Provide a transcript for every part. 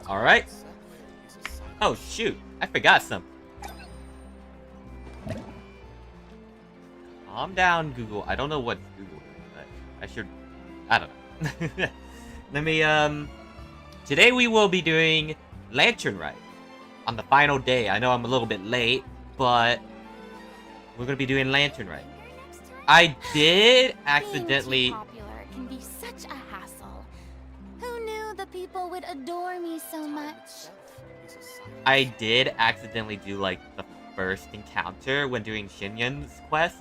Alright. Oh, shoot. I forgot something. Calm down, Google. I don't know what Google is, but I should... I don't know. Let me, Today we will be doing Lantern Rite. On the final day. I know I'm a little bit late, but... we're gonna be doing Lantern Rite. I did accidentally... Being too popular can be such a hassle. Who knew the people would adore me so much? I did accidentally do, like, the first encounter when doing Shinyan's quest.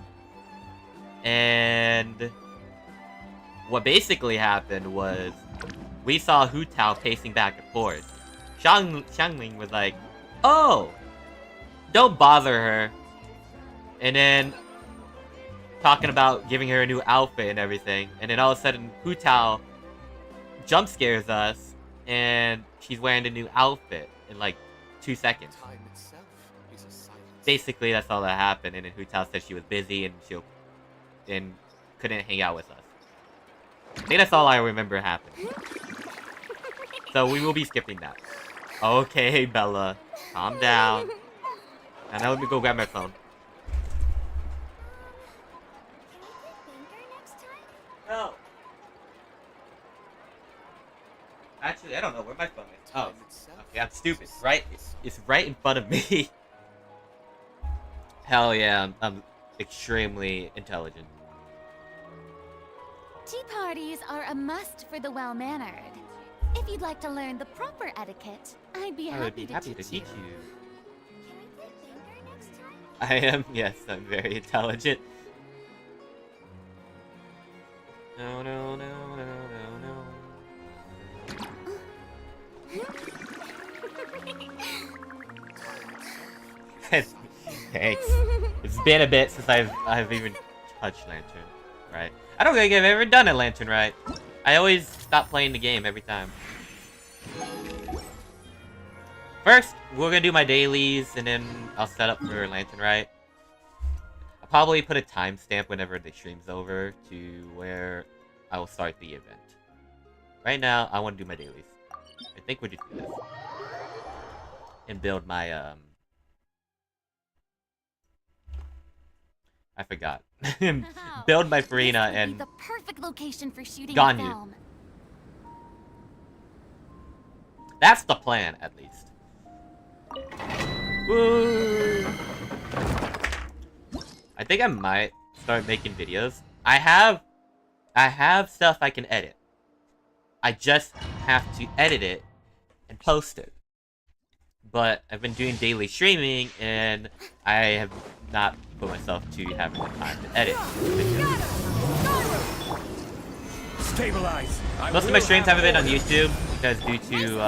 And... what basically happened was... we saw Hu Tao pacing back and forth. Xiangling was like, oh! Don't bother her. And then... talking about giving her a new outfit and everything. And then all of a sudden, Hu Tao jump scares us. And she's wearing a new outfit in, like, 2 seconds. Basically, that's all that happened. And then Hu Tao said she was busy and and couldn't hang out with us. I think that's all I remember happened. So we will be skipping that. Okay, Bella. Calm down. And now let me go grab my phone. No. Actually, I don't know where my phone is. Oh, okay, I'm stupid. Right? It's right in front of me. Hell yeah, I'm extremely intelligent. Tea parties are a must for the well-mannered. If you'd like to learn the proper etiquette, I'd be happy to teach you. I am, yes, I'm very intelligent. No, no, no, no, no, no. Thanks. It's been a bit since I've even touched Lantern, right? I don't think I've ever done a Lantern Rite. I always stop playing the game every time. First, we're gonna do my dailies, and then I'll set up for Lantern Rite. I'll probably put a timestamp whenever the stream's over to where I will start the event. Right now, I want to do my dailies. I think we'll just do this. And build my, I forgot. Build my Farina and the perfect location for shooting Ganyu. a film. That's the plan, at least. Woo! I think I might start making videos. I have stuff I can edit. I just have to edit it and post it. But I've been doing daily streaming, and I have not put myself to having the time to edit videos. Stabilize. Most of my streams haven't been on YouTube because due to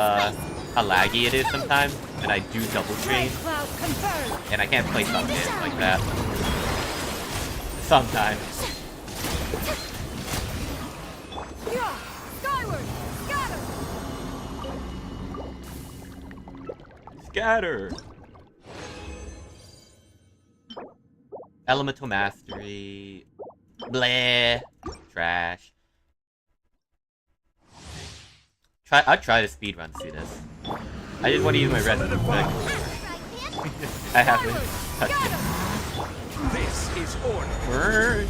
how laggy it is sometimes, and I do double stream, and I can't play some games like that. Sometimes. Scatter. Elemental Mastery. Bleh. Trash. I'll try to speedrun through this. I just want to use my resident effect. I haven't touched it. This is order. Burn.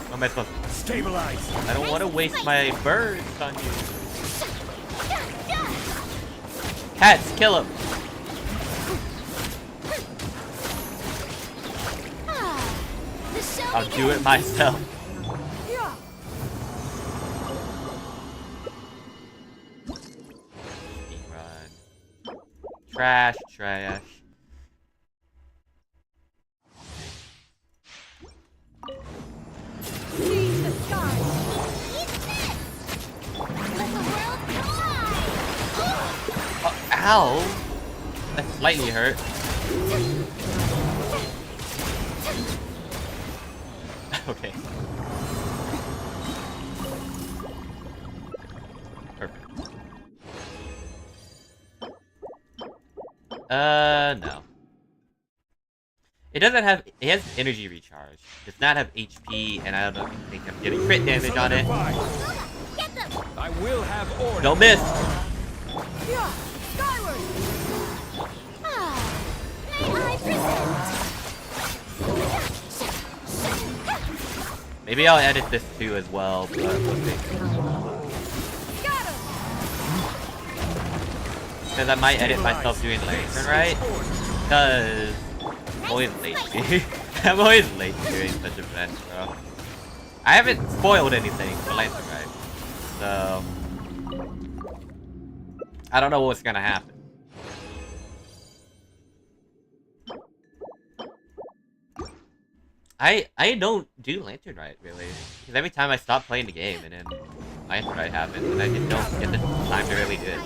What am I supposed to... Stabilize. I don't want to waste my birds on you. Cats, kill him. I'll do it myself. Run. Trash, trash. Oh, ow! That slightly hurt. Okay. Perfect. No. It doesn't have. It has energy recharge. Does not have HP, and I don't think I'm getting crit damage on it. Get them! I will have order. Don't miss. Yeah, skyward! Ah, may I present? Maybe I'll edit this too as well, but we'll see. Got him! Because I might edit myself doing lantern right. Because I'm always lazy. I'm always late doing such events, bro. I haven't spoiled anything for lantern right. So I don't know what's gonna happen. I don't do lantern right really, because every time I stop playing the game and then lantern right happens, and I just don't get the time to really do it.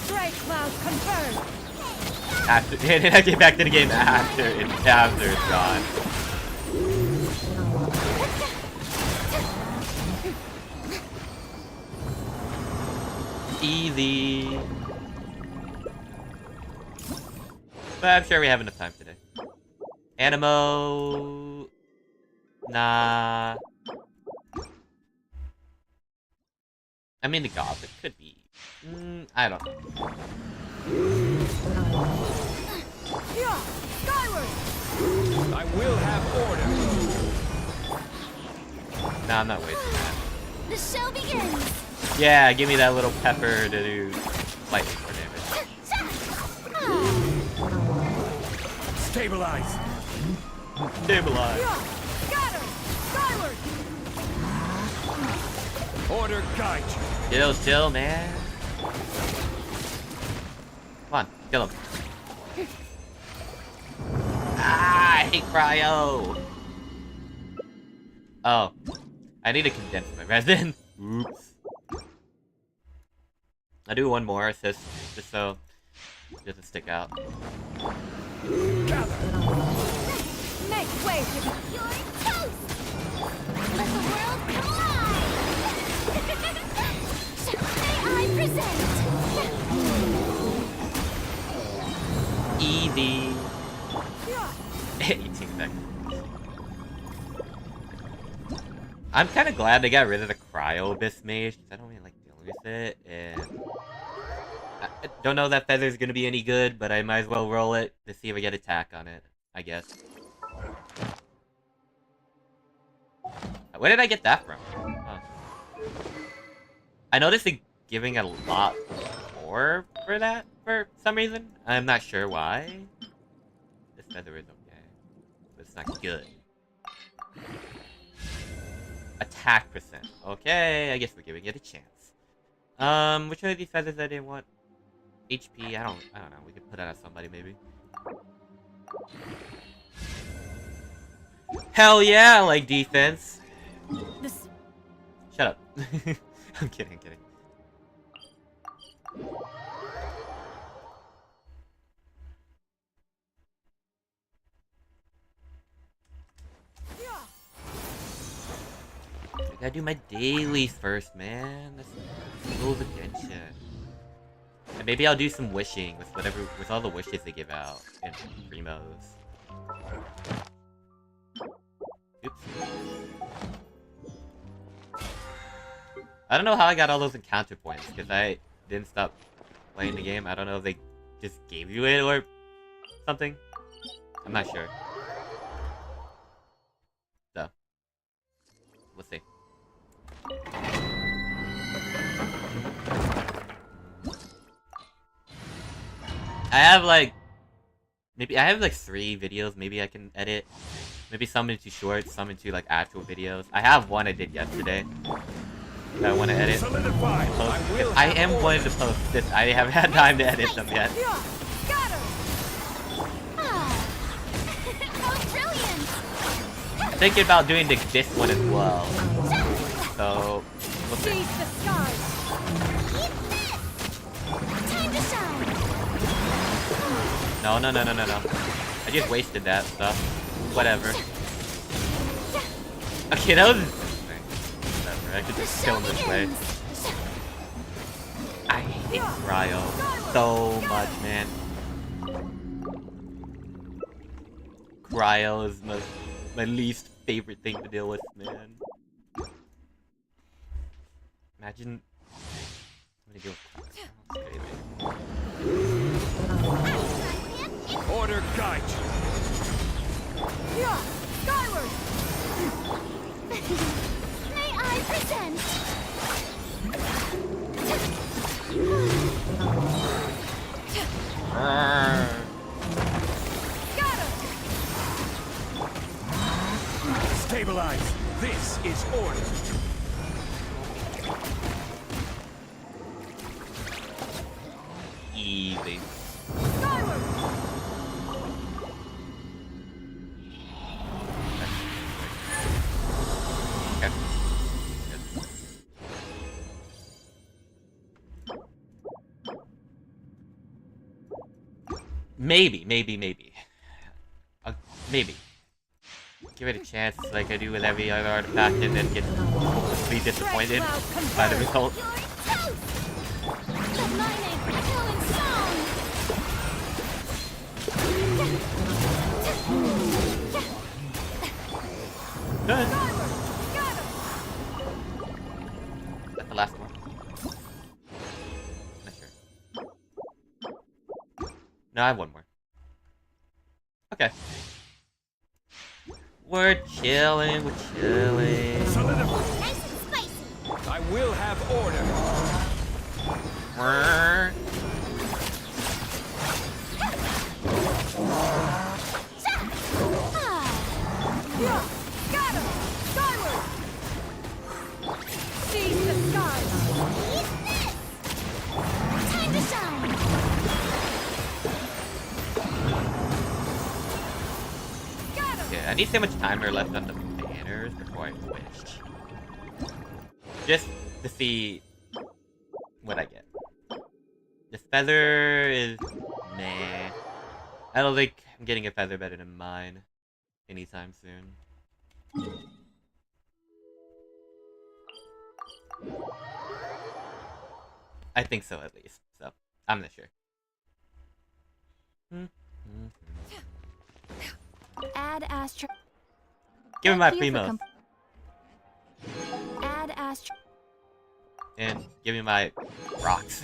Strike cloud confirmed! After, and then I get back to the game after it's gone. Easy. But I'm sure we have enough time today. Animo... Nah... I mean, the Gothic could be... I don't know. Yeah, skyward! I will have order. Nah, I'm not wasting that. The show begins! Yeah, give me that little pepper to do slightly more damage. Stabilize. Stabilize. Yeah, got her! Skyward! Order guide you. Chill, man. Come on, kill him. Ah, I hate cryo. Oh, I need to condense my resin. Oops. I'll do one more assist, just so it doesn't stick out. Gather. Make way for the pure toast! Let the world collide! May I present? Easy. 18 seconds. I'm kind of glad they got rid of the cryo abyss mage, because I don't really like dealing with it, and I don't know that feather's gonna be any good, but I might as well roll it to see if I get attack on it, I guess. Where did I get that from? Huh. I noticed it giving a lot more for that for some reason. I'm not sure why. This feather is okay, but it's not good. Attack percent. Okay, I guess we're giving it a chance. Which one of these feathers I didn't want? HP, I don't know. We could put that on somebody maybe. Hell yeah, I like defense. Shut up. I'm kidding. I gotta do my dailies first, man. That's full of attention. And maybe I'll do some wishing with all the wishes they give out in Primos. Oops. I don't know how I got all those encounter points, because I didn't stop playing the game. I don't know if they just gave you it or something. I'm not sure. So, we'll see. I have like 3 videos maybe I can edit. Maybe some into shorts, some into like actual videos. I have one I did yesterday that I want to edit. Solidify. I am wanting to post this. I haven't had time to edit them yet. Got her! How brilliant! I'm thinking about doing this one as well. So, we'll see. Seize the stars! Eat this! Time to shine! No. I just wasted that stuff. Whatever. Okay, that was interesting. Whatever, I could just kill him this way. I hate cryo so much, man. Cryo is my least favorite thing to deal with, man. Imagine I'm gonna deal with Cryo. Order guide you. Yeah, skyward! May I present? Got him! Stabilize. This is order. Easy. Skyward! Okay. Maybe. Maybe. Give it a chance like I do with every other artifact and then get hopelessly disappointed by the result. You're toast! Let my name echo in song! Good. Skyward! Got him! That's the last one. Not sure. No, I have one more. Okay. We're chilling. Solidify. Nice and spicy! I will have order. Brrr. Yeah, got him! Skyward! Seize the skies! Eat this! Time to shine! Got him! Yeah, I need so much timer left on the banners before I switch. Just to see what I get. The feather is meh. I don't think I'm getting a feather better than mine anytime soon. I think so, at least. So, I'm not sure. Add astro. Give me my Thank you for primos. Add astro. And give me my rocks.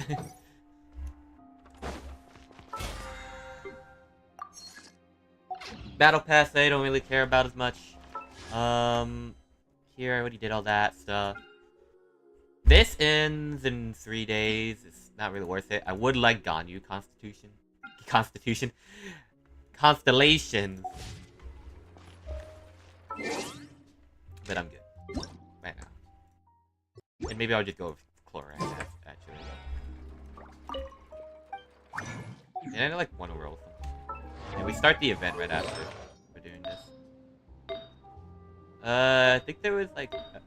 Battle Pass, I don't really care about as much. Here I already did all that stuff. This ends in 3 days. It's not really worth it. I would like Ganyu Constellations. But I'm good. Right now. And maybe I'll just go with Chlorine, actually. And I like one overall. And we start the event right after we're doing this. I think there was like a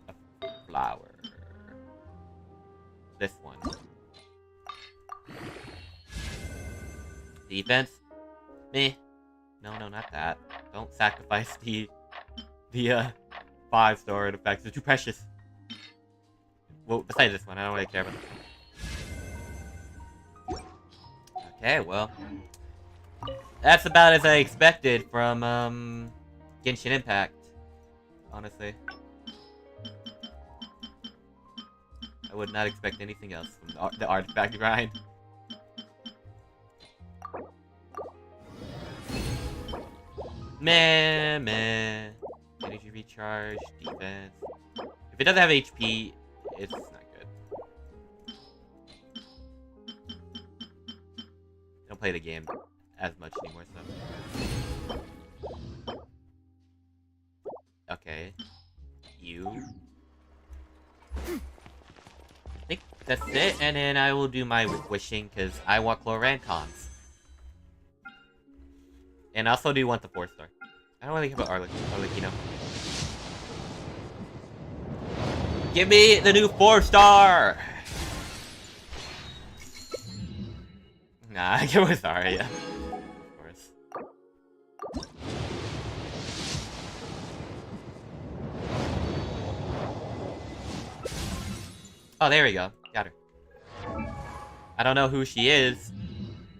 flower. This one. Defense? Meh. No, not that. Don't sacrifice the 5-star artifacts. They're too precious. Well, besides this one, I don't really care about this one. Okay, well. That's about as I expected from, Genshin Impact. Honestly. I would not expect anything else from the artifact grind. Meh. Energy recharge, defense. If it doesn't have HP, it's not good. I don't play the game as much anymore, so. Okay. You. I think that's it, and then I will do my wishing, because I want Chlorantons. And I also do want the 4-star. I don't really care about Arlecchino. Give me the new 4-star! Nah, I give it sorry, yeah. Of course. Oh, there we go. Got her. I don't know who she is,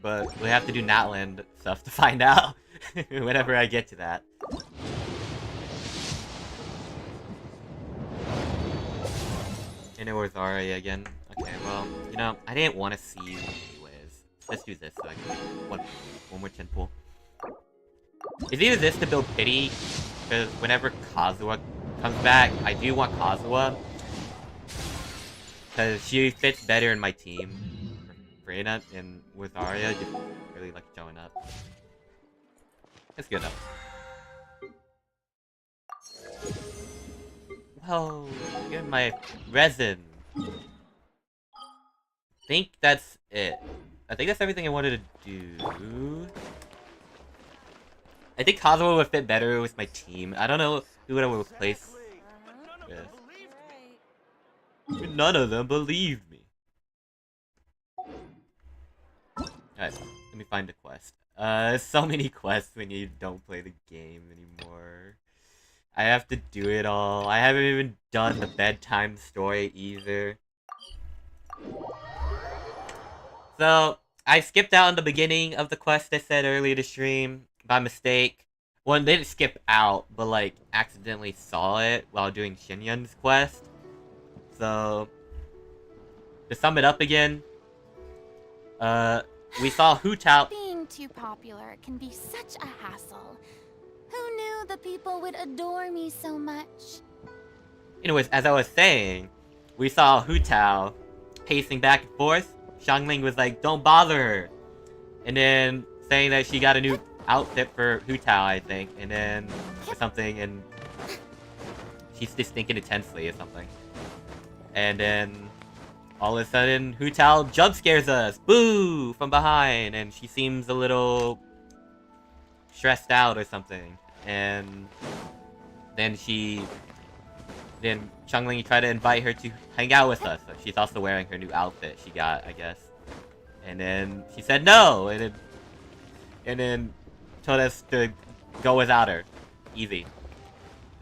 but we have to do Natland stuff to find out. Whenever I get to that. And it was Arya again. Okay, well, you know, I didn't want to see you anyways. Let's do this so I can one more 10 pull. It's either this to build pity, because whenever Kazuha comes back, I do want Kazuha. Because she fits better in my team. Freyna and with Arya, just really like showing up. It's good enough. Whoa, get my resin. I think that's it. I think that's everything I wanted to do. I think Kazuha would fit better with my team. I don't know who I would replace with. None of them believed me. Alright, let me find a quest. So many quests when you don't play the game anymore. I have to do it all. I haven't even done the bedtime story either. So, I skipped out in the beginning of the quest I said earlier to stream by mistake. Well, I didn't skip out, but like accidentally saw it while doing Shinyun's quest. So, to sum it up again, we saw Hu Tao. Being too popular can be such a hassle. Who knew the people would adore me so much? Anyways, as I was saying, we saw Hu Tao pacing back and forth. Xiangling was like, don't bother her. And then saying that she got a new outfit for Hu Tao, I think. And then, or something, and she's just thinking intensely or something. And then, all of a sudden, Hu Tao jump scares us! Boo! From behind! And she seems a little stressed out or something. And then Xiangling tried to invite her to hang out with us. So she's also wearing her new outfit she got, I guess. And then she said no! And then told us to go without her. Easy.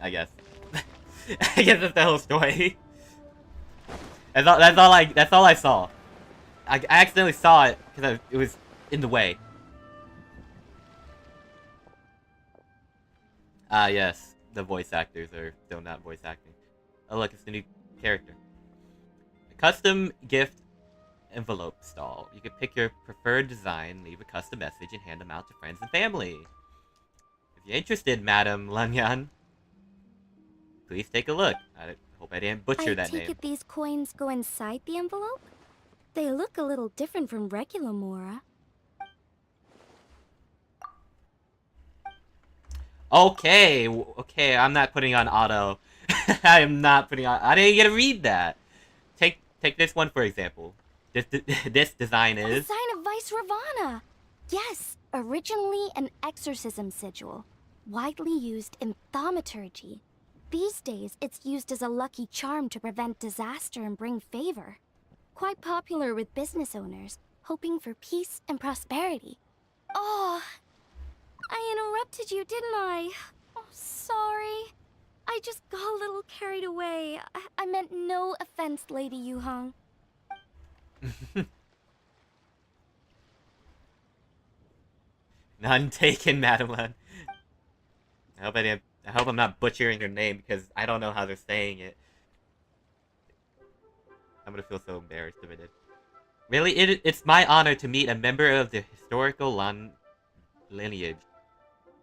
I guess. I guess that's the whole story. That's all I saw. I accidentally saw it because it was in the way. Ah, yes. The voice actors are still not voice acting. Oh, look, it's the new character. A custom gift envelope stall. You can pick your preferred design, leave a custom message, and hand them out to friends and family. If you're interested, Madam Lanyan, please take a look. I hope I didn't butcher that name. I take it these coins go inside the envelope? They look a little different from regular Mora. Okay, I'm not putting on auto. I am not putting on. I didn't get to read that. Take this one for example. This design A is. sign of Vice Ravana. Yes, originally an exorcism sigil, widely used in thaumaturgy. These days, it's used as a lucky charm to prevent disaster and bring favor. Quite popular with business owners, hoping for peace and prosperity. Oh, I interrupted you, didn't I? Oh, sorry. I just got a little carried away. I meant no offense, Lady Yuhang. None taken, Madeline. I hope I'm not butchering her name because I don't know how they're saying it. I'm gonna feel so embarrassed if I did. Really, it's my honor to meet a member of the historical Lan lineage.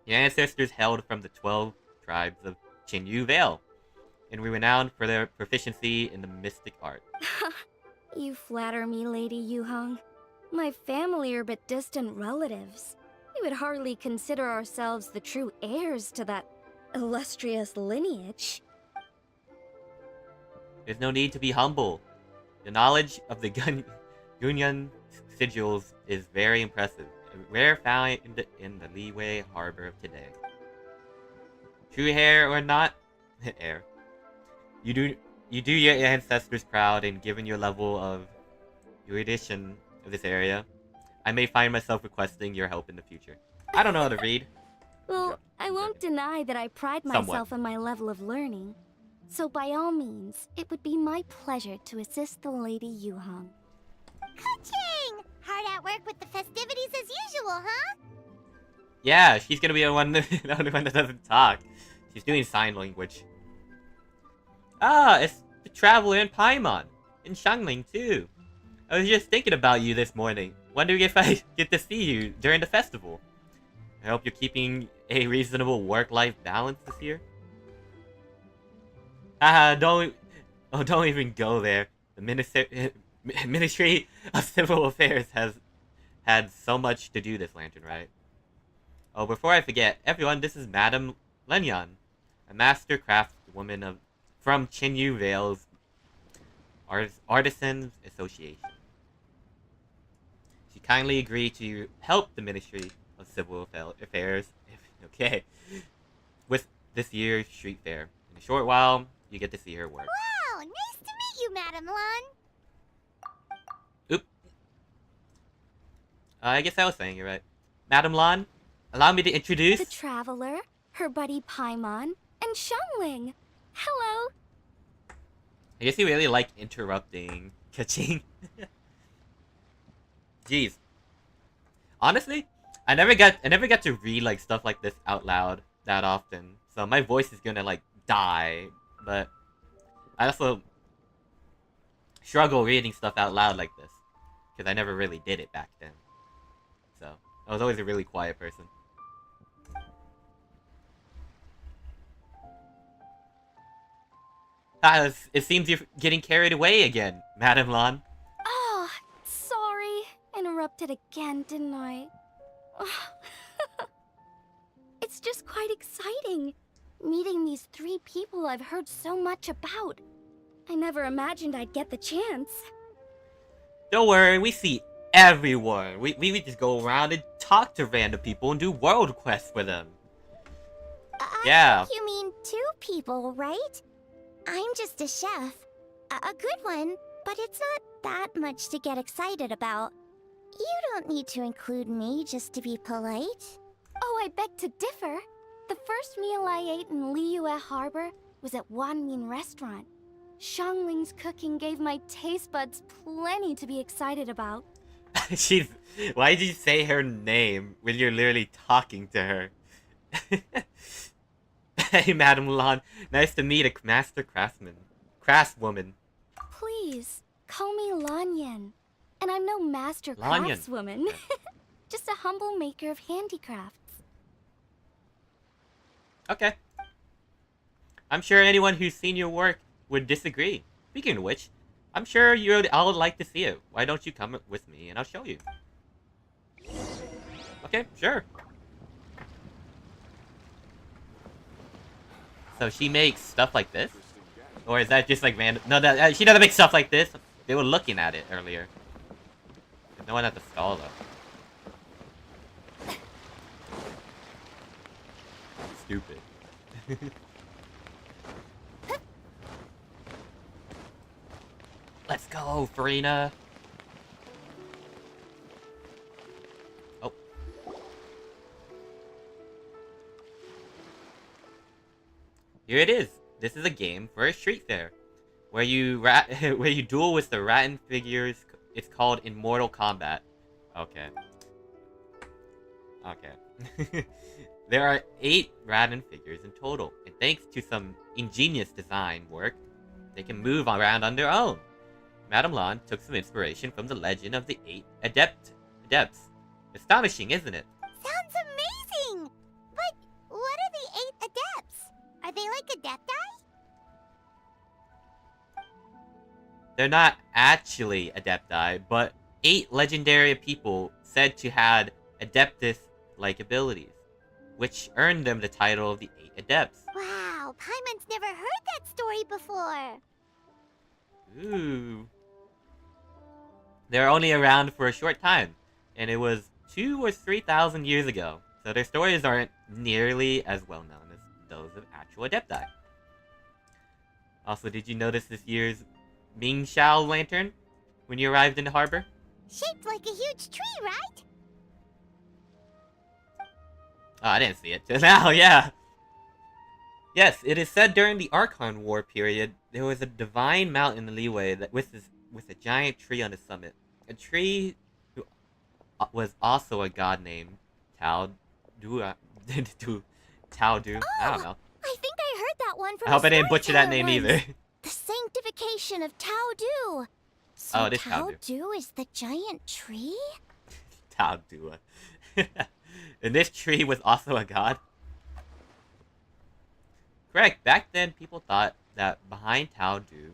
Your ancestors hailed from the 12 tribes of Qinyu Vale, and were renowned for their proficiency in the mystic art. You flatter me, Lady Yuhang. My family are but distant relatives. We would hardly consider ourselves the true heirs to that illustrious lineage. There's no need to be humble. The knowledge of the Gunyan sigils is very impressive. A rare found in the Liyue harbor of today. True heir or not, heir. You do your ancestors proud, and given your level of erudition of this area, I may find myself requesting your help in the future. I don't know how to read. Well, I won't deny that I pride myself on my level of learning. So by all means, it would be my pleasure to assist the Lady Yuhang. Ka-ching! Hard at work with the festivities as usual, huh? Yeah, she's gonna be the one, the only one that doesn't talk. She's doing sign language. Ah, it's the Traveler in Paimon. In Xiangling, too. I was just thinking about you this morning. Wondering if I get to see you during the festival. I hope you're keeping a reasonable work-life balance this year. Haha, don't even go there. The Ministry of Civil Affairs has had so much to do this lantern, right? Oh, before I forget, everyone, this is Madame Lenyan, a master craft woman from Chinyu Vale's Artisans Association. She kindly agreed to help the Ministry of Civil Affairs, with this year's street fair. In a short while, you get to see her work. Wow, nice to meet you, Madame Lan. Oop. I guess I was saying it right. Madame Lan, allow me to introduce... The Traveler, her buddy Paimon, and Xiangling. Hello. I guess you really like interrupting Kaching. Jeez. Honestly, I never get to read like stuff like this out loud that often. So my voice is gonna like die. But I also struggle reading stuff out loud like this. Because I never really did it back then. So I was always a really quiet person. It seems you're getting carried away again, Madame Lan. Oh, sorry. Interrupted again, didn't I? It's just quite exciting. Meeting these 3 people I've heard so much about. I never imagined I'd get the chance. Don't worry, we see everyone. We just go around and talk to random people and do world quests for them. Yeah. You mean 2 people, right? I'm just a chef. A good one, but it's not that much to get excited about. You don't need to include me just to be polite. Oh, I beg to differ. The first meal I ate in Liyue Harbor was at Wanmin Restaurant. Xiangling's cooking gave my taste buds plenty to be excited about. Why did you say her name when you're literally talking to her? Hey, Madame Lan. Nice to meet a master craftswoman. Please, call me Lanyan. And I'm no master craftswoman. Just a humble maker of handicrafts. Okay. I'm sure anyone who's seen your work would disagree. Speaking of which, I'm sure I would like to see it. Why don't you come with me and I'll show you? Okay, sure. So she makes stuff like this? Or is that just like random? No, she doesn't make stuff like this. They were looking at it earlier. There's no one at the stall though. Stupid. Let's go, Farina. Oh. Here it is. This is a game for a street fair, where you where you duel with the Rattan figures. It's called Immortal Combat. Okay. Okay. There are 8 Rattan figures in total, and thanks to some ingenious design work, they can move around on their own. Madame Lan took some inspiration from the legend of the 8 adepts. Astonishing, isn't it? Sounds amazing! But what are the 8 adepts? Are they like adepti? They're not actually adepti, but 8 legendary people said to have adeptus-like abilities, which earned them the title of the 8 adepts. Wow, Paimon's never heard that story before. Ooh. They're only around for a short time, and it was 2,000 or 3,000 years ago, so their stories aren't nearly as well known as those of actual adepti. Also, did you notice this year's Ming Shao lantern when you arrived in the harbor? Shaped like a huge tree, right? Oh, I didn't see it till now, yeah. Yes, it is said during the Archon War period, there was a divine mountain in Liyue that with a giant tree on the summit. A tree who was also a god named Tao Do Tao Do. I don't know. I think I heard that one from I hope a I didn't butcher that storyteller name once. either. The sanctification of Tao Do. So Oh, it is Tao Tao Do. Do is the giant tree? Tao Do. And this tree was also a god? Correct. Back then, people thought that behind Tao Do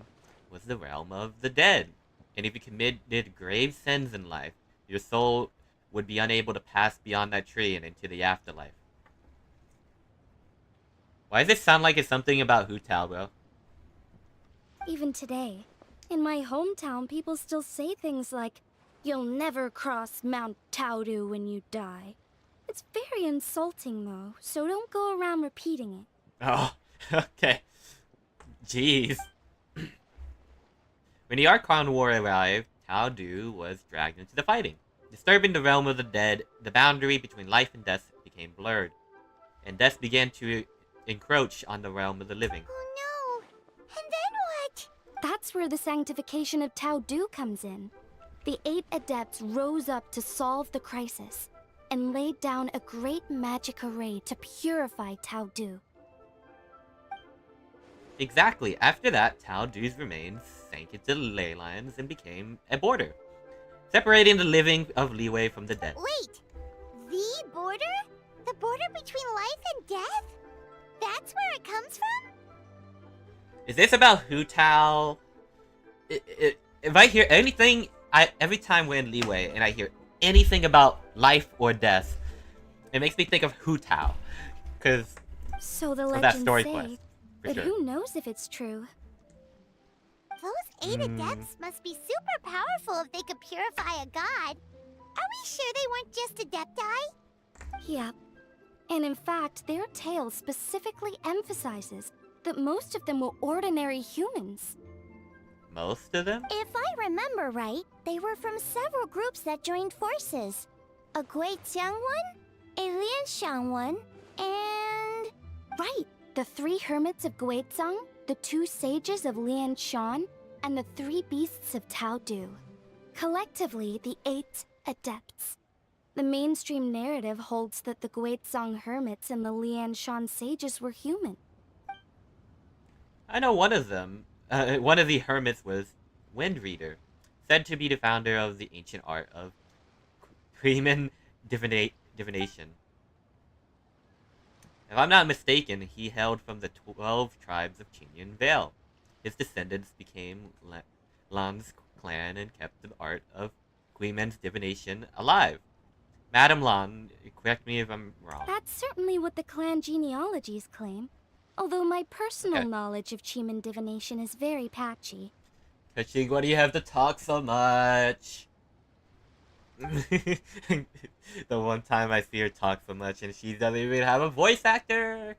was the realm of the dead. And if you committed grave sins in life, your soul would be unable to pass beyond that tree and into the afterlife. Why does it sound like it's something about Hu Tao, bro? Even today, in my hometown, people still say things like, "You'll never cross Mount Taodu when you die." It's very insulting, though, so don't go around repeating it. Oh, okay. Jeez. When the Archon War arrived, Tao Du was dragged into the fighting. Disturbing the realm of the dead, the boundary between life and death became blurred, and death began to encroach on the realm of the living. Oh no! And then what? That's where the sanctification of Tao Du comes in. The 8 adepts rose up to solve the crisis, and laid down a great magic array to purify Tao Du. Exactly. After that, Tao Du's remains sank into the ley lines and became a border, separating the living of Liyue from the dead. Wait! The border? The border between life and death? That's where it comes from? Is this about Hu Tao? If I hear anything, every time we're in Liyue and I hear anything about life or death, it makes me think of Hu Tao, because So the of that legends story say, quest. For but sure. who knows if it's true? Those 8 adepts must be super powerful if they could purify a god. Are we sure they weren't just adepti? Yep. And in fact, their tale specifically emphasizes that most of them were ordinary humans. Most of them? If I remember right, they were from several groups that joined forces. A Guixiang one, a Lianxiang one, and... Right, the 3 hermits of Guizhang, the 2 sages of Lianshan, and the 3 beasts of Tao Du. Collectively, the 8 adepts. The mainstream narrative holds that the Guizhang hermits and the Lianshan sages were human. I know one of them. One of the hermits was Wind Reader, said to be the founder of the ancient art of Creman divination. If I'm not mistaken, he hailed from the 12 tribes of Qingyun Vale. His descendants became Lan's clan and kept the art of Creman's divination alive. Madam Lan, correct me if I'm wrong. That's certainly what the clan genealogies claim. Although my personal Okay. knowledge of Qi divination is very patchy. Kaching, why do you have to talk so much? The one time I see her talk so much and she doesn't even have a voice actor!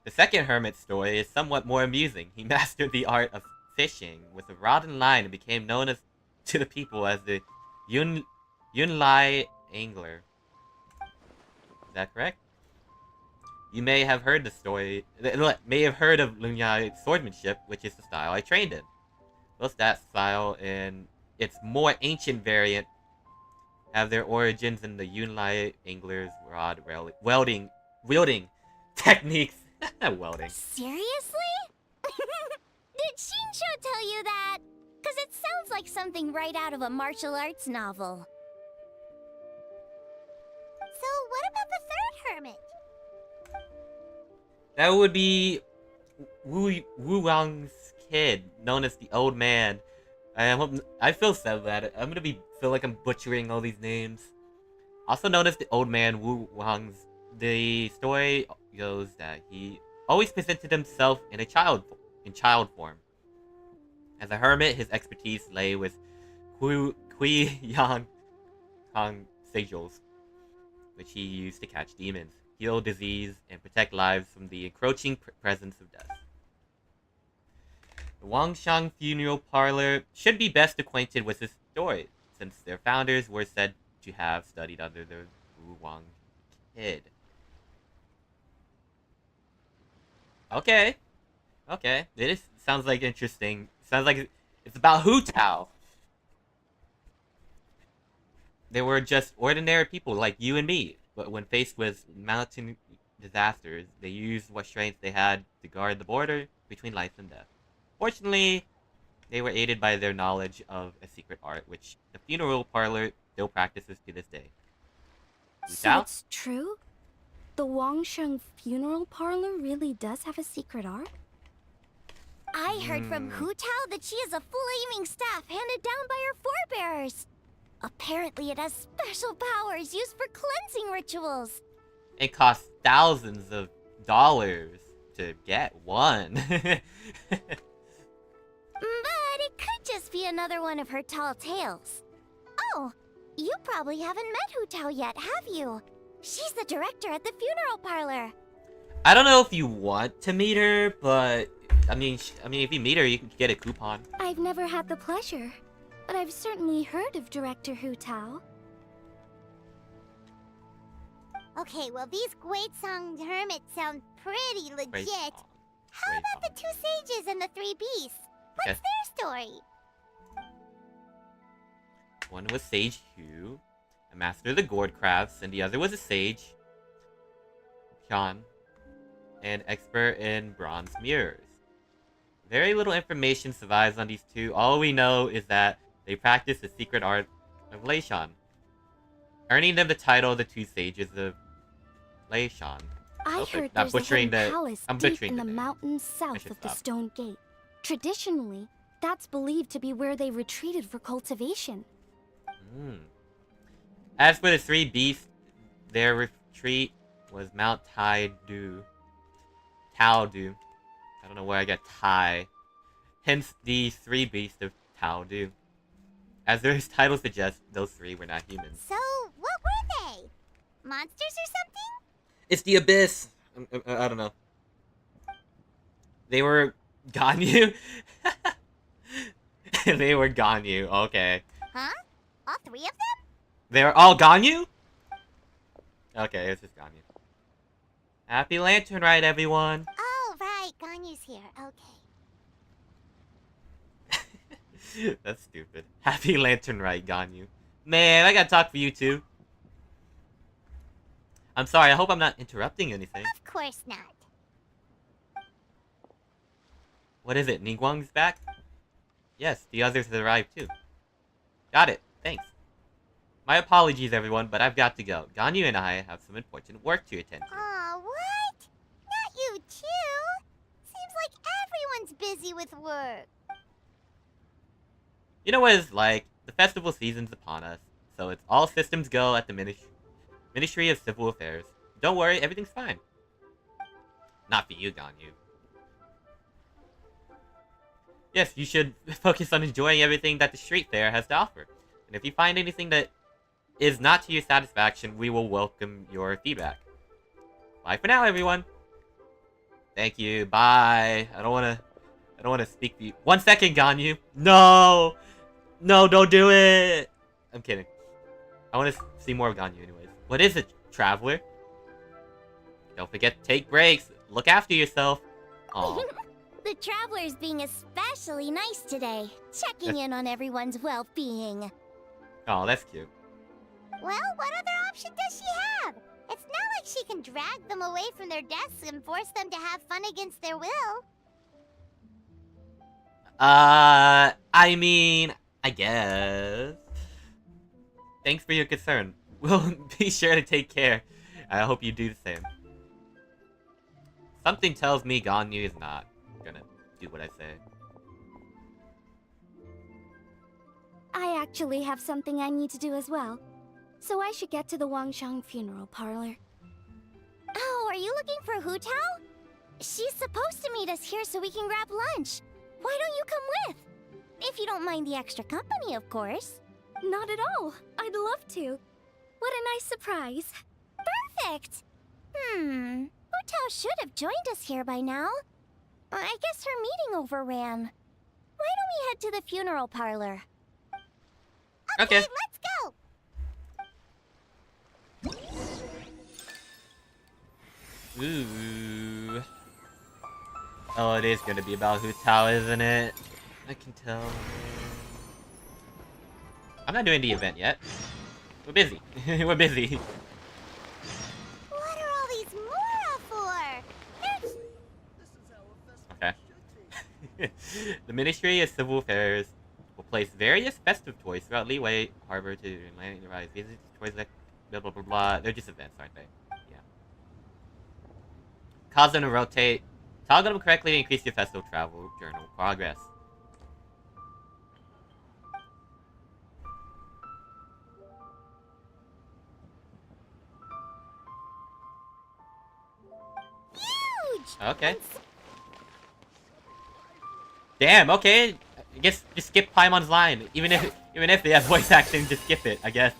The second hermit story is somewhat more amusing. He mastered the art of fishing with a rod and line and became known as to the people as the Yunlai Angler. Is that correct? You may have heard the story, may have heard of Lunyai swordsmanship, which is the style I trained in. Both that style and its more ancient variant have their origins in the Yunlai Angler's rod wielding techniques. Welding. Seriously? Did Shinsho tell you that? Because it sounds like something right out of a martial arts novel. So, what about the third hermit? That would be Wu Wang's kid, known as the Old Man. I feel so bad. Feel like I'm butchering all these names. Also known as the Old Man Wu Wang's. The story goes that he always presented himself in child form. As a hermit, his expertise lay with Kui Yang Kong sigils, which he used to catch demons, heal disease, and protect lives from the encroaching presence of death. The Wangshan Funeral Parlor should be best acquainted with this story, since their founders were said to have studied under the Wu Wang kid. Okay. It sounds like interesting. Sounds like it's about Hu Tao. They were just ordinary people like you and me. But when faced with mountain disasters, they used what strength they had to guard the border between life and death. Fortunately, they were aided by their knowledge of a secret art, which the funeral parlor still practices to this day. So it's true? The Wangsheng funeral parlor really does have a secret art? I heard from Hu Tao that she has a flaming staff handed down by her forebears. Apparently it has special powers used for cleansing rituals. It costs thousands of dollars to get one. But it could just be another one of her tall tales. Oh, you probably haven't met Hu Tao yet, have you? She's the director at the funeral parlor. I don't know if you want to meet her, but I mean, if you meet her, you can get a coupon. I've never had the pleasure, but I've certainly heard of Director Hu Tao. Okay, well these Guizhong hermits sound pretty legit. Great song. How Great about the song. 2 sages and the 3 beasts? What's Okay. their story? One was Sage Hu, a master of the gourd crafts, and the other was a sage, Kyan, an expert in bronze mirrors. Very little information survives on these two. All we know is that they practice the secret art of Leishan, earning them the title of the 2 sages of Leishan. I Okay, heard not there's a butchering hidden the- palace I'm deep butchering in the the name. mountains I south should of the stop. Stone Gate. Traditionally, that's believed to be where they retreated for cultivation. As for the 3 beasts, their retreat was Mount Tai Du. Tao Du. I don't know where I got Tai. Hence the 3 beasts of Tao Du. As their title suggests, those 3 were not humans. So, what were they? Monsters or something? It's the Abyss! I don't know. They were Ganyu? They were Ganyu, okay. Huh? All 3 of them? They're all Ganyu? Okay, it's just Ganyu. Happy Lantern Rite, everyone! Oh, right. Ganyu's here. Okay. That's stupid. Happy Lantern Rite, Ganyu. Man, I gotta talk for you too. I'm sorry, I hope I'm not interrupting anything. Of course not. What is it, Ningguang's back? Yes, the others have arrived too. Got it, thanks. My apologies everyone, but I've got to go. Ganyu and I have some important work to attend to. Aw, what? Not you too? Seems like everyone's busy with work. You know what it's like, the festival season's upon us, so it's all systems go at the Ministry of Civil Affairs. Don't worry, everything's fine. Not for you, Ganyu. Yes, you should focus on enjoying everything that the street fair has to offer. And if you find anything that is not to your satisfaction, we will welcome your feedback. Bye for now, everyone. Thank you. Bye. I don't wanna speak to you. 1 second, Ganyu. No! No, don't do it! I'm kidding. I want to see more of Ganyu anyways. What is it, traveler? Don't forget to take breaks. Look after yourself. Aw. The traveler's being especially nice today, checking in on everyone's well-being. Oh, that's cute. Well, what other option does she have? It's not like she can drag them away from their desks and force them to have fun against their will. I mean, I guess. Thanks for your concern. We'll be sure to take care. I hope you do the same. Something tells me Ganyu is not gonna do what I say. I actually have something I need to do as well. So I should get to the Wangsheng funeral parlor. Oh, are you looking for Hu Tao? She's supposed to meet us here so we can grab lunch. Why don't you come with? If you don't mind the extra company, of course. Not at all. I'd love to. What a nice surprise. Perfect! Hu Tao should have joined us here by now. I guess her meeting overran. Why don't we head to the funeral parlor? Okay. Let's go! Ooh. Oh, it is gonna be about Hu Tao, isn't it? I can tell. I'm not doing the event yet. We're busy. We're busy. What are all these Mora for? They're Okay. The Ministry of Civil Affairs will place various festive toys throughout Leeway Harbor to landing the rise. These are toys that blah blah blah blah. They're just events, aren't they? Yeah. Cause them to rotate. Toggle them correctly to increase your festival travel journal progress. huge! Okay. Damn, okay. I guess just skip Paimon's line. Even if they have voice acting, just skip it, I guess.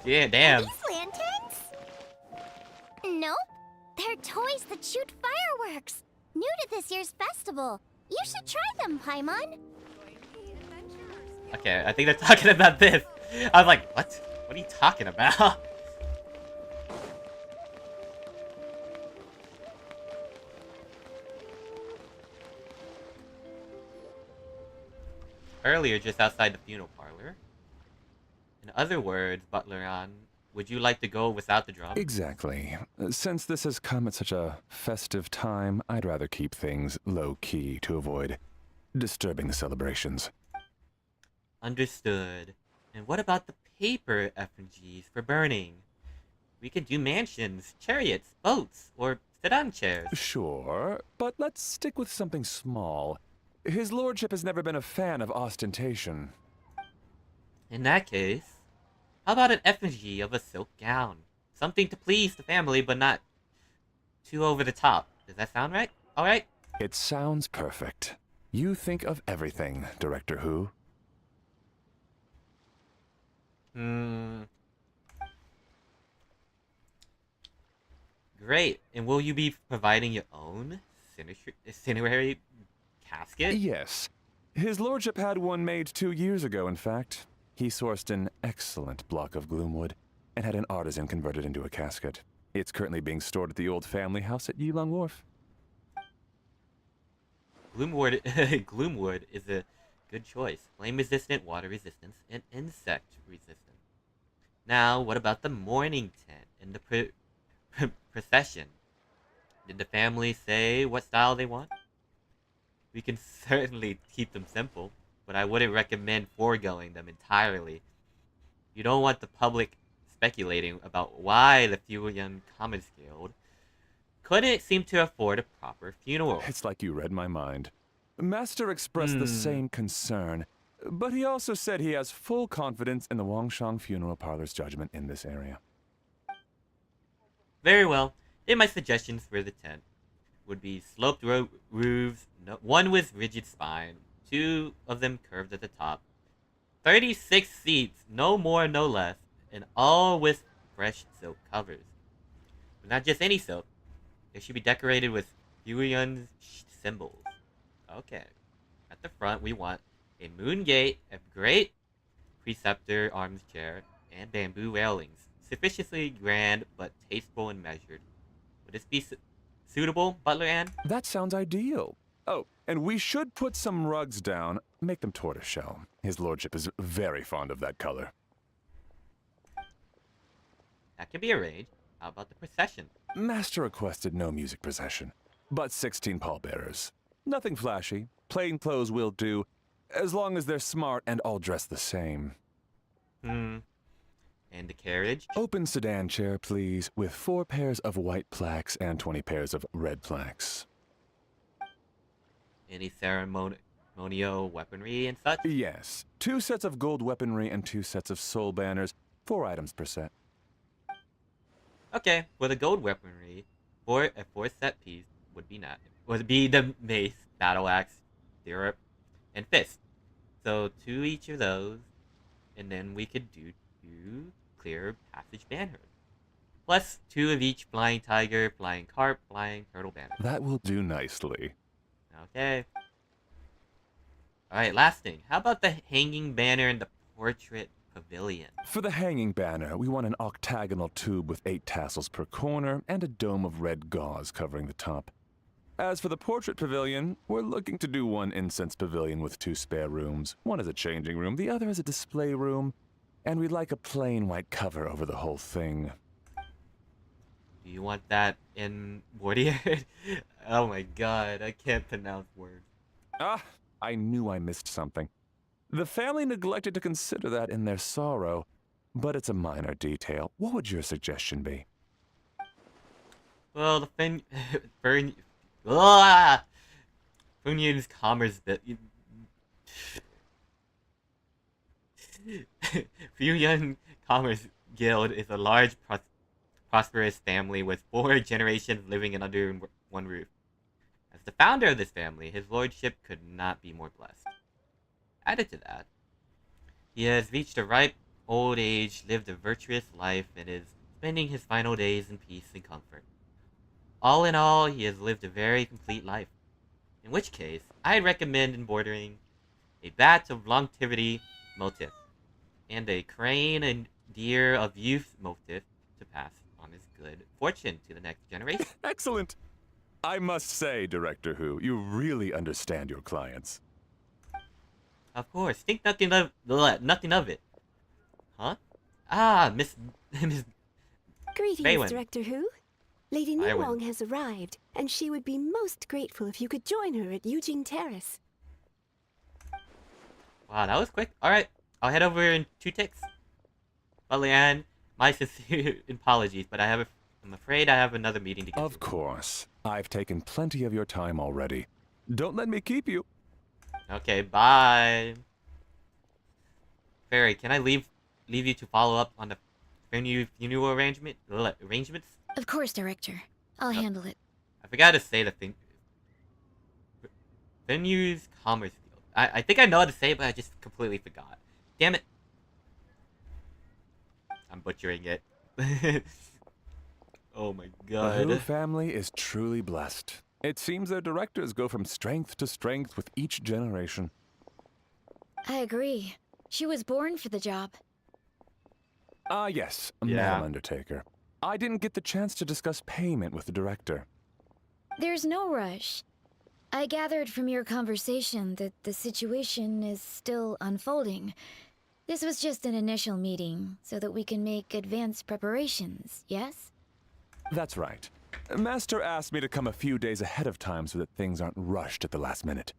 Yeah, damn. These lanterns? Nope. They're toys that shoot fireworks. New to this year's festival. You should try them, Paimon. Okay, I think they're talking about this. I was like, what? What are you talking about? Earlier, just outside the funeral parlor. In other words, Butler-an, would you like to go without the drum? Exactly. Since this has come at such a festive time, I'd rather keep things low-key to avoid disturbing the celebrations. Understood. And what about the paper effigies for burning? We could do mansions, chariots, boats, or sedan chairs. Sure, but let's stick with something small. His lordship has never been a fan of ostentation. In that case, how about an effigy of a silk gown? Something to please the family, but not too over the top. Does that sound right? Alright? It sounds perfect. You think of everything, Director Who. Great. And will you be providing your own cinerary casket? Yes. His lordship had one made 2 years ago, in fact. He sourced an excellent block of gloomwood and had an artisan convert it into a casket. It's currently being stored at the old family house at Yilong Wharf. Gloomwood, Gloomwood is a good choice. Flame resistant, water resistance, and insect resistant. Now, what about the mourning tent and the procession? Did the family say what style they want? We can certainly keep them simple, but I wouldn't recommend foregoing them entirely. You don't want the public speculating about why the Fuyan Commons Guild couldn't seem to afford a proper funeral. It's like you read my mind. Master expressed the same concern, but he also said he has full confidence in the Wangshang Funeral Parlor's judgment in this area. Very well. Then my suggestions for the tent would be sloped roofs, one with rigid spine, 2 of them curved at the top, 36 seats, no more, no less, and all with fresh silk covers. But not just any silk. They should be decorated with Fuyan's symbols. Okay. At the front, we want a moon gate, a great preceptor arms chair, and bamboo railings. Sufficiently grand, but tasteful and measured. Would this be suitable, Butler-an? That sounds ideal. Oh, and we should put some rugs down. Make them tortoiseshell. His lordship is very fond of that color. That can be arranged. How about the procession? Master requested no music procession, but 16 pallbearers. Nothing flashy. Plain clothes will do, as long as they're smart and all dressed the same. And the carriage? Open sedan chair, please, with 4 pairs of white plaques and 20 pairs of red plaques. Any ceremonial weaponry and such? Yes. 2 sets of gold weaponry and 2 sets of soul banners. 4 items per set. Okay, for the gold weaponry, a 4 set piece would be the mace, battle axe, stirrup, and fist. So 2 each of those, and then we could do 2 clear passage banners. Plus 2 of each flying tiger, flying carp, flying turtle banners. That will do nicely. Okay. Alright, last thing. How about the hanging banner and the portrait pavilion? For the hanging banner, we want an octagonal tube with 8 tassels per corner and a dome of red gauze covering the top. As for the portrait pavilion, we're looking to do one incense pavilion with 2 spare rooms. One is a changing room, the other is a display room. And we'd like a plain white cover over the whole thing. Do you want that in Warrior? Oh my god, I can't pronounce words. Ah, I knew I missed something. The family neglected to consider that in their sorrow, but it's a minor detail. What would your suggestion be? Well, the Funyun's Commerce bit. Funyun Commerce Guild is a large, prosperous family with 4 generations living under one roof. As the founder of this family, his lordship could not be more blessed. Added to that, he has reached a ripe old age, lived a virtuous life, and is spending his final days in peace and comfort. All in all, he has lived a very complete life. In which case, I'd recommend embroidering a bat of longevity motif and a crane and deer of youth motif to pass on his good fortune to the next generation. Excellent! I must say, Director Who, you really understand your clients. Of course, think nothing of it. Huh? Ah, Miss Greetings, Baywin. Director Who. Lady Baywin. Newong has arrived, and she would be most grateful if you could join her at Eugene Terrace. Wow, that was quick. Alright, I'll head over in 2 ticks. Well, Leanne, my sincere apologies, but I'm afraid I have another meeting to get Of to. course. I've taken plenty of your time already. Don't let me keep you. Okay, bye. Fairy, can I leave you to follow up on the funeral arrangements? Of course, Director. I'll handle it. I forgot to say the thing. Venues Commerce Guild. I think I know how to say it, but I just completely forgot. Damn it. I'm butchering it. Oh my The Who god. family is truly blessed. It seems their directors go from strength to strength with each generation. I agree. She was born for the job. Ah, yes, Yeah. Madam Undertaker. I didn't get the chance to discuss payment with the director. There's no rush. I gathered from your conversation that the situation is still unfolding. This was just an initial meeting, so that we can make advanced preparations, yes? That's right. Master asked me to come a few days ahead of time so that things aren't rushed at the last minute.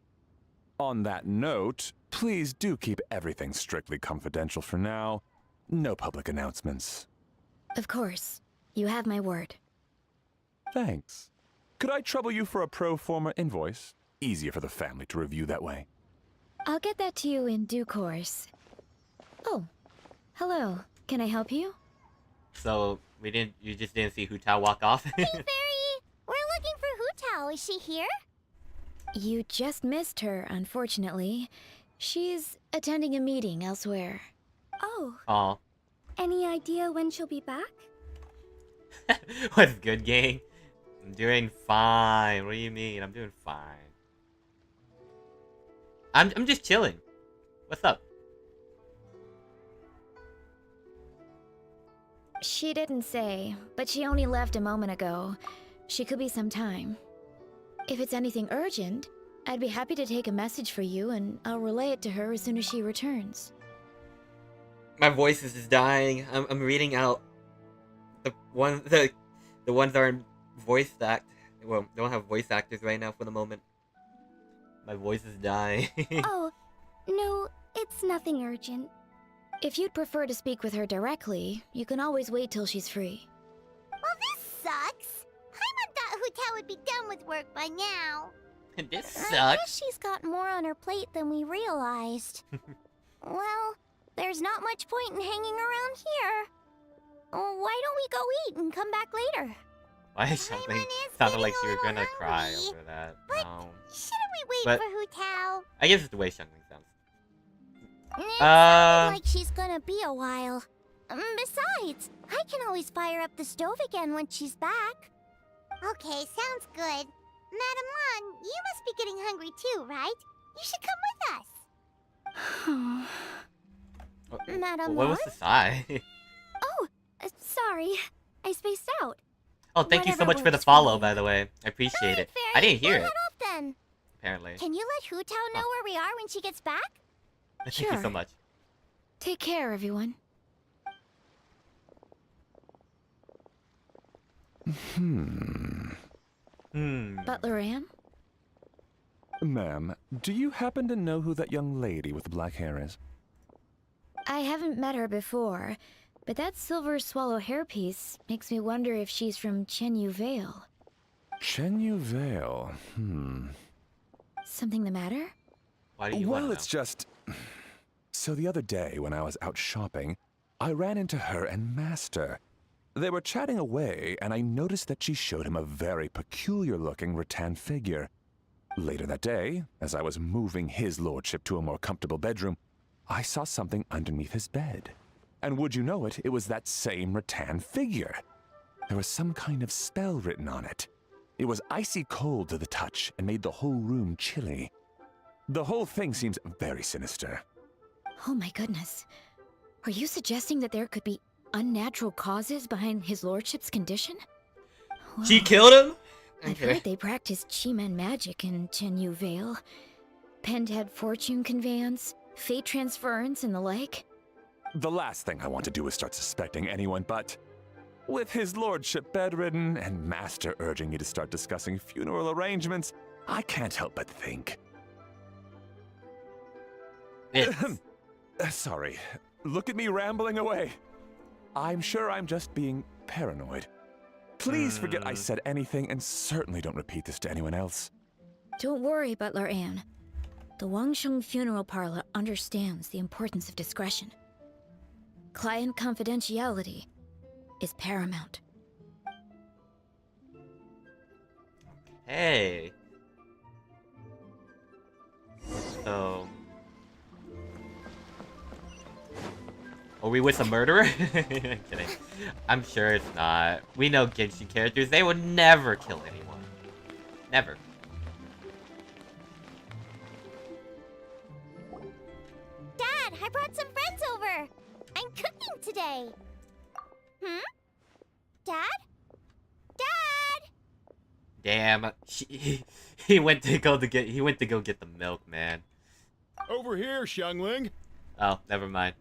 On that note, please do keep everything strictly confidential for now. No public announcements. Of course. You have my word. Thanks. Could I trouble you for a pro forma invoice? Easier for the family to review that way. I'll get that to you in due course. Oh, hello. Can I help you? So you just didn't see Hu Tao walk off? Fairy, we're looking for Hu Tao. Is she here? You just missed her, unfortunately. She's attending a meeting elsewhere. Oh, Aw. any idea when she'll be back? What's good, gang? I'm doing fine. What do you mean? I'm doing fine. I'm just chilling. What's up? She didn't say, but she only left a moment ago. She could be some time. If it's anything urgent, I'd be happy to take a message for you and I'll relay it to her as soon as she returns. My voice is just dying. I'm reading out the ones that aren't voice act. Well, they don't have voice actors right now for the moment. My voice is dying. Oh, no, it's nothing urgent. If you'd prefer to speak with her directly, you can always wait till she's free. Well, this sucks. Paimon thought Hu Tao would be done with work by now. This I sucks. guess she's got more on her plate than we realized. Well, there's not much point in hanging around here. Why don't we go eat and come back later? Why is something Paimon is sounded like getting she a was little gonna cry hungry, over that? but- No. Shouldn't we wait But- for Hu Tao? I guess it's the way Xiangling sounds. It sounded like she's gonna be a while. Besides, I can always fire up the stove again when she's back. Okay, sounds good. Madam Lan, you must be getting hungry too, right? You should come with us. Madam What was Lan? the sigh? Oh, sorry. I spaced out. Oh, thank you so Whatever much for the works for follow, you. by the way. I appreciate it. Fairy, I didn't hear we'll it, head off then. apparently. Can you let Hu Tao know where we are when she gets back? Thank you so Sure. much. Take care, everyone. Butler Ann? Ma'am, do you happen to know who that young lady with the black hair is? I haven't met her before, but that silver swallow hairpiece makes me wonder if she's from Chenyu Vale. Chenyu Vale. Something the matter? Why do you Well, want it's to just... So the other day, when I was out shopping, I ran into her and Master. They were chatting away, and I noticed that she showed him a very peculiar-looking rattan figure. Later that day, as I was moving his lordship to a more comfortable bedroom, I saw something underneath his bed. And would you know it, it was that same rattan figure. There was some kind of spell written on it. It was icy cold to the touch and made the whole room chilly. The whole thing seems very sinister. Oh my goodness. Are you suggesting that there could be unnatural causes behind his lordship's condition? know? She Whoa. killed him? I've heard they practice Chi-Man magic in Chenyu Vale. Pen-head fortune conveyance, fate transference, and the like. The last thing I want to do is start suspecting anyone, but with his lordship bedridden and Master urging me to start discussing funeral arrangements, I can't help but think. It's... Sorry, look at me rambling away. I'm sure I'm just being paranoid. Please forget I said anything, and certainly don't repeat this to anyone else. Don't worry, Butler Ann. The Wangsheng Funeral Parlor understands the importance of discretion. Client confidentiality is paramount. Hey. So... Are we with a murderer? Kidding. I'm sure it's not. We know Genshin characters, they would never kill anyone. Never. Dad, I brought some friends over. I'm cooking today. Dad? Dad? Damn, he went to go get the milk, man. Over here, Xiangling. Oh, never mind.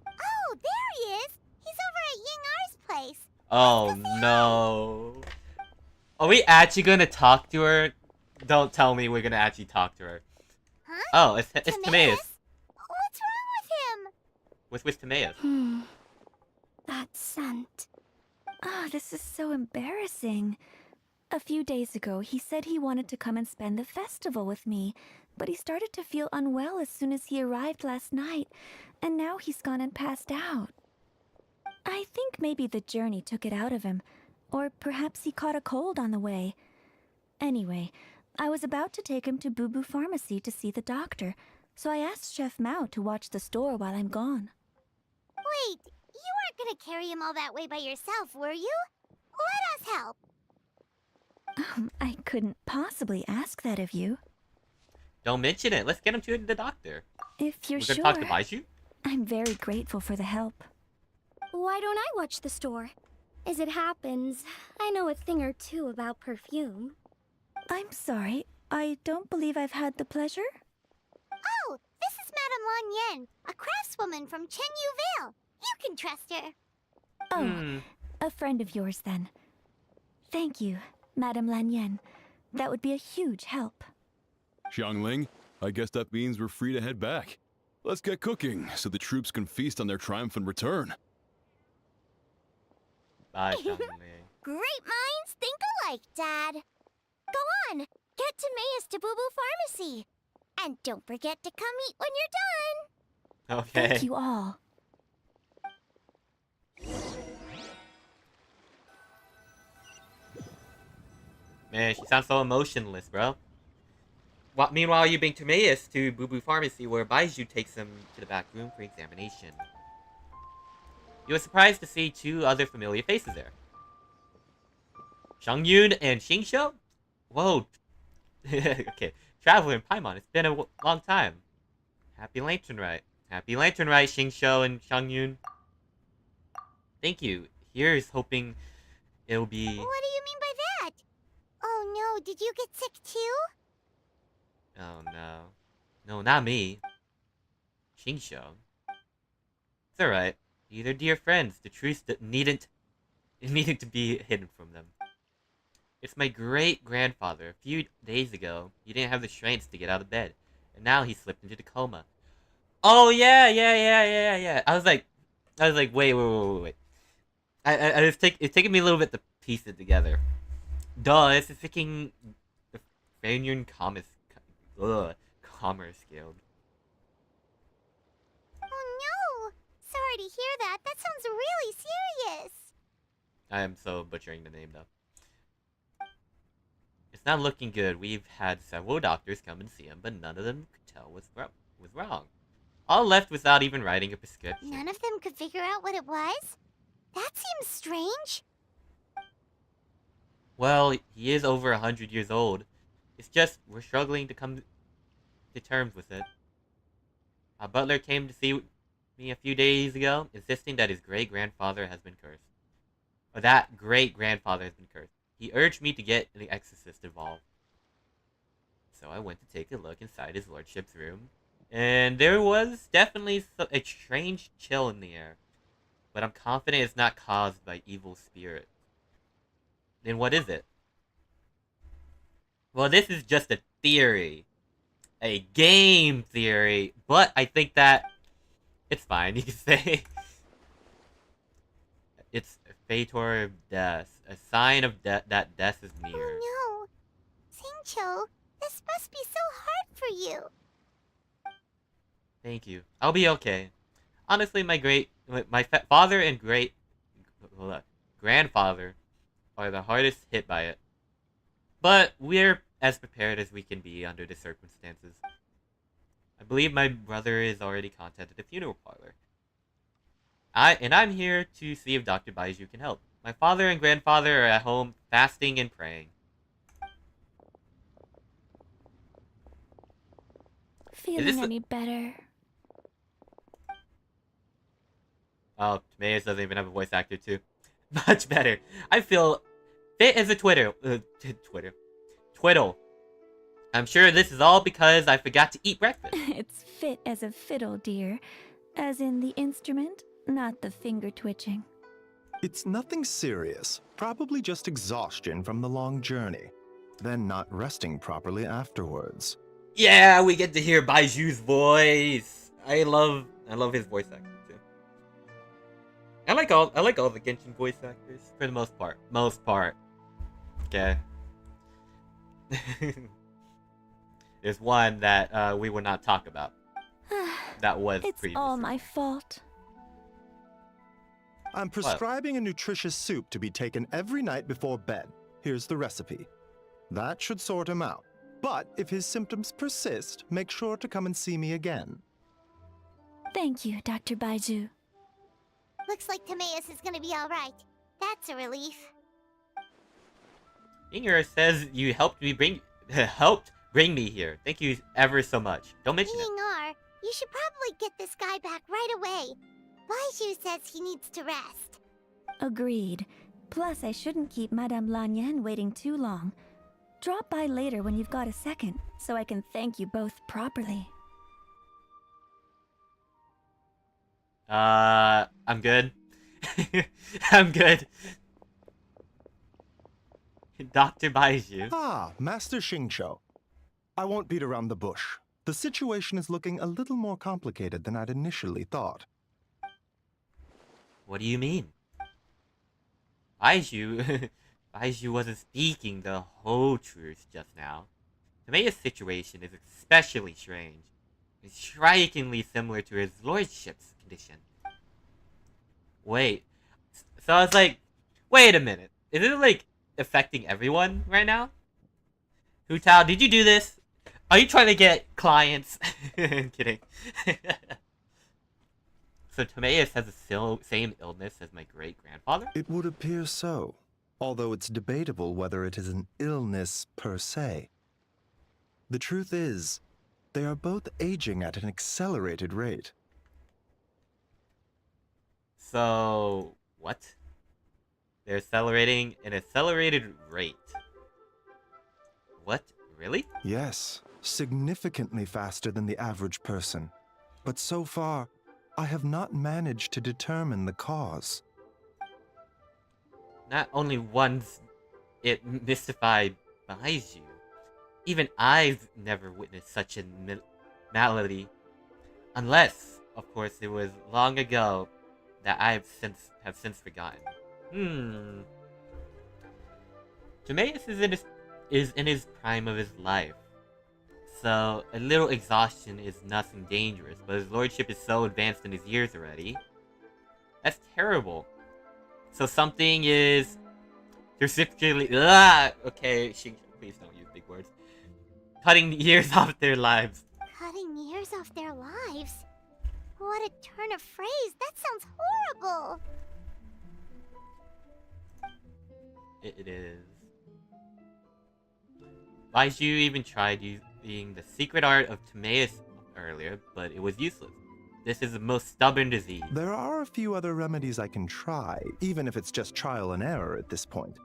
Oh, there he is. He's over at Ying R's place. Oh no. Are we actually gonna talk to her? Don't tell me we're gonna actually talk to her. Huh? Oh, it's Timaeus. What's wrong with him? With Timaeus. That scent. Oh, this is so embarrassing. A few days ago, he said he wanted to come and spend the festival with me, but he started to feel unwell as soon as he arrived last night, and now he's gone and passed out. I think maybe the journey took it out of him, or perhaps he caught a cold on the way. Anyway, I was about to take him to Boo Boo Pharmacy to see the doctor, so I asked Chef Mao to watch the store while I'm gone. Wait, you weren't gonna carry him all that way by yourself, were you? Let us help. I couldn't possibly ask that of you. Don't mention it. Let's get him to the doctor. If you're We're sure, gonna talk to Baiju? I'm very grateful for the help. Why don't I watch the store? As it happens, I know a thing or two about perfume. I'm sorry, I don't believe I've had the pleasure. Oh, this is Madame Lan Yen, a craftswoman from Chenyu Vale. You can trust her. Oh, a friend of yours then. Thank you, Madame Lanyen. That would be a huge help. Xiangling, I guess that means we're free to head back. Let's get cooking so the troops can feast on their triumphant return. Bye, Xiangling. Great minds think alike, Dad. Go on, get Timaeus to Boo Boo Pharmacy. And don't forget to come eat when you're done. Okay. Thank you all. Man, she sounds so emotionless, bro. Meanwhile, you bring Timaeus to Boo Boo Pharmacy, where Baiju takes him to the back room for examination. You were surprised to see two other familiar faces there. Shangyun and Xingqiu? Whoa. Okay. Traveler in Paimon, it's been a long time. Happy Lantern Rite. Happy Lantern Rite, Xingqiu and Shangyun. Thank you. Here's hoping it'll be... What do you Did you get sick too? Oh no. No, not me. Shingsho. It's alright. They're dear friends. The truth that needn't to be hidden from them. It's my great-grandfather. A few days ago, he didn't have the strength to get out of bed. And now he slipped into the coma. Oh, yeah. I was like, wait. It's taking me a little bit to piece it together. Duh, it's a freaking Fanian Commerce Guild. Oh no! Sorry to hear that. That sounds really serious. I am so butchering the name, though. It's not looking good. We've had several doctors come and see him, but none of them could tell what's wrong. All left without even writing a prescription. None of them could figure out what it was? That seems strange. Well, he is over 100 years old. It's just, we're struggling to come to terms with it. A butler came to see me a few days ago, insisting that his great-grandfather has been cursed. Or that great-grandfather has been cursed. He urged me to get the exorcist involved. So I went to take a look inside his lordship's room, and there was definitely a strange chill in the air. But I'm confident it's not caused by evil spirits. Then what is it? Well, this is just a theory. A game theory. But I think that it's fine, you can say. It's a fator of death. A sign of that death is near. Oh no. Singcho, this must be so hard for you. Thank you. I'll be okay. Honestly, my father and grandfather are the hardest hit by it. But we're as prepared as we can be under the circumstances. I believe my brother is already contacted the funeral parlor. I'm here to see if Dr. Baiju can help. My father and grandfather are at home fasting and praying. Feeling any better? Oh, Mayes doesn't even have a voice actor too. Much better. I feel fit as a Twiddle. I'm sure this is all because I forgot to eat breakfast. It's fit as a fiddle, dear. As in the instrument, not the finger twitching. It's nothing serious. Probably just exhaustion from the long journey. Then not resting properly afterwards. Yeah, we get to hear Baiju's voice. I love his voice acting too. I like all the Genshin voice actors for the most part. Okay. There's one that we will not talk about. That was It's previously. all my fault. I'm prescribing a nutritious soup to be taken every night before bed. Here's the recipe. That should sort him out. But if his symptoms persist, make sure to come and see me again. Thank you, Dr. Baiju. Looks like Timaeus is gonna be alright. That's a relief. Inger says you helped bring me here. Thank you ever so much. Don't mention it. Inger, you should probably get this guy back right away. Baiju says he needs to rest. Agreed. Plus, I shouldn't keep Madame Lanyan waiting too long. Drop by later when you've got a second, so I can thank you both properly. I'm good. I'm good. Dr. Baiju. Ah, Master Xingqiu. I won't beat around the bush. The situation is looking a little more complicated than I'd initially thought. What do you mean? Baiju wasn't speaking the whole truth just now. Timaeus' situation is especially strange. It's strikingly similar to his lordship's condition. Wait. So I was like, wait a minute. Is it like affecting everyone right now? Hu Tao, did you do this? Are you trying to get clients? I'm kidding. So Timaeus has the same illness as my great-grandfather? It would appear so, although it's debatable whether it is an illness per se. The truth is, they are both aging at an accelerated rate. So, what? They're accelerating an accelerated rate. What? Really? Yes, significantly faster than the average person. But so far, I have not managed to determine the cause. Not only once it mystified Baiju, even I've never witnessed such a malady. Unless, of course, it was long ago that have since forgotten. Timaeus is in his prime of his life, so a little exhaustion is nothing dangerous, but his lordship is so advanced in his years already. That's terrible. So something is specifically okay, please don't use big words. Cutting years off their lives. Cutting years off their lives? What a turn of phrase! That sounds horrible! It is. Baiju even tried using the secret art of Timaeus earlier, but it was useless. This is the most stubborn disease. There are a few other remedies I can try, even if it's just trial and error at this point.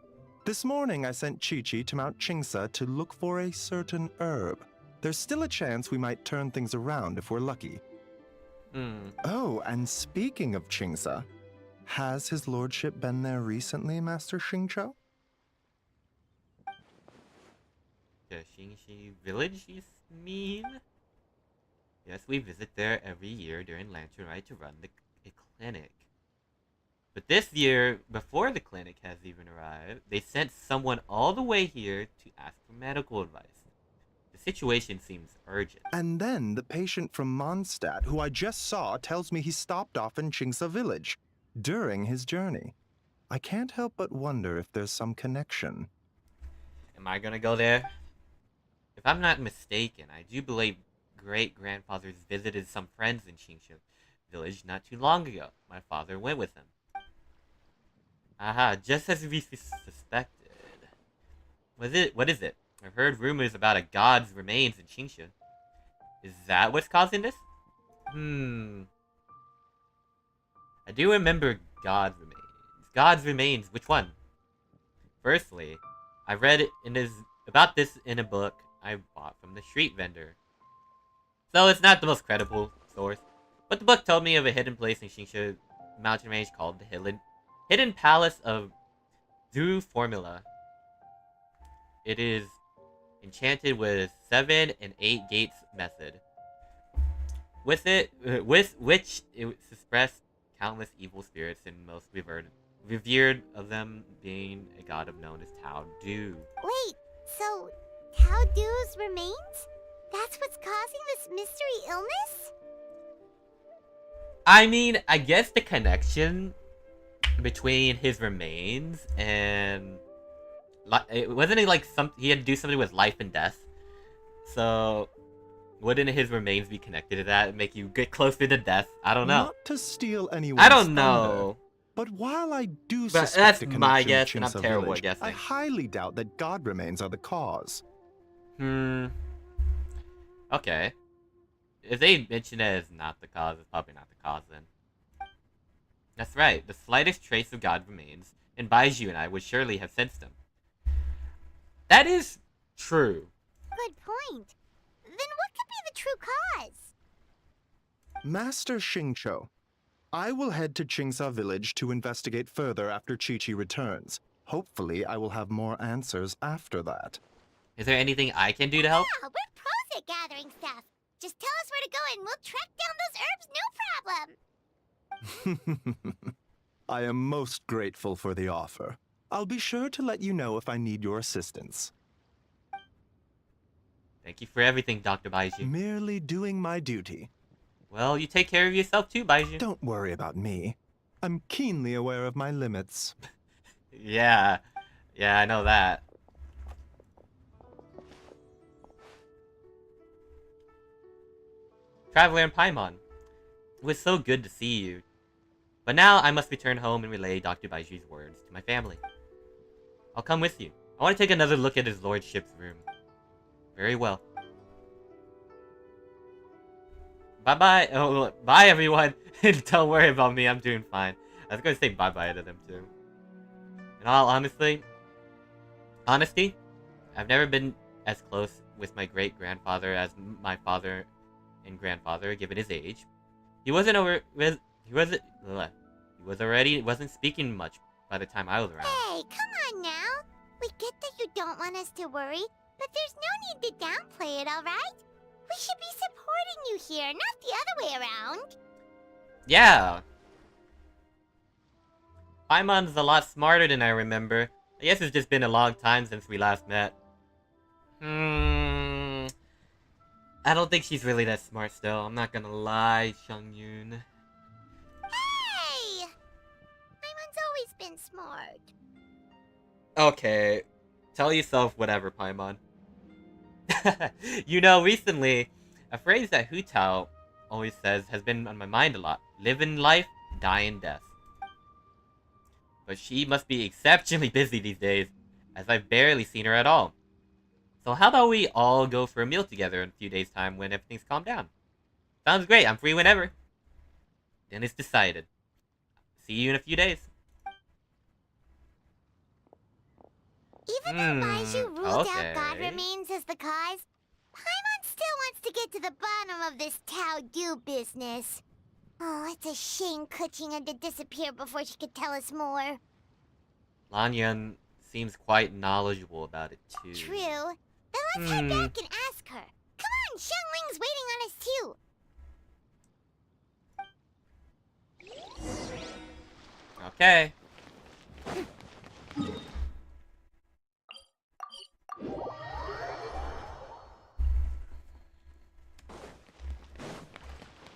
This morning I sent Chi-Chi to Mount Chingsa to look for a certain herb. There's still a chance we might turn things around if we're lucky. Oh, and speaking of Chingsa, has his lordship been there recently, Master Xingqiu? The Xingxi village, you mean? Yes, we visit there every year during Lantern Rite to run a clinic. But this year, before the clinic has even arrived, they sent someone all the way here to ask for medical advice. The situation seems urgent. And then the patient from Mondstadt, who I just saw, tells me he stopped off in Chingsa village during his journey. I can't help but wonder if there's some connection. Am I gonna go there? If I'm not mistaken, I do believe great-grandfathers visited some friends in Qingshu village not too long ago. My father went with him. Aha, just as we suspected. What is it? I've heard rumors about a god's remains in Qingshu. Is that what's causing this? I do remember God's remains. God's remains, which one? Firstly, I read about this in a book I bought from the street vendor. So it's not the most credible source, but the book told me of a hidden place in Qingshu mountain range called the Hidden Palace of Zhu Formula. It is enchanted with 7 and 8 gates method. With which it suppressed countless evil spirits, and most revered of them being a god known as Tao Du. Wait, so Tao Du's remains? That's what's causing this mystery illness? I mean, I guess the connection between his remains and wasn't it like he had to do something with life and death? So wouldn't his remains be connected to that and make you get closer to death? I don't know. Not to steal anyone's I don't know. thunder, but while I do But suspect that's a connection my to guess, and I'm Chingsa terrible village, at guessing. I highly doubt that god remains are the cause. Okay. If they mention it as not the cause, it's probably not the cause then. That's right. The slightest trace of God remains, and Baiju and I would surely have sensed him. That is true. Good point. Then what could be the true cause? Master Xingqiu, I will head to Chingsa village to investigate further after Chi-Chi returns. Hopefully, I will have more answers after that. Is there anything I can do to help? Yeah, we're pros at gathering stuff. Just tell us where to go and we'll track down those herbs, no problem. I am most grateful for the offer. I'll be sure to let you know if I need your assistance. Thank you for everything, Dr. Baiju. Merely doing my duty. Well, you take care of yourself too, Baiju. Don't worry about me. I'm keenly aware of my limits. Yeah, I know that. Traveler in Paimon. It was so good to see you. But now I must return home and relay Dr. Baiju's words to my family. I'll come with you. I want to take another look at his lordship's room. Very well. Bye-bye. Oh, bye, everyone. Don't worry about me. I'm doing fine. I was going to say bye-bye to them, too. In all honesty, I've never been as close with my great-grandfather as my father and grandfather, given his age. He wasn't wasn't speaking much by the time I was around. Hey, come on now. We get that you don't want us to worry, but there's no need to downplay it, alright? We should be supporting you here, not the other way around. Yeah. Paimon's a lot smarter than I remember. I guess it's just been a long time since we last met. I don't think she's really that smart still. I'm not gonna lie, Xiangyun. Hey! Paimon's always been smart. Okay. Tell yourself whatever, Paimon. You know, recently, a phrase that Hu Tao always says has been on my mind a lot. Live in life, die in death. But she must be exceptionally busy these days, as I've barely seen her at all. So how about we all go for a meal together in a few days' time when everything's calmed down? Sounds great, I'm free whenever. Then it's decided. See you in a few days. Even though Baizhu ruled out God remains as the cause, Paimon still wants to get to the bottom of this Tao Du business. Oh, it's a shame Kuching had to disappear before she could tell us more. Lanyan seems quite knowledgeable about it too. True. Then let's head back and ask her. Come on, Xiangling's waiting on us too. Okay.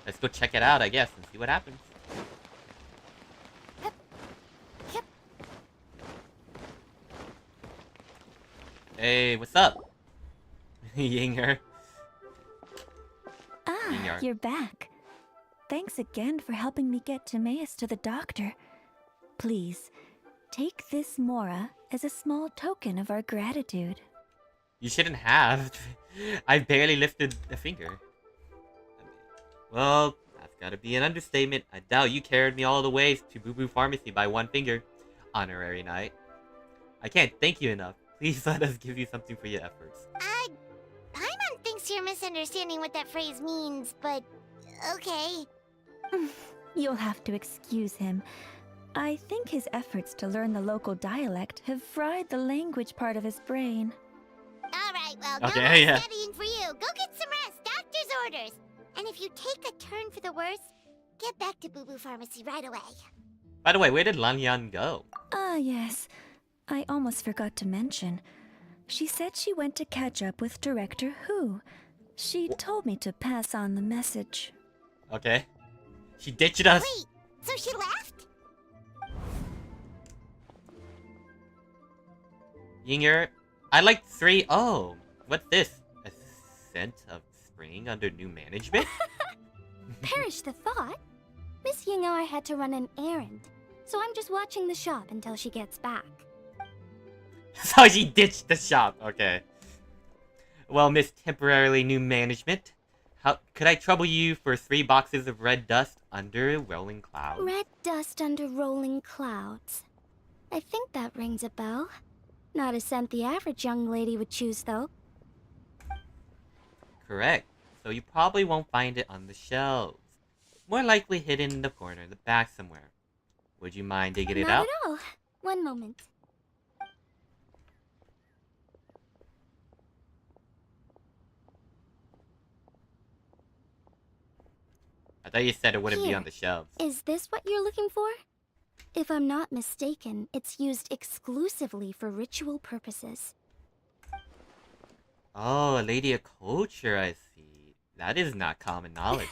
Let's go check it out, I guess, and see what happens. Hey, what's up? Yinger. Ah, you're back. Thanks again for helping me get Timaeus to the doctor. Please, take this Mora as a small token of our gratitude. You shouldn't have. I barely lifted a finger. Well, that's gotta be an understatement. I doubt you carried me all the way to Boo Boo Pharmacy by one finger. Honorary knight. I can't thank you enough. Please let us give you something for your efforts. Paimon thinks you're misunderstanding what that phrase means, but okay. You'll have to excuse him. I think his efforts to learn the local dialect have fried the language part of his brain. Alright, well, Okay, no more yeah. studying for you. Go get some rest. Doctor's orders. And if you take a turn for the worse, get back to Boo Boo Pharmacy right away. By the way, where did Lanyan go? Ah, yes. I almost forgot to mention. She said she went to catch up with Director Hu. She told me to pass on the message. Okay. She ditched us. Wait, so she left? Yinger, I like 3. Oh, what's this? A scent of spring under new management? Perish the thought. Miss Ying and I had to run an errand, so I'm just watching the shop until she gets back. So she ditched the shop. Okay. Well, Miss Temporarily New Management, how could I trouble you for 3 boxes of red dust under rolling clouds? Red dust under rolling clouds. I think that rings a bell. Not a scent the average young lady would choose, though. Correct. So you probably won't find it on the shelves. More likely hidden in the corner, the back somewhere. Would you mind digging it Not out? at all. One moment. I thought you said it wouldn't be Here. on the shelves. Is this what you're looking for? If I'm not mistaken, it's used exclusively for ritual purposes. Oh, a lady of culture, I see. That is not common knowledge.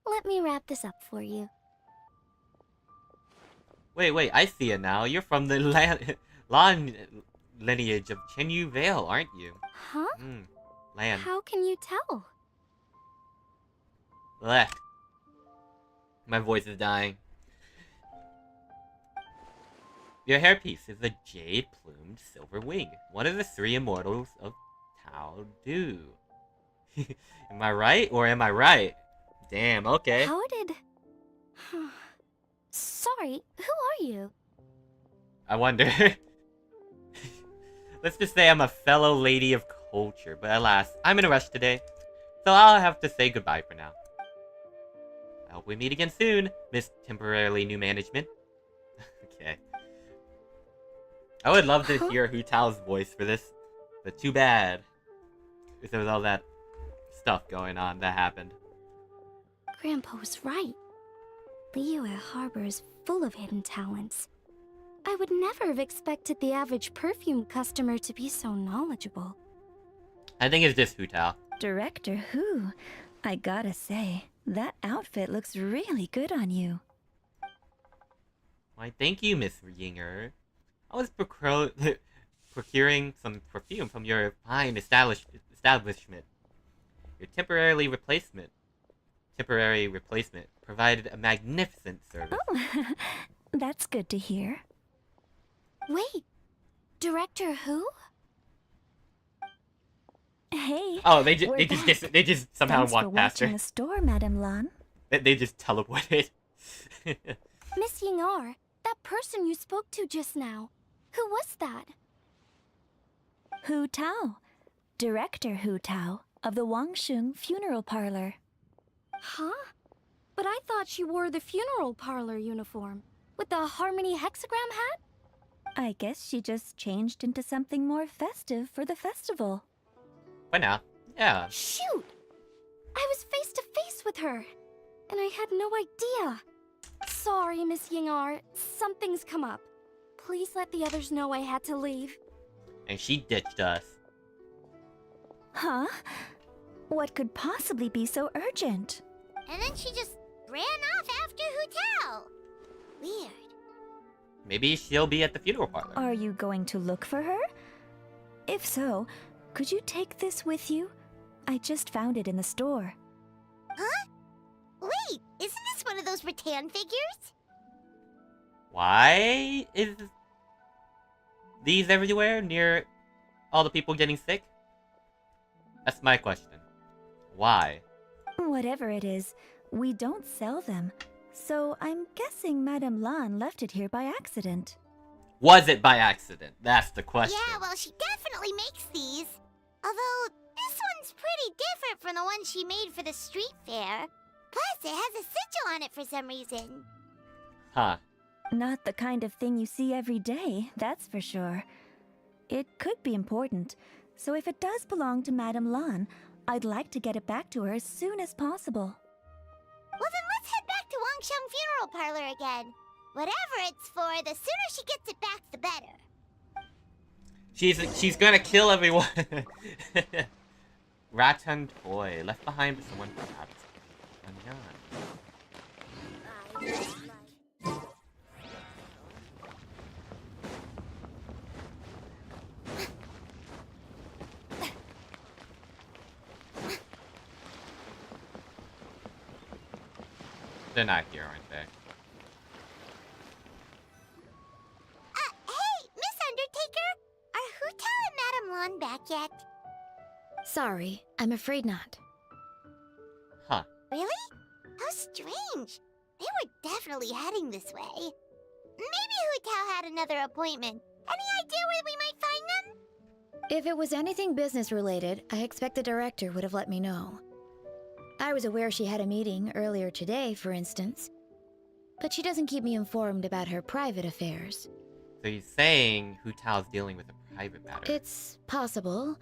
Let me wrap this up for you. Wait, I see it now. You're from the Lan lineage of Chenyu Vale, aren't you? Huh? Lan. How can you tell? Blech. My voice is dying. Your hairpiece is a jade-plumed silver wing, one of the 3 immortals of Tao Du. Am I right, or am I right? Damn, okay. How did... Sorry, who are you? I wonder. Let's just say I'm a fellow lady of culture, but alas, I'm in a rush today, so I'll have to say goodbye for now. I hope we meet again soon, Miss Temporarily New Management. Okay. I would love to hear Hu Tao's voice for this, but too bad. Because there was all that stuff going on that happened. Grandpa was right. Leo at Harbor is full of hidden talents. I would never have expected the average perfume customer to be so knowledgeable. I think it's just Hu Tao. Director Hu, I gotta say, that outfit looks really good on you. Why, thank you, Miss Yinger. I was procuring some perfume from your fine establishment. Your temporary replacement provided a magnificent service. Oh, that's good to hear. Wait, Director Hu? Hey. Oh, they just somehow Thanks walked for past her. watching the store, Madame Lan. They just teleported. Miss Yingar, that person you spoke to just now. Who was that? Hu Tao. Director Hu Tao of the Wangsheng Funeral Parlor. Huh? But I thought she wore the funeral parlor uniform. With the Harmony hexagram hat? I guess she just changed into something more festive for the festival. Why now? Yeah. Shoot! I was face to face with her, and I had no idea. Sorry, Miss Yingar. Something's come up. Please let the others know I had to leave. And she ditched us. Huh? What could possibly be so urgent? And then she just ran off after Hu Tao. Weird. Maybe she'll be at the funeral parlor. Are you going to look for her? If so, could you take this with you? I just found it in the store. Huh? Wait, isn't this one of those rattan figures? Why is these everywhere near all the people getting sick? That's my question. Why? Whatever it is, we don't sell them. So I'm guessing Madame Lan left it here by accident. Was it by accident? That's the question. Yeah, well, she definitely makes these. Although, this one's pretty different from the one she made for the street fair. Plus, it has a sigil on it for some reason. Huh. Not the kind of thing you see every day, that's for sure. It could be important, so if it does belong to Madame Lan, I'd like to get it back to her as soon as possible. Well, then let's head back to Wangsheng Funeral Parlor again. Whatever it's for, the sooner she gets it back, the better. She's gonna kill everyone. Rattan toy left behind by someone perhaps. They're not here, aren't they? Hey, Miss Undertaker! Are Hu Tao and Madame Lan back yet? Sorry, I'm afraid not. Huh. Really? How strange. They were definitely heading this way. Maybe Hu Tao had another appointment. Any idea where we might find them? If it was anything business related, I expect the director would have let me know. I was aware she had a meeting earlier today, for instance. But she doesn't keep me informed about her private affairs. So you're saying Hu Tao's dealing with a private matter? It's possible.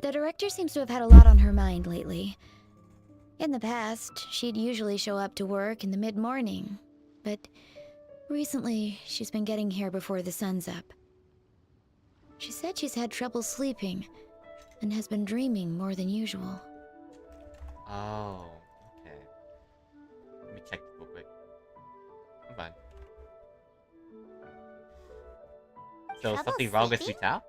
The director seems to have had a lot on her mind lately. In the past, she'd usually show up to work in the mid-morning. But recently, she's been getting here before the sun's up. She said she's had trouble sleeping and has been dreaming more than usual. Oh, okay. Let me check real quick. I'm fine. So Trouble something wrong with Hu sleeping? Tao? Are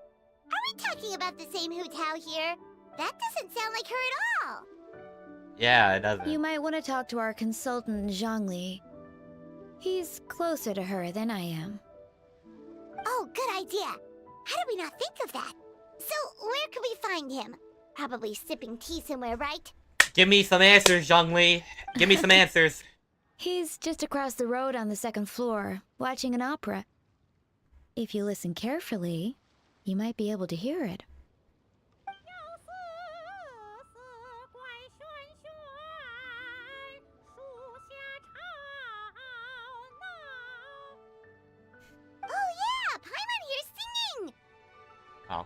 we talking about the same Hu Tao here? That doesn't sound like her at all. Yeah, it doesn't. You might want to talk to our consultant, Zhongli. He's closer to her than I am. Oh, good idea. How did we not think of that? So, where could we find him? Probably sipping tea somewhere, right? Give me some answers, Zhongli. Give me some answers. He's just across the road on the second floor, watching an opera. If you listen carefully, You might be able to hear it. Oh yeah, Paimon here's singing! Oh.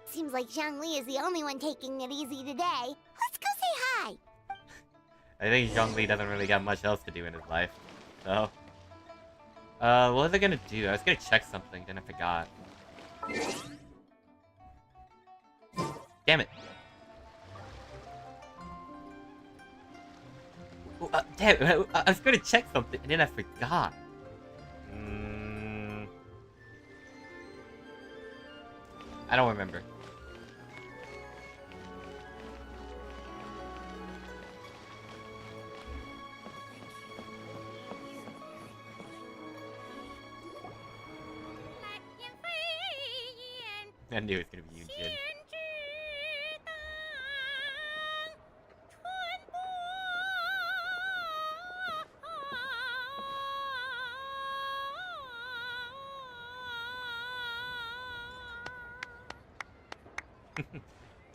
Seems like Zhongli is the only one taking it easy today. Let's go say hi! I think Zhongli doesn't really got much else to do in his life. So... what was I gonna do? I was gonna check something, then I forgot. Damn it. Damn it, I was gonna check something, and then I forgot. I don't remember. I knew it was gonna be you, Jin.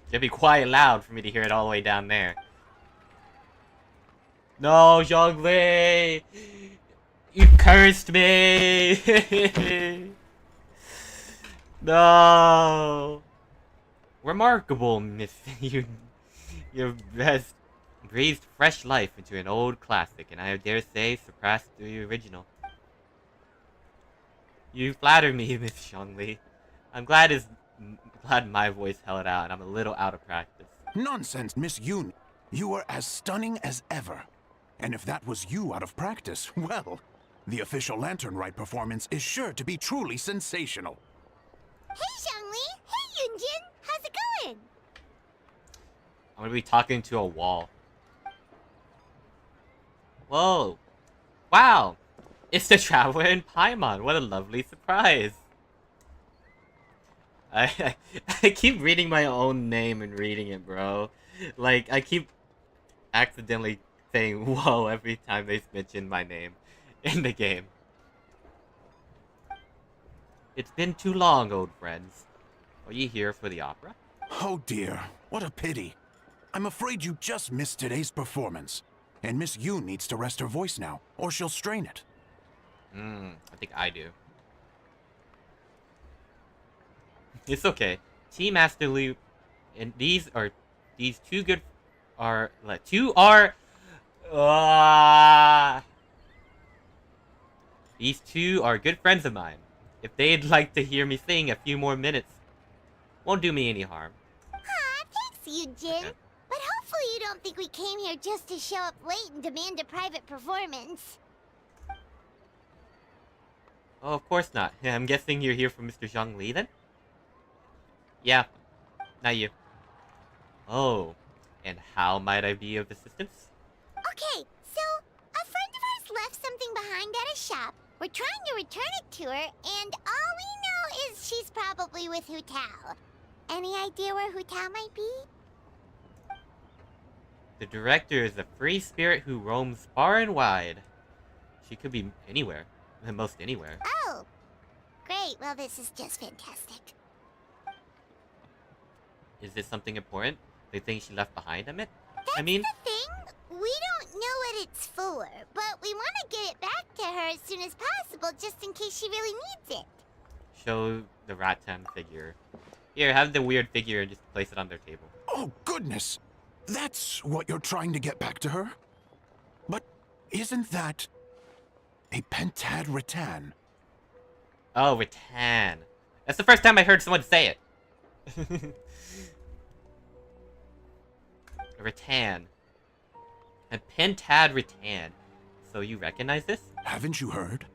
It'd be quite loud for me to hear it all the way down there. No, Zhongli! You cursed me! No! Remarkable, Miss. You has breathed fresh life into an old classic, and I dare say surpassed the original. You flatter me, Miss Zhongli. I'm glad my voice held out, and I'm a little out of practice. Nonsense, Miss Yoon. You were as stunning as ever. And if that was you out of practice, well, the official Lantern Rite performance is sure to be truly sensational. Hey Zhongli! Hey Yunjin! How's it going? I'm gonna be talking to a wall. Whoa! Wow! It's the Traveler in Paimon! What a lovely surprise! I keep reading my own name and reading it, bro. Like, I keep accidentally saying whoa every time they mention my name in the game. It's been too long, old friends. Are you here for the opera? Oh dear, what a pity. I'm afraid you just missed today's performance. And Miss Yoon needs to rest her voice now, or she'll strain it. I think I do. It's okay. Team Master Loop and these two these two are good friends of mine. If they'd like to hear me sing a few more minutes, won't do me any harm. Thanks, Yunjin. Okay. But hopefully you don't think we came here just to show up late and demand a private performance. Oh, of course not. I'm guessing you're here for Mr. Zhongli then? Yeah, not you. Oh, and how might I be of assistance? Okay, so a friend of ours left something behind at a shop. We're trying to return it to her, and all we know is she's probably with Hu Tao. Any idea where Hu Tao might be? The director is a free spirit who roams far and wide. She could be anywhere, most anywhere. Oh, great. Well, this is just fantastic. Is this something important? The thing she left behind, That's I mean, the thing. We don't know what it's for, but we want to get it back to her as soon as possible, just in case she really needs it. show the Rattan figure. Here, have the weird figure and just place it on their table. Oh, goodness! That's what you're trying to get back to her? But isn't that a pentad rattan? Oh, Rattan. That's the first time I heard someone say it. Rattan. A pentad rattan. So you recognize this? Haven't you heard?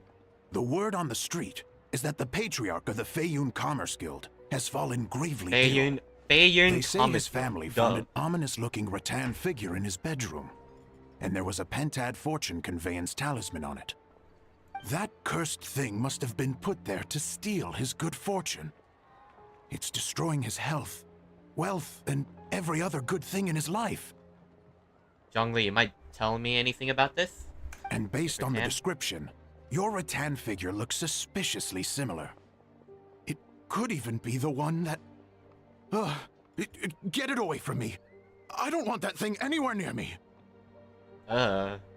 The word on the street is that the patriarch of the Feiyun Commerce Guild has fallen gravely ill. Feiyun They say Commerce his family Guild. found an ominous-looking rattan figure in his bedroom, and there was a pentad fortune conveyance talisman on it. That cursed thing must have been put there to steal his good fortune. It's destroying his health, wealth, and every other good thing in his life. Zhongli, you might tell me anything about this? And based on the Rattan? description, your rattan figure looks suspiciously similar. could even be the one that... get it away from me. I don't want that thing anywhere near me. Relax,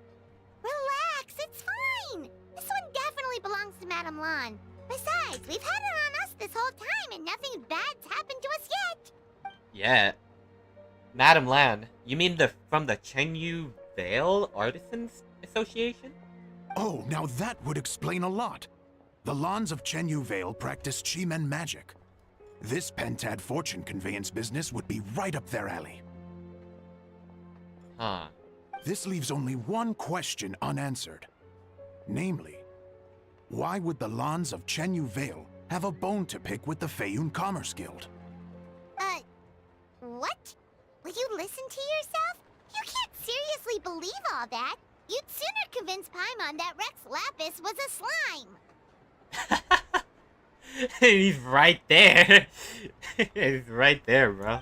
it's fine. This one definitely belongs to Madame Lan. Besides, we've had it on us this whole time and nothing bad's happened to us yet. Yeah. Madame Lan, you mean from the Chenyu Vale Artisans Association? Oh, now that would explain a lot. The Lans of Chenyu Vale practice Chi-Men magic. This Pentad fortune conveyance business would be right up their alley. Huh. This leaves only one question unanswered. Namely, why would the Lans of Chenyu Vale have a bone to pick with the Feiyun Commerce Guild? What? Will you listen to yourself? You can't seriously believe all that. You'd sooner convince Paimon that Rex Lapis was a slime. He's right there. He's right there, bro.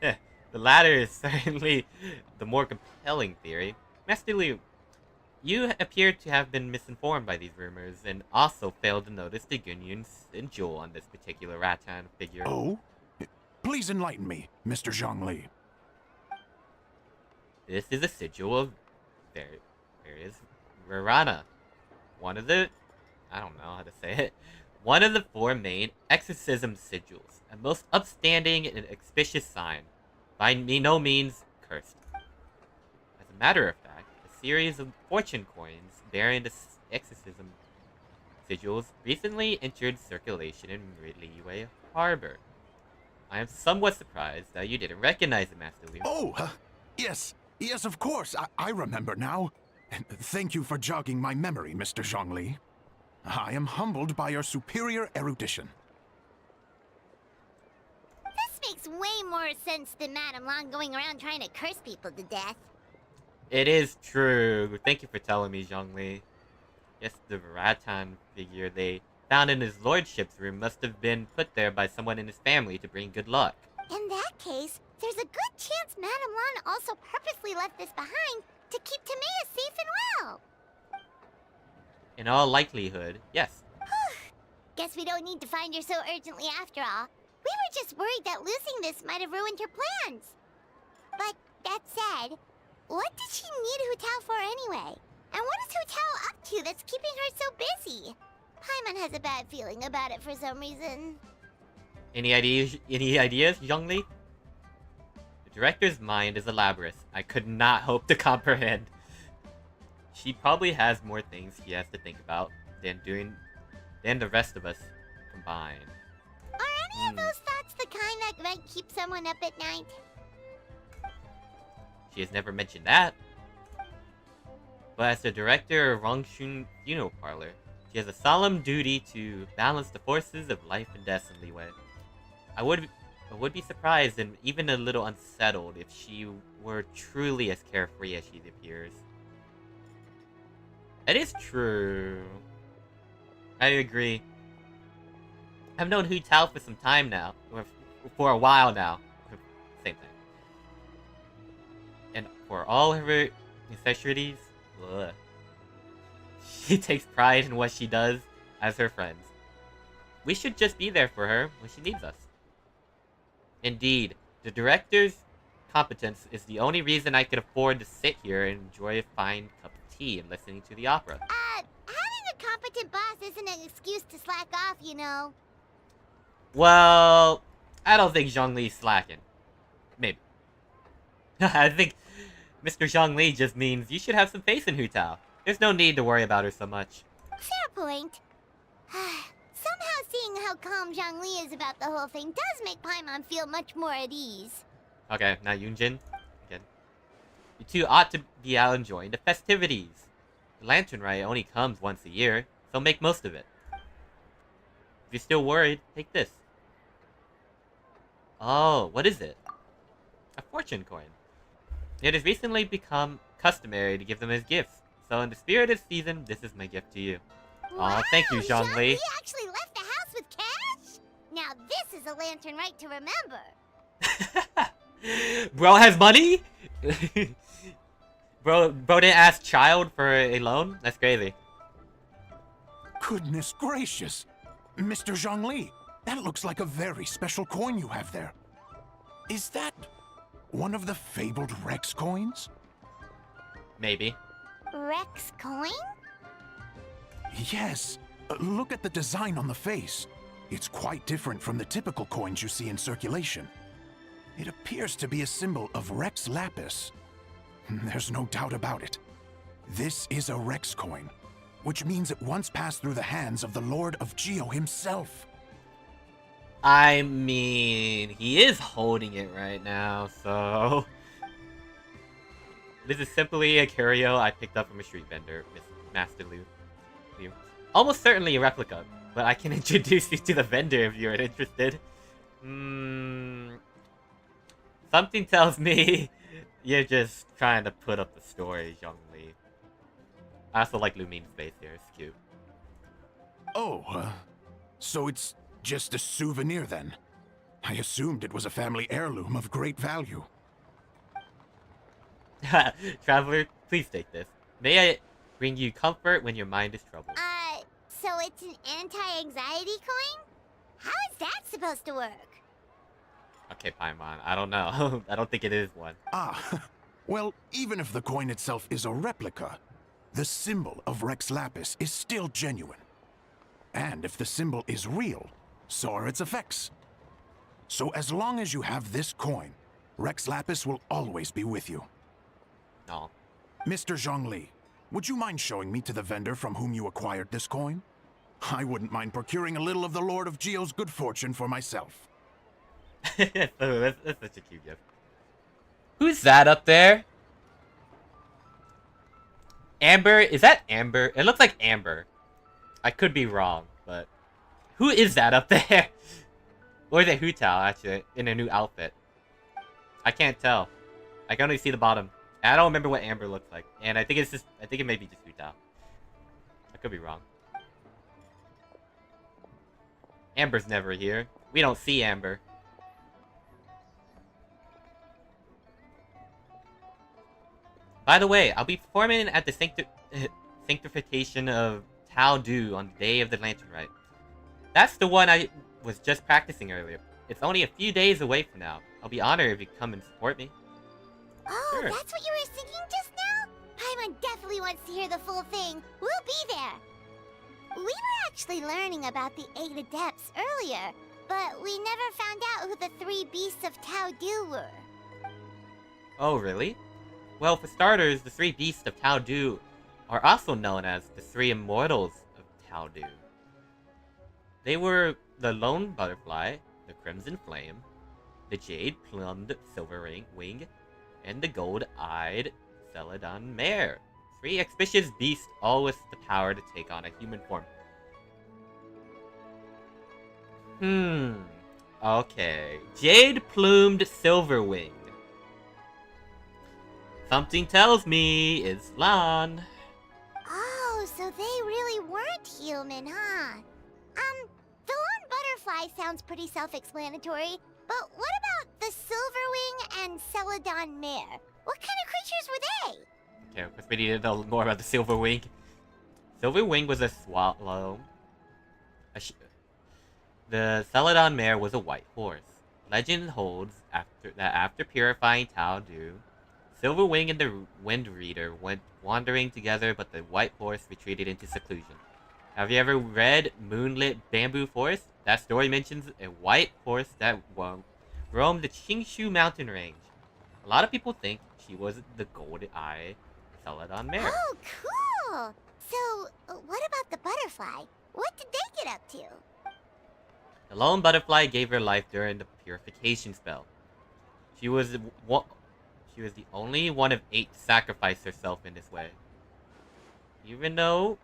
Yeah, the latter is certainly the more compelling theory. Master Liu, you appear to have been misinformed by these rumors and also failed to notice the Gunyun sigil on this particular rattan figure. Oh? Please enlighten me, Mr. Zhongli. This is a sigil of... There it is. Rarana. One of the... I don't know how to say it. One of the 4 main exorcism sigils. A most upstanding and auspicious sign. By no means cursed. As a matter of fact, a series of fortune coins bearing the exorcism sigils recently entered circulation in Liyue Harbor. I am somewhat surprised that you didn't recognize it, Master Liu. Oh, yes. Yes, of course. I remember now. Thank you for jogging my memory, Mr. Zhongli. I am humbled by your superior erudition. This makes way more sense than Madame Lan going around trying to curse people to death. It is true. Thank you for telling me, Zhongli. Yes, the rattan figure they found in his lordship's room must have been put there by someone in his family to bring good luck. In that case, there's a good chance Madame Lan also purposely left this behind to keep Timea safe and well. In all likelihood, yes. Guess we don't need to find her so urgently after all. We were just worried that losing this might have ruined her plans. But that said, what did she need Hu Tao for anyway? And what is Hu Tao up to that's keeping her so busy? Paimon has a bad feeling about it for some reason. Any ideas, Zhongli? The director's mind is a labyrinth I could not hope to comprehend. She probably has more things she has to think about than the rest of us combined. Are any of those thoughts the kind that might keep someone up at night? She has never mentioned that. But as the director of Rongshun Funeral Parlor, she has a solemn duty to balance the forces of life and death in Liyue. I would be surprised and even a little unsettled if she were truly as carefree as she appears. It is true. I agree. I've known Hu Tao for some time now. Or for a while now. Same thing. And for all of her necessities, she takes pride in what she does as her friends. We should just be there for her when she needs us. Indeed, the director's competence is the only reason I could afford to sit here and enjoy a fine cup of tea and listening to the opera. Having a competent boss isn't an excuse to slack off, you know. Well, I don't think Zhongli's slacking. Maybe. I think Mr. Zhongli just means you should have some faith in Hu Tao. There's no need to worry about her so much. Fair point. Somehow seeing how calm Zhongli is about the whole thing does make Paimon feel much more at ease. Okay, now Yunjin. Again. You two ought to be out enjoying the festivities. The Lantern Rite only comes once a year, so make most of it. If you're still worried, take this. Oh, what is it? A fortune coin. It has recently become customary to give them as gifts. So in the spirit of season, this is my gift to you. Wow, Oh, thank you, Zhongli. Zhongli actually left the house with cash? Now this is a Lantern Rite to remember. Bro has money? bro didn't ask child for a loan? That's crazy. Goodness gracious! Mr. Zhongli, that looks like a very special coin you have there. Is that one of the fabled Rex coins? Maybe. Rex coin? Yes. Look at the design on the face. It's quite different from the typical coins you see in circulation. It appears to be a symbol of Rex Lapis. There's no doubt about it. This is a Rex coin, which means it once passed through the hands of the Lord of Geo himself. I mean, he is holding it right now, so... This is simply a curio I picked up from a street vendor, Master Liu. Almost certainly a replica, but I can introduce you to the vendor if you're interested. Something tells me you're just trying to put up the story, Zhongli. I also like Lumine's face here, it's cute. Oh, so it's just a souvenir then? I assumed it was a family heirloom of great value. Traveler, please take this. May I bring you comfort when your mind is troubled. So it's an anti-anxiety coin? How is that supposed to work? Okay, Paimon, I don't know. I don't think it is one. Ah, well, even if the coin itself is a replica, the symbol of Rex Lapis is still genuine. And if the symbol is real, so are its effects. So as long as you have this coin, Rex Lapis will always be with you. No. Mr. Zhongli, would you mind showing me to the vendor from whom you acquired this coin? I wouldn't mind procuring a little of the Lord of Geo's good fortune for myself. That's such a cute gift. Who's that up there? Amber? Is that Amber? It looks like Amber. I could be wrong, but... Who is that up there? Or is it Hu Tao, actually, in a new outfit? I can't tell. I can only see the bottom. And I don't remember what Amber looks like. And I think it's just... I think it may be just Hu Tao. I could be wrong. Amber's never here. We don't see Amber. By the way, I'll be performing at the Sanctification of Tao Du on the day of the Lantern Rite. That's the one I was just practicing earlier. It's only a few days away from now. I'll be honored if you come and support me. Oh, Sure. That's what you were singing just now? Paimon definitely wants to hear the full thing. We'll be there. We were actually learning about the 8 Adepts earlier, but we never found out who the 3 Beasts of Tao Du were. Oh, really? Well, for starters, the 3 Beasts of Tao Du are also known as the 3 Immortals of Tao Du. They were the Lone Butterfly, the Crimson Flame, the Jade-Plumed Silver Wing, and the Gold-Eyed Celadon Mare. 3 auspicious beasts, all with the power to take on a human form. Okay. Jade-Plumed Silver Wing. Something tells me it's Lan. Oh, so they really weren't human, huh? The Lone Butterfly sounds pretty self-explanatory, but what about the Silverwing and Celadon Mare? What kind of creatures were they? Okay, of course we need to know more about the Silver Wing. Silver Wing was a swallow. The Celadon Mare was a white horse. Legend holds after purifying Tao Du, Silver Wing and the Wind Reader went wandering together, but the white horse retreated into seclusion. Have you ever read Moonlit Bamboo Forest? That story mentions a white horse that roamed the Qingshu mountain range. A lot of people think she was the Gold-Eye Celadon Mare. Oh, cool! So, what about the butterfly? What did they get up to? The Lone Butterfly gave her life during the purification spell. She was the only one of 8 to sacrifice herself in this way. Even though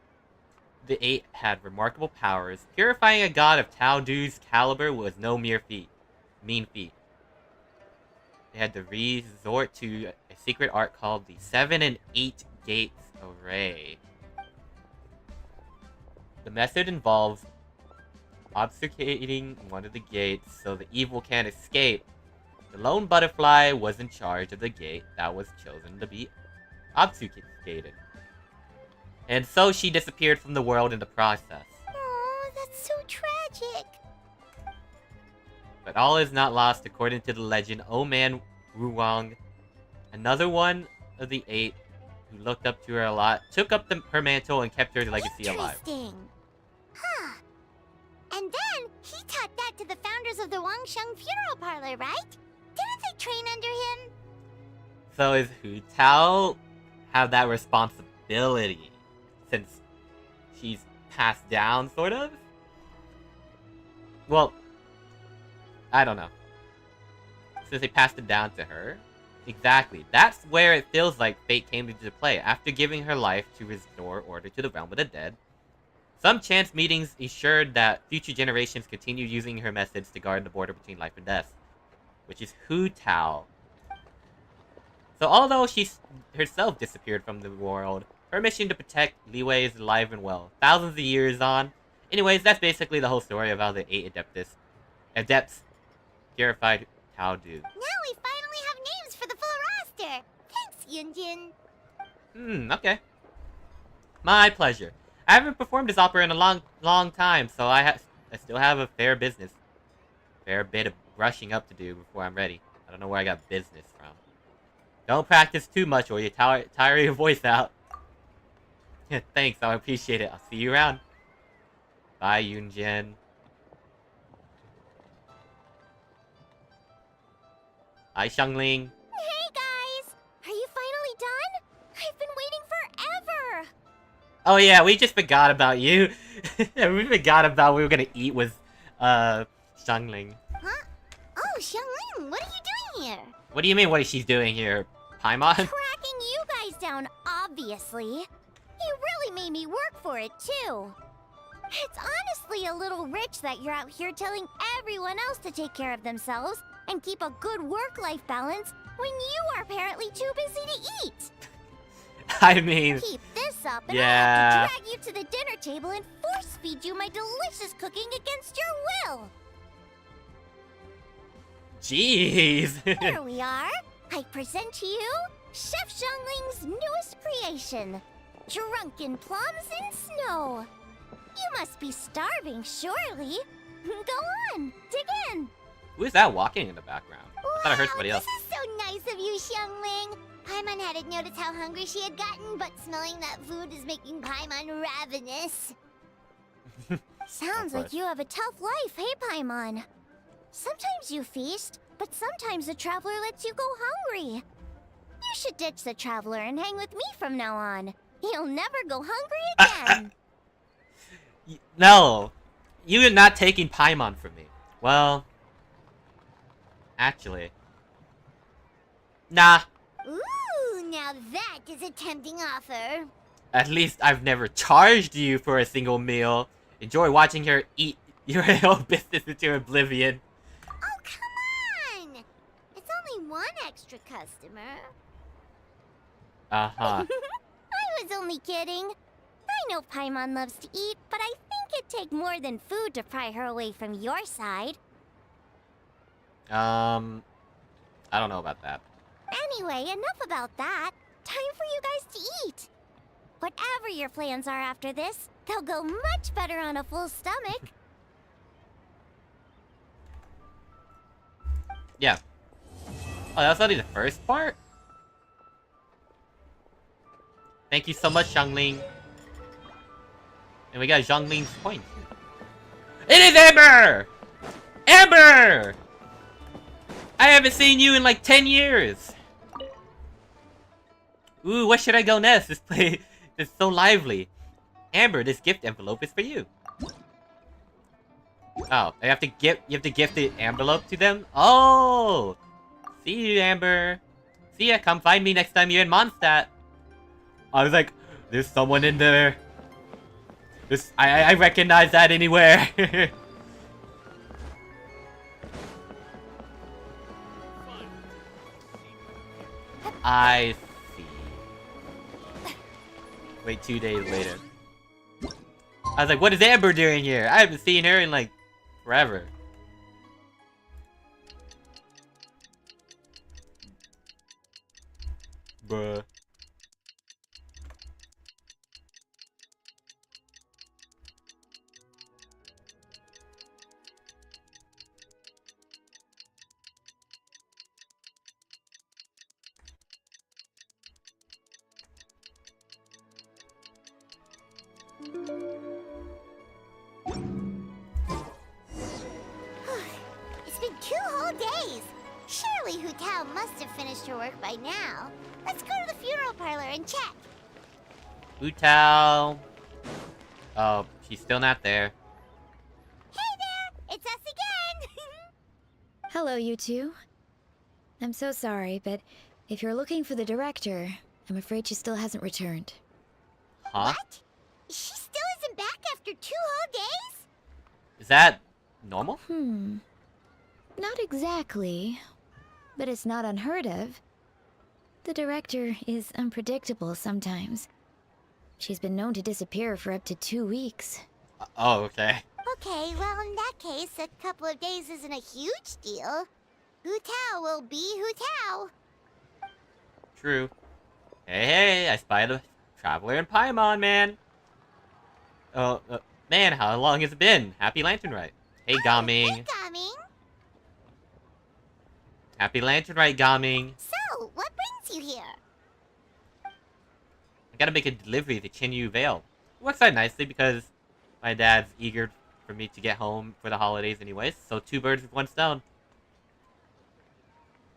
the 8 had remarkable powers, purifying a god of Tao Du's caliber was no mean feat. They had to resort to a secret art called the 7 and 8 Gates Array. The method involves obfuscating one of the gates so the evil can't escape. The Lone Butterfly was in charge of the gate that was chosen to be obfuscated. And so she disappeared from the world in the process. Oh, that's so tragic. But all is not lost according to the legend. Old man Wuwang, another one of the 8 who looked up to her a lot, took up her mantle and kept her legacy alive. Interesting. Huh. And then he taught that to the founders of the Wangsheng Funeral Parlor, right? Didn't they train under him? So is Hu Tao have that responsibility since she's passed down, sort of? Well, I don't know. Since they passed it down to her? Exactly. That's where it feels like fate came into play. After giving her life to restore order to the realm of the dead, some chance meetings ensured that future generations continued using her methods to guard the border between life and death. Which is Hu Tao. So although she herself disappeared from the world, her mission to protect Liyue is alive and well. Thousands of years on. Anyways, that's basically the whole story of how the 8 adepts purified Tao do. Now we finally have names for the full roster. Thanks, Yunjin. Okay. My pleasure. I haven't performed this opera in a long time, so I still have a fair bit of brushing up to do before I'm ready. I don't know where I got business from. Don't practice too much or you tire your voice out. Thanks, I appreciate it. I'll see you around. Bye, Yunjin. Hi, Xiangling. Hey, guys! Are you finally done? I've been waiting forever! Oh yeah, we just forgot about you. We forgot about we were gonna eat with, Xiangling. Huh? Oh, Xiangling, what are you doing here? What do you mean, what is she doing here? Paimon? Tracking you guys down, obviously. You really made me work for it, too. It's honestly a little rich that you're out here telling everyone else to take care of themselves and keep a good work-life balance when you are apparently too busy to eat. I mean... Keep this up and yeah. I'll have to drag you to the dinner table and force-feed you my delicious cooking against your will. Jeez. Here we are. I present to you Chef Xiangling's newest creation, Drunken Plums in Snow. You must be starving, surely. Go on, dig in. Who is that walking in the background? I thought I heard somebody else. This is so nice of you, Xiangling. Paimon hadn't noticed how hungry she had gotten, but smelling that food is making Paimon ravenous. Sounds like you have a tough life, hey, Paimon? Sometimes you feast, but sometimes the traveler lets you go hungry. You should ditch the traveler and hang with me from now on. You'll never go hungry again. No, you're not taking Paimon from me. Well, actually, nah. Ooh, now that is a tempting offer. At least I've never charged you for a single meal. Enjoy watching her eat your whole business into oblivion. Oh, come on! It's only one extra customer. Uh-huh. I was only kidding. I know Paimon loves to eat, but I think it'd take more than food to pry her away from your side. I don't know about that. Anyway, enough about that. Time for you guys to eat. Whatever your plans are after this, they'll go much better on a full stomach. Yeah. Oh, that was only the first part? Thank you so much, Xiangling. And we got Xiangling's point. It is Amber! Amber! I haven't seen you in like 10 years. Ooh, where should I go next? This place is so lively. Amber, this gift envelope is for you. Oh, you have to gift the envelope to them? Oh! See you, Amber. See ya, come find me next time you're in Mondstadt. I was like, there's someone in there. I recognize that anywhere. I see. Wait, 2 days later. I was like, what is Amber doing here? I haven't seen her in like forever. Bruh. It's been 2 whole days. Surely Hutao must have finished her work by now. Let's go to the funeral parlor and check. Utao. Oh, she's still not there. Hey there! It's us again! Hello, you two. I'm so sorry, but if you're looking for the director, I'm afraid she still hasn't returned. Huh? What? She still isn't back after 2 whole days? Is that normal? Not exactly, but it's not unheard of. The director is unpredictable sometimes. She's been known to disappear for up to 2 weeks. Oh, okay. Okay, well in that case, a couple of days isn't a huge deal. Hutao will be Hutao. True. Hey, I spied a traveler in Paimon, man. Oh, man, how long has it been? Happy Lantern Rite. Hey, Gaming. Hey, Gaming. Happy Lantern Rite, Gaming. So, what brings you here? I gotta make a delivery to Chinyu Vale. It works out nicely because my dad's eager for me to get home for the holidays anyways, so 2 birds with 1 stone.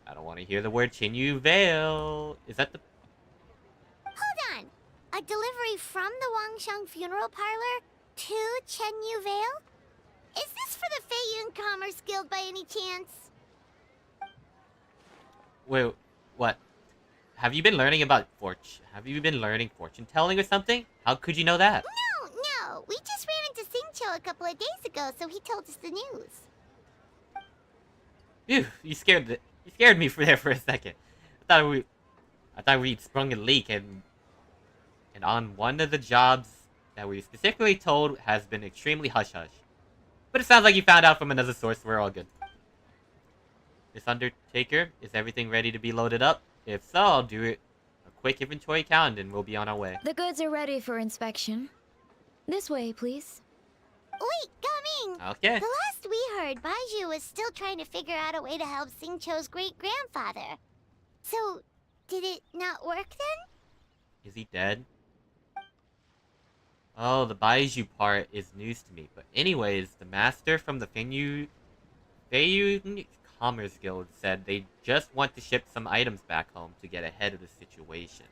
I don't want to hear the word Chinyu Vale. Is that the... Hold on. A delivery from the Wangsheng Funeral Parlor to Chenyu Vale? Is this for the Feiyun Commerce Guild by any chance? Wait, what? Have you been learning about fortune telling or something? How could you know that? No. We just ran into Singcho a couple of days ago, so he told us the news. Phew, you scared me there for a second. I thought we'd sprung a leak and on one of the jobs that we specifically told has been extremely hush-hush. But it sounds like you found out from another source. We're all good. Miss Undertaker, is everything ready to be loaded up? If so, I'll do a quick inventory count and we'll be on our way. The goods are ready for inspection. This way, please. Wait, Gaming! Okay. The last we heard, Baiju was still trying to figure out a way to help Singcho's great-grandfather. So, did it not work then? Is he dead? Oh, the Baiju part is news to me. But anyways, the master from the Feiyun Commerce Guild said they just want to ship some items back home to get ahead of the situation.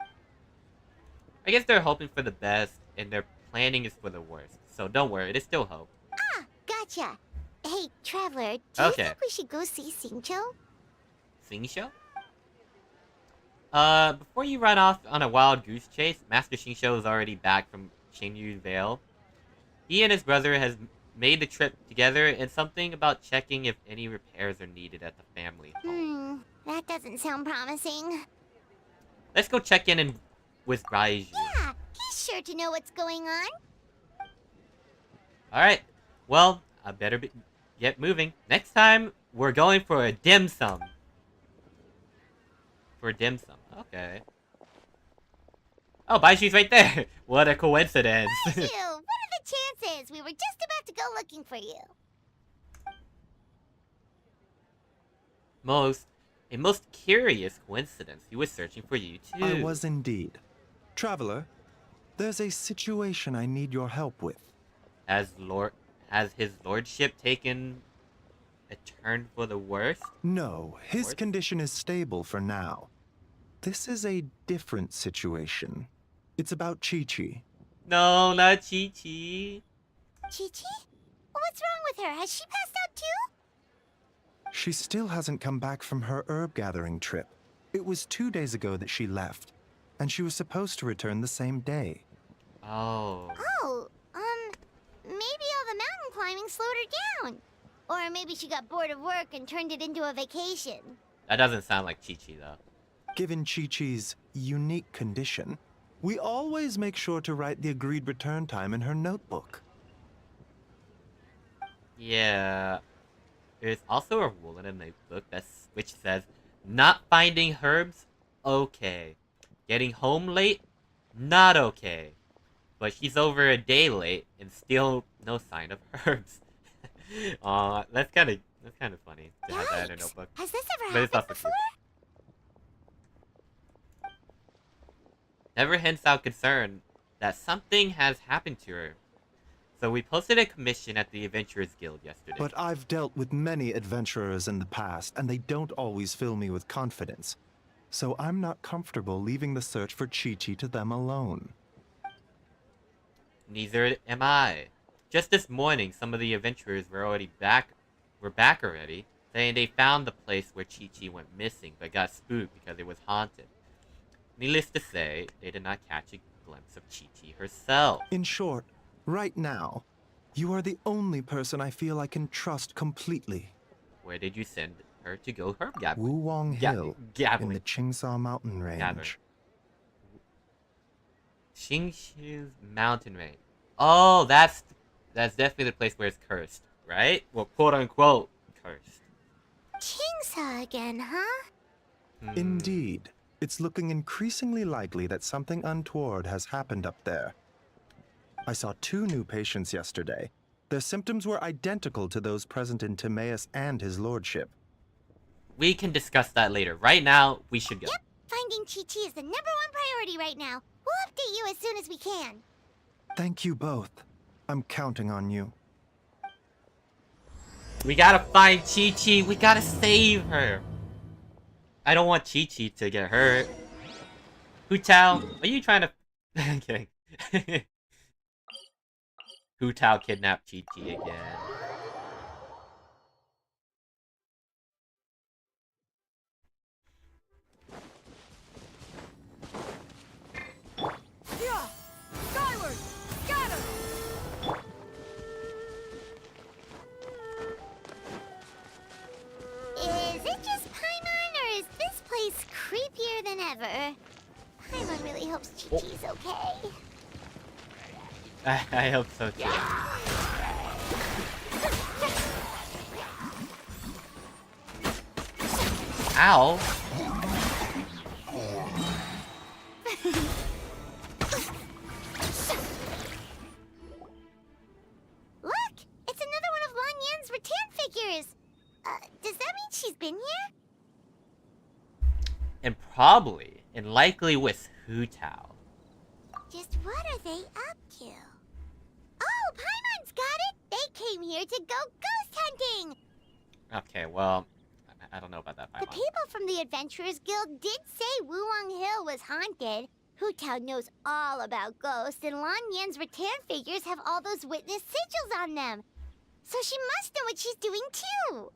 I guess they're hoping for the best and their planning is for the worst. So don't worry, there's still hope. Ah, gotcha. Hey, Traveler, do you think we should go see Singcho? Singcho? Before you run off on a wild goose chase, Master Singcho is already back from Chenyu Vale. He and his brother has made the trip together and something about checking if any repairs are needed at the family home. That doesn't sound promising. Let's go check in with Raiju. Yeah, he's sure to know what's going on. Alright, well, I better get moving. Next time, we're going for a dim sum. Okay. Oh, Baiju's right there. What a coincidence. Baiju, what are the chances? We were just about to go looking for you. A most curious coincidence. He was searching for you too. I was indeed. Traveler, there's a situation I need your help with. Has his lordship taken a turn for the worse? No, his condition is stable for now. This is a different situation. It's about Chi-Chi. No, not Chi-Chi. Chi-Chi? What's wrong with her? Has she passed out too? She still hasn't come back from her herb gathering trip. It was 2 days ago that she left, and she was supposed to return the same day. Oh. Oh, maybe all the mountain climbing slowed her down. Or maybe she got bored of work and turned it into a vacation. That doesn't sound like Chi-Chi though. Given Chi-Chi's unique condition, we always make sure to write the agreed return time in her notebook. Yeah. There's also a rule in a notebook which says, not finding herbs, okay. Getting home late, not okay. But she's over a day late and still no sign of herbs. That's kind of funny to have that in her notebook. Has this ever But it's happened also before? true. Never hints out concern that something has happened to her. So we posted a commission at the Adventurers Guild yesterday. But I've dealt with many adventurers in the past, and they don't always fill me with confidence. So I'm not comfortable leaving the search for Chi-Chi to them alone. Neither am I. Just this morning, some of the adventurers were back already, saying they found the place where Chi-Chi went missing, but got spooked because it was haunted. Needless to say, they did not catch a glimpse of Chi-Chi herself. In short, right now, you are the only person I feel I can trust completely. Where did you send her to go herb gathering? Wulong Hill, in gathering. the Chingsa mountain range. Qingshu's mountain range. Oh, that's definitely the place where it's cursed, right? Well, quote unquote cursed. Chingsa again, huh? Indeed. It's looking increasingly likely that something untoward has happened up there. I saw 2 new patients yesterday. Their symptoms were identical to those present in Timaeus and his lordship. We can discuss that later. Right now, we should go. Yep, finding Chi-Chi is the #1 priority right now. We'll update you as soon as we can. Thank you both. I'm counting on you. We gotta find Chi-Chi. We gotta save her. I don't want Chi-Chi to get hurt. Hu Tao, are you trying to... Okay. Hu Tao kidnapped Chi-Chi again. Skyward! Scatter! Is it just Paimon, or is this place creepier than ever? Paimon really hopes Chi-Chi's okay. I hope so too. Ow! Look! It's another one of Lan Yan's rattan figures! Does that mean she's been here? And probably, and likely with Hu Tao. Just what are they up to? Oh, Paimon's got it! They came here to go ghost hunting! Okay, well, I don't know about that. The people from the Adventurers Guild did say Wulong Hill was haunted. Hu Tao knows all about ghosts, and Lan Yan's rattan figures have all those witness sigils on them. So she must know what she's doing too.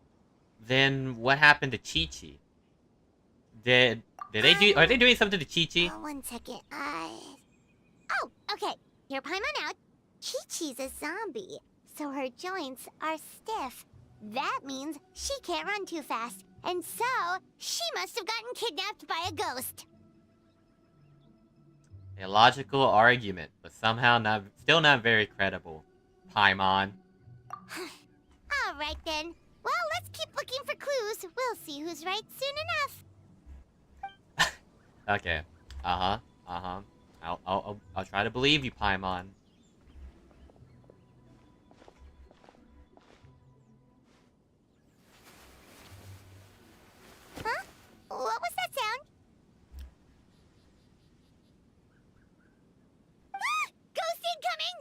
Then what happened to Chi-Chi? Did they do? Are they doing something to Chi-Chi? 1 second. Oh, okay. Hear Paimon out. Chi-Chi's a zombie, so her joints are stiff. That means she can't run too fast, and so she must have gotten kidnapped by a ghost. A logical argument, but somehow still not very credible. Paimon. All right then. Well, let's keep looking for clues. We'll see who's right soon enough. Okay. I'll try to believe you, Paimon. Huh? What was that sound? Ah! Ghost incoming!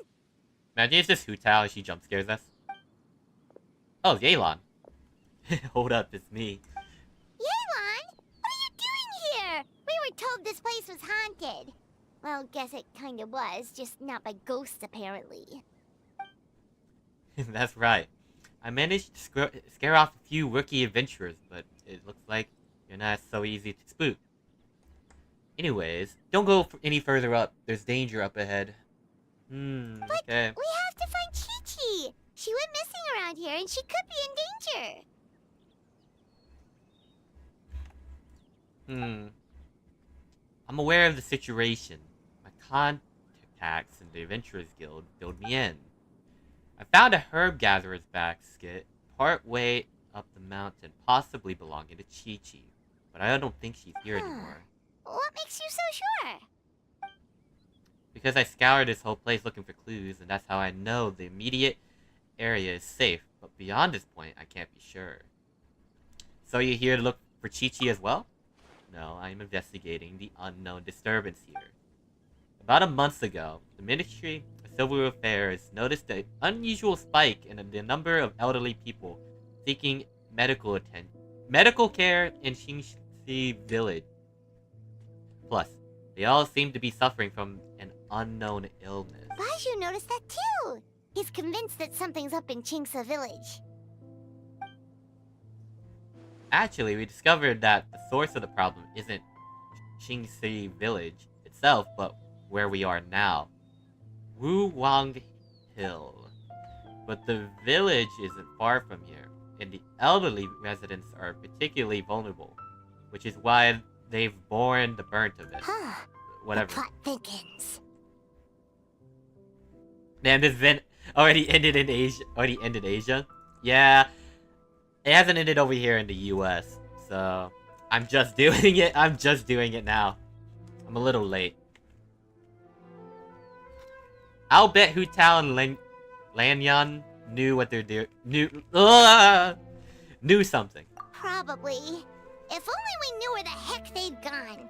Imagine it's just Hu Tao as she jump scares us. Oh, Yelan. Hold up, it's me. Yelan? What are you doing here? We were told this place was haunted. Well, guess it kinda was, just not by ghosts apparently. That's right. I managed to scare off a few rookie adventurers, but it looks like you're not so easy to spook. Anyways, don't go any further up. There's danger up ahead. But okay. we have to find Chi-Chi. She went missing around here and she could be in danger. I'm aware of the situation. My contacts in the Adventurers Guild filled me in. I found a herb gatherer's basket part way up the mountain, possibly belonging to Chi-Chi. But I don't think she's here anymore. What makes you so sure? Because I scoured this whole place looking for clues, and that's how I know the immediate area is safe. But beyond this point, I can't be sure. So you're here to look for Chi-Chi as well? No, I'm investigating the unknown disturbance here. About a month ago, the Ministry of Civil Affairs noticed an unusual spike in the number of elderly people seeking medical care in Xingxi village. Plus, they all seem to be suffering from an unknown illness. Baju noticed that too. He's convinced that something's up in Chingsa village. Actually, we discovered that the source of the problem isn't Xingxi village itself, but where we are now. Wu Wang Hill. But the village isn't far from here, and the elderly residents are particularly vulnerable, which is why they've borne the brunt of it. Whatever. The plot thickens. Man, this event already ended in Asia. Already ended Asia? Yeah. It hasn't ended over here in the US, so I'm just doing it. I'm just doing it now. I'm a little late. I'll bet Hu Tao and Lanyan knew what they're doing. Knew something. Probably. If only we knew where the heck they'd gone.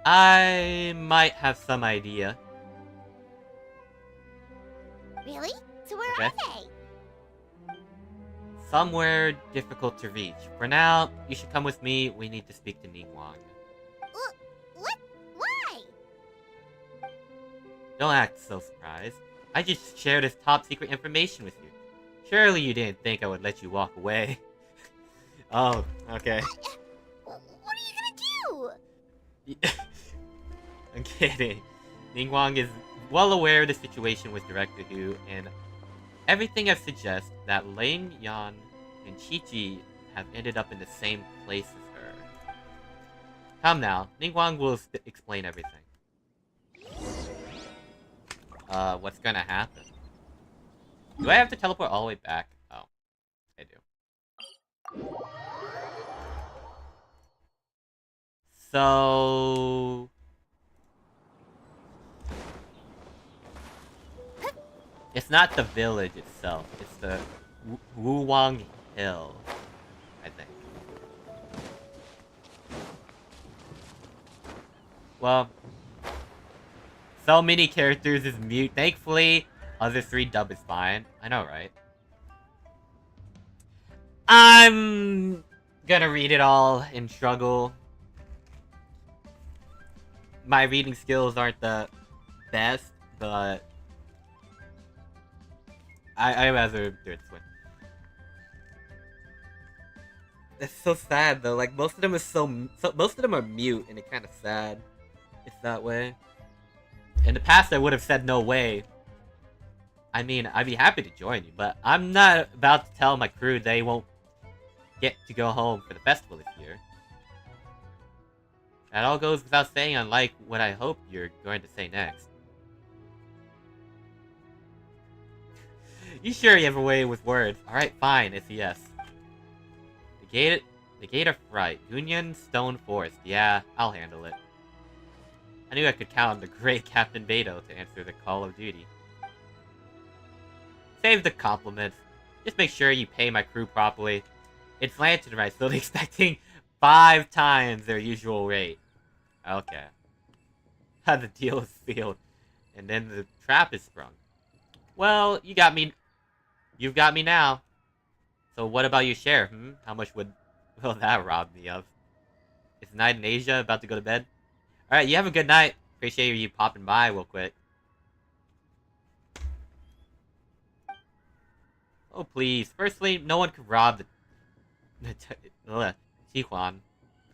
I might have some idea. Really? So where Okay. are they? Somewhere difficult to reach. For now, you should come with me. We need to speak to Ningguang. What? Why? Don't act so surprised. I just shared this top secret information with you. Surely you didn't think I would let you walk away. Oh, okay. What are you gonna do? I'm kidding. Ningguang is well aware of the situation with Director Hu, and everything I've suggested that Lane Yan and Chi-Chi have ended up in the same place as her. Come now, Ningguang will explain everything. What's gonna happen? Do I have to teleport all the way back? Oh, I do. So... It's not the village itself, it's the Wuwang Hill, I think. Well, so many characters is mute. Thankfully, other 3 dub is fine. I know, right? I'm gonna read it all and struggle. My reading skills aren't the best, but I rather do it this way. It's so sad though. Like most of them are most of them are mute, and it's kind of sad. It's that way. In the past, I would have said no way. I mean, I'd be happy to join you, but I'm not about to tell my crew they won't get to go home for the festival this year. That all goes without saying, unlike what I hope you're going to say next. You sure you have a way with words? Alright, fine, it's a yes. The gate of Rite. Gunyan Stone Forest. Yeah, I'll handle it. I knew I could count on the great Captain Beto to answer the call of duty. Save the compliments. Just make sure you pay my crew properly. It's Lantern Rite, so they're expecting 5 times their usual rate. Okay. The deal is sealed. And then the trap is sprung. Well, you got me. You've got me now. So what about your share, How much will that rob me of? Is Night in Asia about to go to bed? Alright, you have a good night. Appreciate you popping by real quick. Oh, please. Firstly, no one could rob the Tijuan.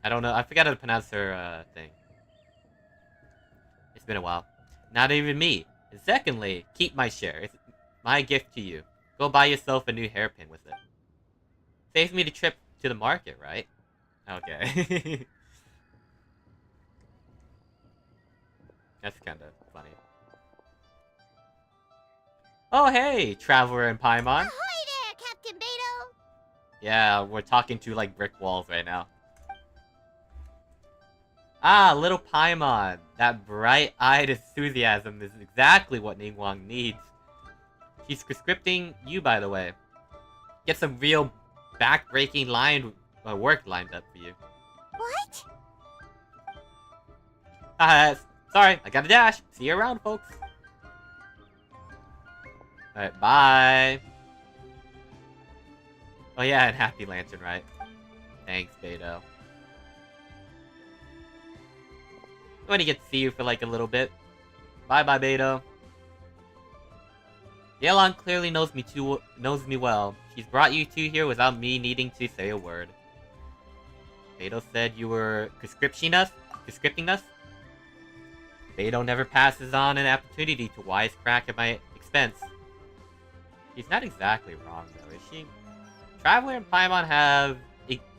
I don't know. I forgot how to pronounce her thing. It's been a while. Not even me. And secondly, keep my share. It's my gift to you. Go buy yourself a new hairpin with it. Saves me the trip to the market, right? Okay. That's kind of funny. Oh, hey, Traveler and Paimon. Ahoy there, Captain Beto! Yeah, we're talking to, like, brick walls right now. Ah, little Paimon. That bright-eyed enthusiasm is exactly what Ningguang needs. She's scripting you, by the way. Get some real back-breaking work lined up for you. What? Sorry, I gotta dash. See you around, folks. Alright, bye. Oh yeah, and Happy Lantern, right? Thanks, Beto. I'm gonna get to see you for like a little bit. Bye-bye, Beto. Yelan clearly knows me well. She's brought you two here without me needing to say a word. Beto said you were conscripting us? Beto never passes on an opportunity to wisecrack at my expense. She's not exactly wrong, though, is she? Traveler and Paimon have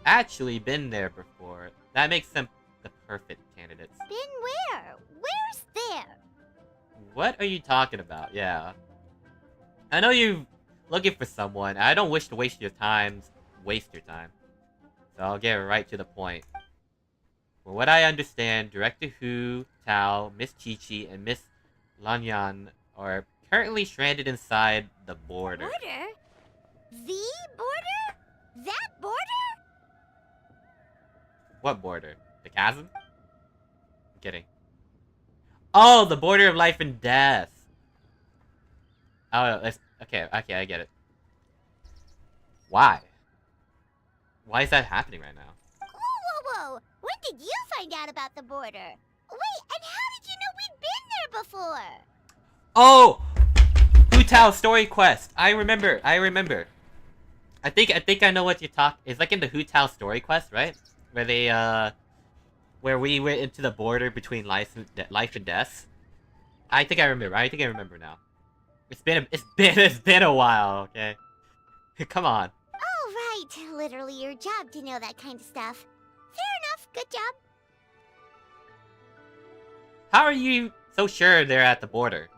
actually been there before. That makes them the perfect candidates. Been where? Where's there? What are you talking about? Yeah. I know you're looking for someone. I don't wish to waste your time. So I'll get right to the point. From what I understand, Director Hu, Tao, Miss Chi-Chi, and Miss Lanyan are currently stranded inside the border. Border? The border? That border? What border? The chasm? I'm kidding. Oh, the border of life and death. Oh, okay, I get it. Why? Why is that happening right now? Whoa! When did you find out about the border? Wait, and how did you know we'd been there before? Oh! Hu Tao story quest. I remember. I think I know what you talk. It's like in the Hu Tao story quest, right? Where they where we went into the border between life and death. I think I remember now. It's been a while, okay? Come on. Oh, right. Literally your job to know that kind of stuff. Fair enough. Good job. How are you so sure they're at the border?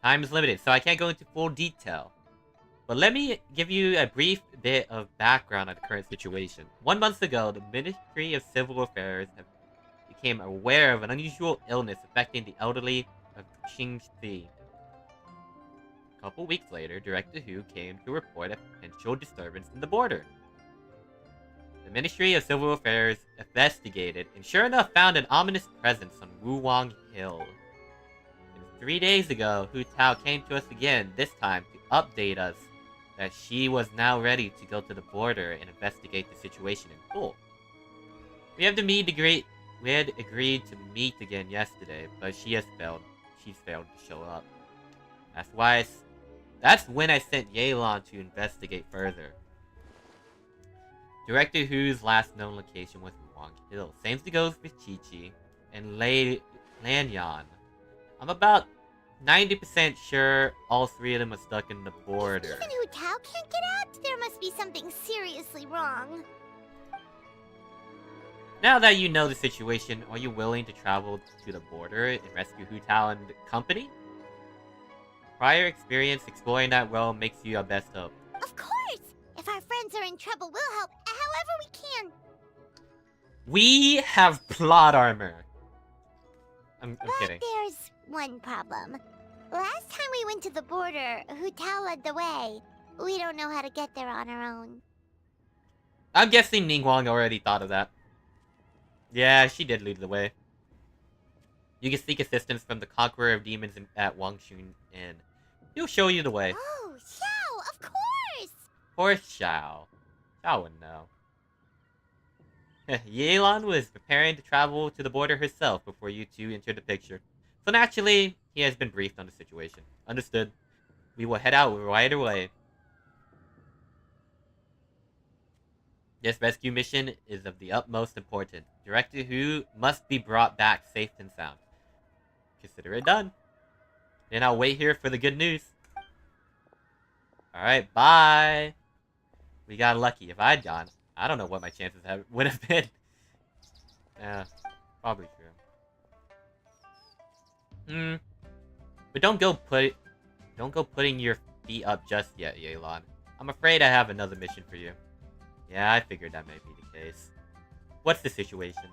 Time is limited, so I can't go into full detail. But let me give you a brief bit of background on the current situation. 1 month ago, the Ministry of Civil Affairs became aware of an unusual illness affecting the elderly of Qingxi. A couple weeks later, Director Hu came to report a potential disturbance in the border. The Ministry of Civil Affairs investigated and sure enough found an ominous presence on Wuwang Hill. And 3 days ago, Hu Tao came to us again, this time to update us that she was now ready to go to the border and investigate the situation in full. We had agreed to meet again yesterday, but she's failed to show up. That's when I sent Yelan to investigate further. Director Hu's last known location was Wuwang Hill. Same goes with Chi-Chi and Lanyan. I'm about 90% sure all three of them are stuck in the border. Even Hu Tao can't get out? There must be something seriously wrong. Now that you know the situation, are you willing to travel to the border and rescue Hu Tao and company? Prior experience exploring that world makes you our best hope. Of course! If our friends are in trouble, we'll help however we can. We have plot armor. I'm kidding. But there's one problem. Last time we went to the border, Hu Tao led the way. We don't know how to get there on our own. I'm guessing Ningguang already thought of that. Yeah, she did lead the way. You can seek assistance from the Conqueror of Demons at Wangshun Inn. He'll show you the way. Oh, Xiao, of course! Poor Xiao. Xiao wouldn't know. Yelan was preparing to travel to the border herself before you two entered the picture. So naturally, he has been briefed on the situation. Understood. We will head out right away. This rescue mission is of the utmost importance. Director Hu must be brought back safe and sound. Consider it done. Then I'll wait here for the good news. Alright, bye! We got lucky. If I'd gone, I don't know what my chances would have been. Yeah, probably true. But don't go putting your feet up just yet, Yelan. I'm afraid I have another mission for you. Yeah, I figured that might be the case. What's the situation?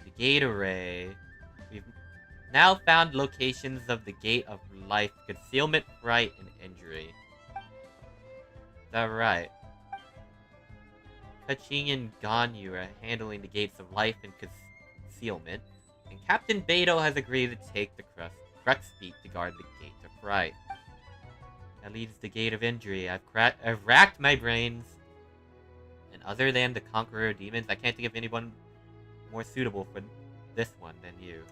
The gate array. We've now found locations of the Gate of Life, Concealment, Fright, and Injury. Is that right? Kaching and Ganyu are handling the Gates of Life and concealment, and Captain Beto has agreed to take the Crux Feet to guard the Gate of Rite. That leads the Gate of Injury. I've racked my brains, and other than the Conqueror of Demons, I can't think of anyone more suitable for this one than you.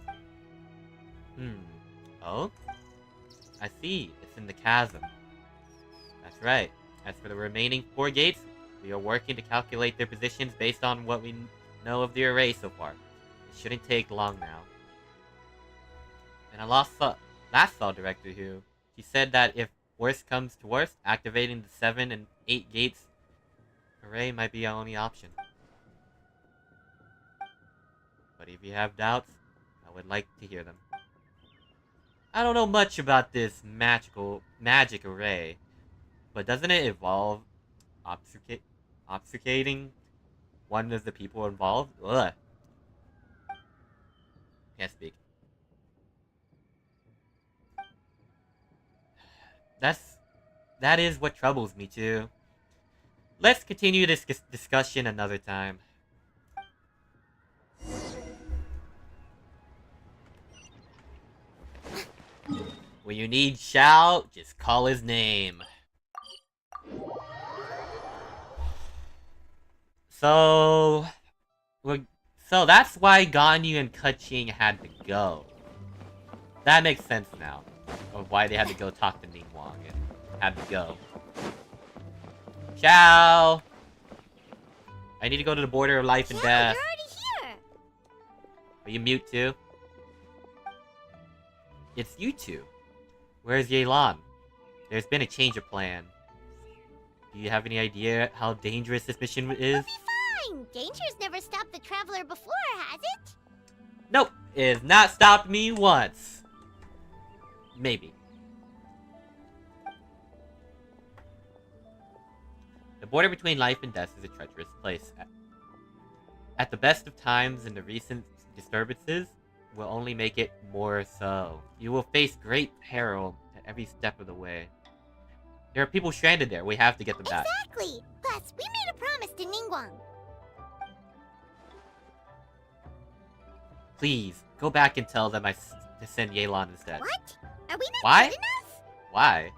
Oh? I see. It's in the chasm. That's right. As for the remaining 4 gates, we are working to calculate their positions based on what we know of the array so far. It shouldn't take long now. And I last saw Director Who. He said that if worst comes to worst, activating the 7 and 8 gates array might be our only option. But if you have doubts, I would like to hear them. I don't know much about this magic array, but doesn't it involve obfuscating one of the people involved? Ugh. Can't speak. That is what troubles me too. Let's continue this discussion another time. When you need Xiao, just call his name. So that's why Ganyu and Keqing had to go. That makes sense now. Of why they had to go talk to Ningguang and had to go. Xiao! I need to go to the border of life and death. You're already here! Are you mute too? It's you two. Where's Yelan? There's been a change of plan. Do you have any idea how dangerous this mission is? We'll be fine! Danger's never stopped the Traveler before, has it? Nope! It has not stopped me once. Maybe. The border between life and death is a treacherous place. At the best of times, and the recent disturbances will only make it more so. You will face great peril at every step of the way. There are people stranded there. We have to get them back. Exactly! Plus, we made a promise to Ningguang. Please, go back and tell them to send Yelan instead. What? Are we not Why? good enough? Why?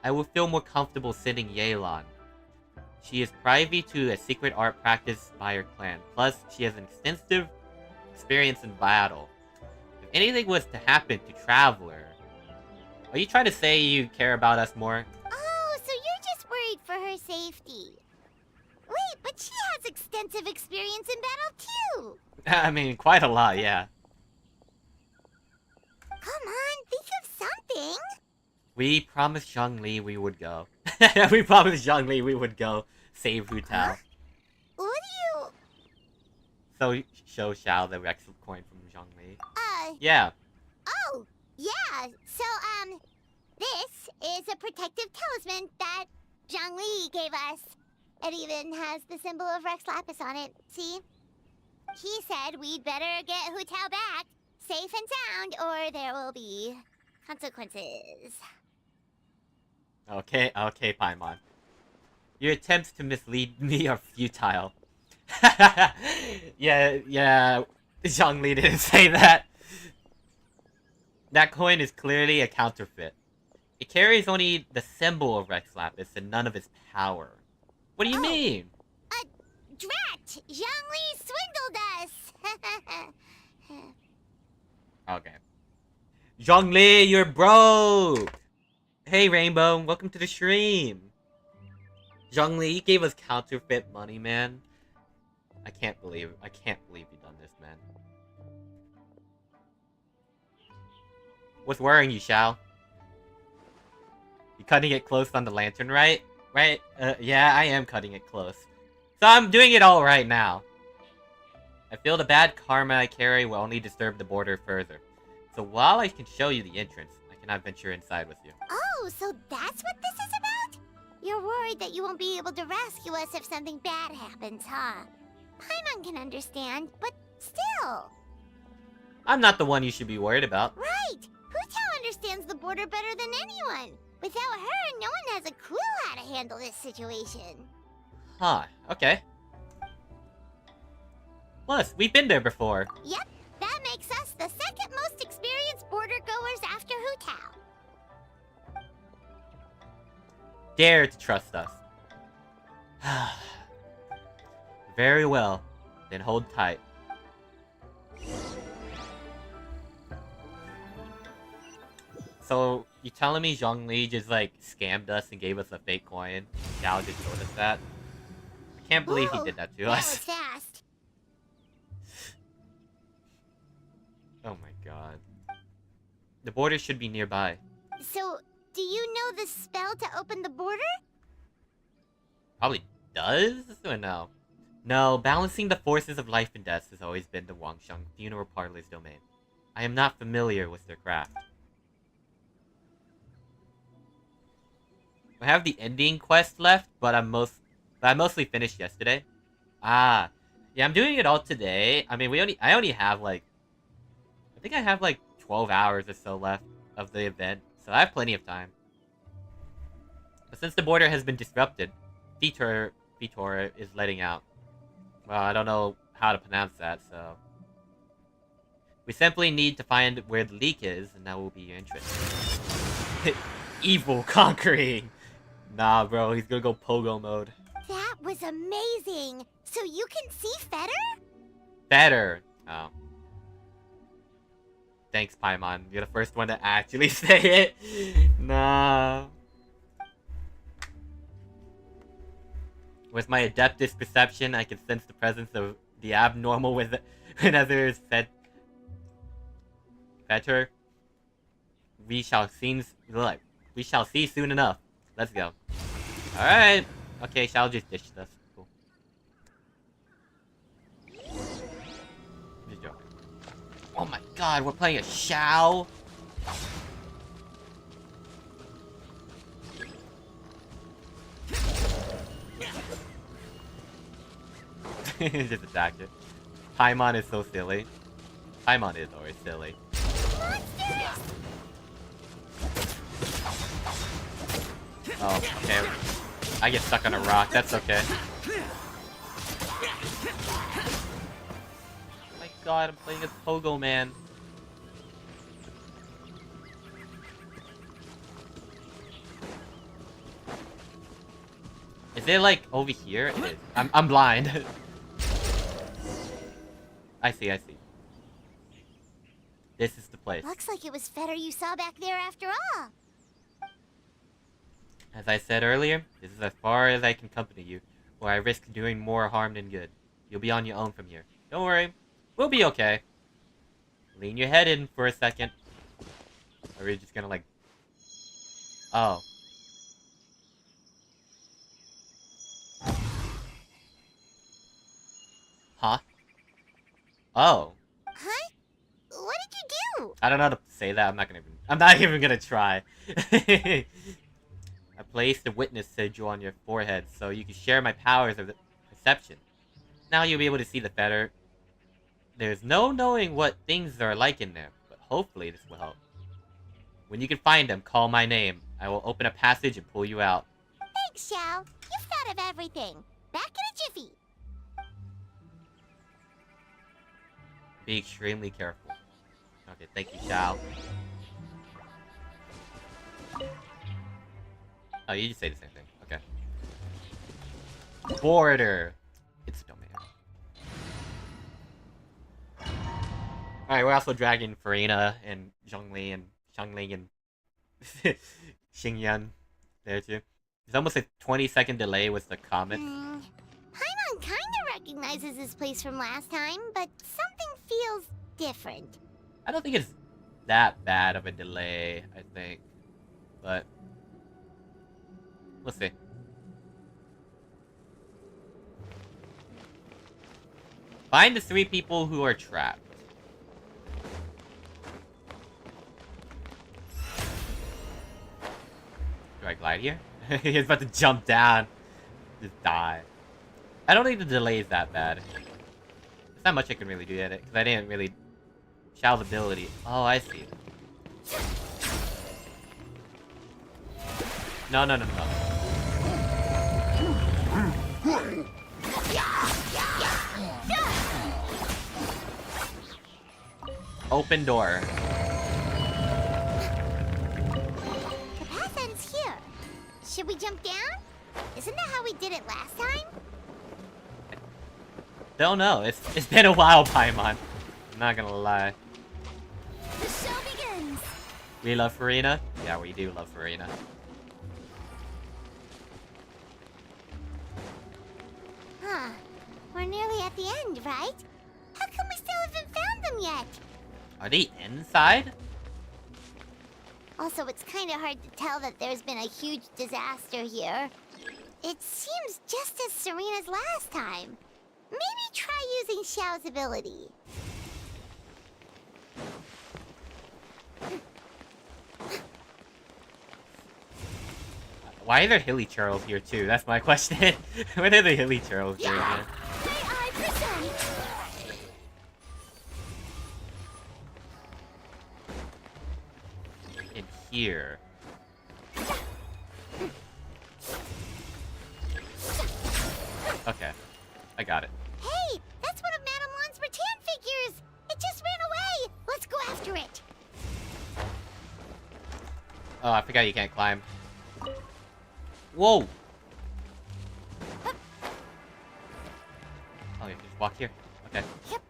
I will feel more comfortable sending Yelan. She is privy to a secret art practiced by her clan. Plus, she has an extensive experience in battle. If anything was to happen to Traveler, are you trying to say you care about us more? Oh, so you're just worried for her safety. Wait, but she has extensive experience in battle too! I mean, quite a lot, yeah. Come on, think of something! We promised Zhongli we would go. We promised Zhongli we would go save Hu Tao. Huh? What do you... So, show Xiao the Rex coin from Zhongli. Yeah. Yeah. Oh, yeah. So, this is a protective talisman that Zhongli gave us. It even has the symbol of Rex Lapis on it, see? He said we'd better get Hu Tao back, safe and sound, or there will be consequences. Okay, Paimon. Your attempts to mislead me are futile. yeah, Zhongli didn't say that. That coin is clearly a counterfeit. It carries only the symbol of Rex Lapis and none of its power. What do you mean? Drat! Zhongli swindled us! Okay. Zhongli, you're broke! Hey, Rainbow, welcome to the stream. Zhongli, you gave us counterfeit money, man. I can't believe you've done this, man. What's worrying you, Xiao? You cutting it close on the lantern, right? Right? Yeah, I am cutting it close. So I'm doing it all right now. I feel the bad karma I carry will only disturb the border further. So while I can show you the entrance, I cannot venture inside with you. Oh, so that's what this is about? You're worried that you won't be able to rescue us if something bad happens, huh? Paimon can understand, but still. I'm not the one you should be worried about. Right! Hu Tao understands the border better than anyone. Without her, no one has a clue how to handle this situation. Huh, okay. Plus, we've been there before. Yep, that makes us the second most experienced border goers after Hu Tao. Dare to trust us. Very well. Then hold tight. So, you telling me Zhongli just like scammed us and gave us a fake coin? Xiao just told us that? I can't believe he did that to That us. was fast. Oh my god. The border should be nearby. So, do you know the spell to open the border? Probably does? Or no? No, balancing the forces of life and death has always been the Wangsheng funeral parlor's domain. I am not familiar with their craft. I have the ending quest left, but I mostly finished yesterday. Ah, yeah, I'm doing it all today. I mean, I only have like, I think I have like 12 hours or so left of the event, so I have plenty of time. But since the border has been disrupted, Vtuber is letting out. Well, I don't know how to pronounce that, so we simply need to find where the leak is, and that will be your interest. Evil conquering. Nah, bro, he's gonna go pogo mode. That was amazing! So you can see Fetter? Better. Oh. Thanks, Paimon. You're the first one to actually say it. Nah. With my Adeptus perception, I can sense the presence of the abnormal whenever it's Fetter. We shall see soon enough. Let's go. Alright. Okay, Shao just ditched us. Cool. Just joking. Oh my god, we're playing a Shao? Just attacked it. Paimon is so silly. Paimon is always silly. Oh, okay. I get stuck on a rock. That's okay. Oh my god, I'm playing as Pogo Man. Is it like over here? It is. I'm blind. I see. This is the place. Looks like it was Fetter you saw back there after all. As I said earlier, this is as far as I can accompany you, or I risk doing more harm than good. You'll be on your own from here. Don't worry. We'll be okay. Lean your head in for a second. Or are we just gonna like... Oh. Huh? Oh. Huh? What did you do? I don't know how to say that. I'm not even gonna try. I placed a witness sigil on your forehead so you can share my powers of perception. Now you'll be able to see the better. There's no knowing what things are like in there, but hopefully this will help. When you can find them, call my name. I will open a passage and pull you out. Thanks, Xiao. You've thought of everything. Back in a jiffy. Be extremely careful. Okay, thank you, Xiao. Oh, you just say the same thing. Okay. Border. It's a domain. Alright, we're also dragging Farina and Zhongli and Xiangling and Xingyan there too. There's almost a 20-second delay with the comments. Paimon kinda recognizes this place from last time, but something feels different. I don't think it's that bad of a delay, I think. But we'll see. Find the 3 people who are trapped. Do I glide here? He's about to jump down. Just die. I don't think the delay is that bad. There's not much I can really do at it, because I didn't really... Xiao's ability. Oh, I see. No. Open door. The path ends here. Should we jump down? Isn't that how we did it last time? Don't know. It's been a while, Paimon. I'm not gonna lie. The show begins! We love Farina? Yeah, we do love Farina. Huh. We're nearly at the end, right? How come we still haven't found them yet? Are they inside? Also, it's kind of hard to tell that there's been a huge disaster here. It seems just as serene as last time. Maybe try using Xiao's ability. Why are there hilly churls here too? That's my question. What are the hilly churls doing here? May I present? In here. Okay. I got it. Hey, that's one of Madame Lan's rattan figures! It just ran away! Let's go after it! Oh, I forgot you can't climb. Whoa! Oh, you can just walk here. Okay. Yep.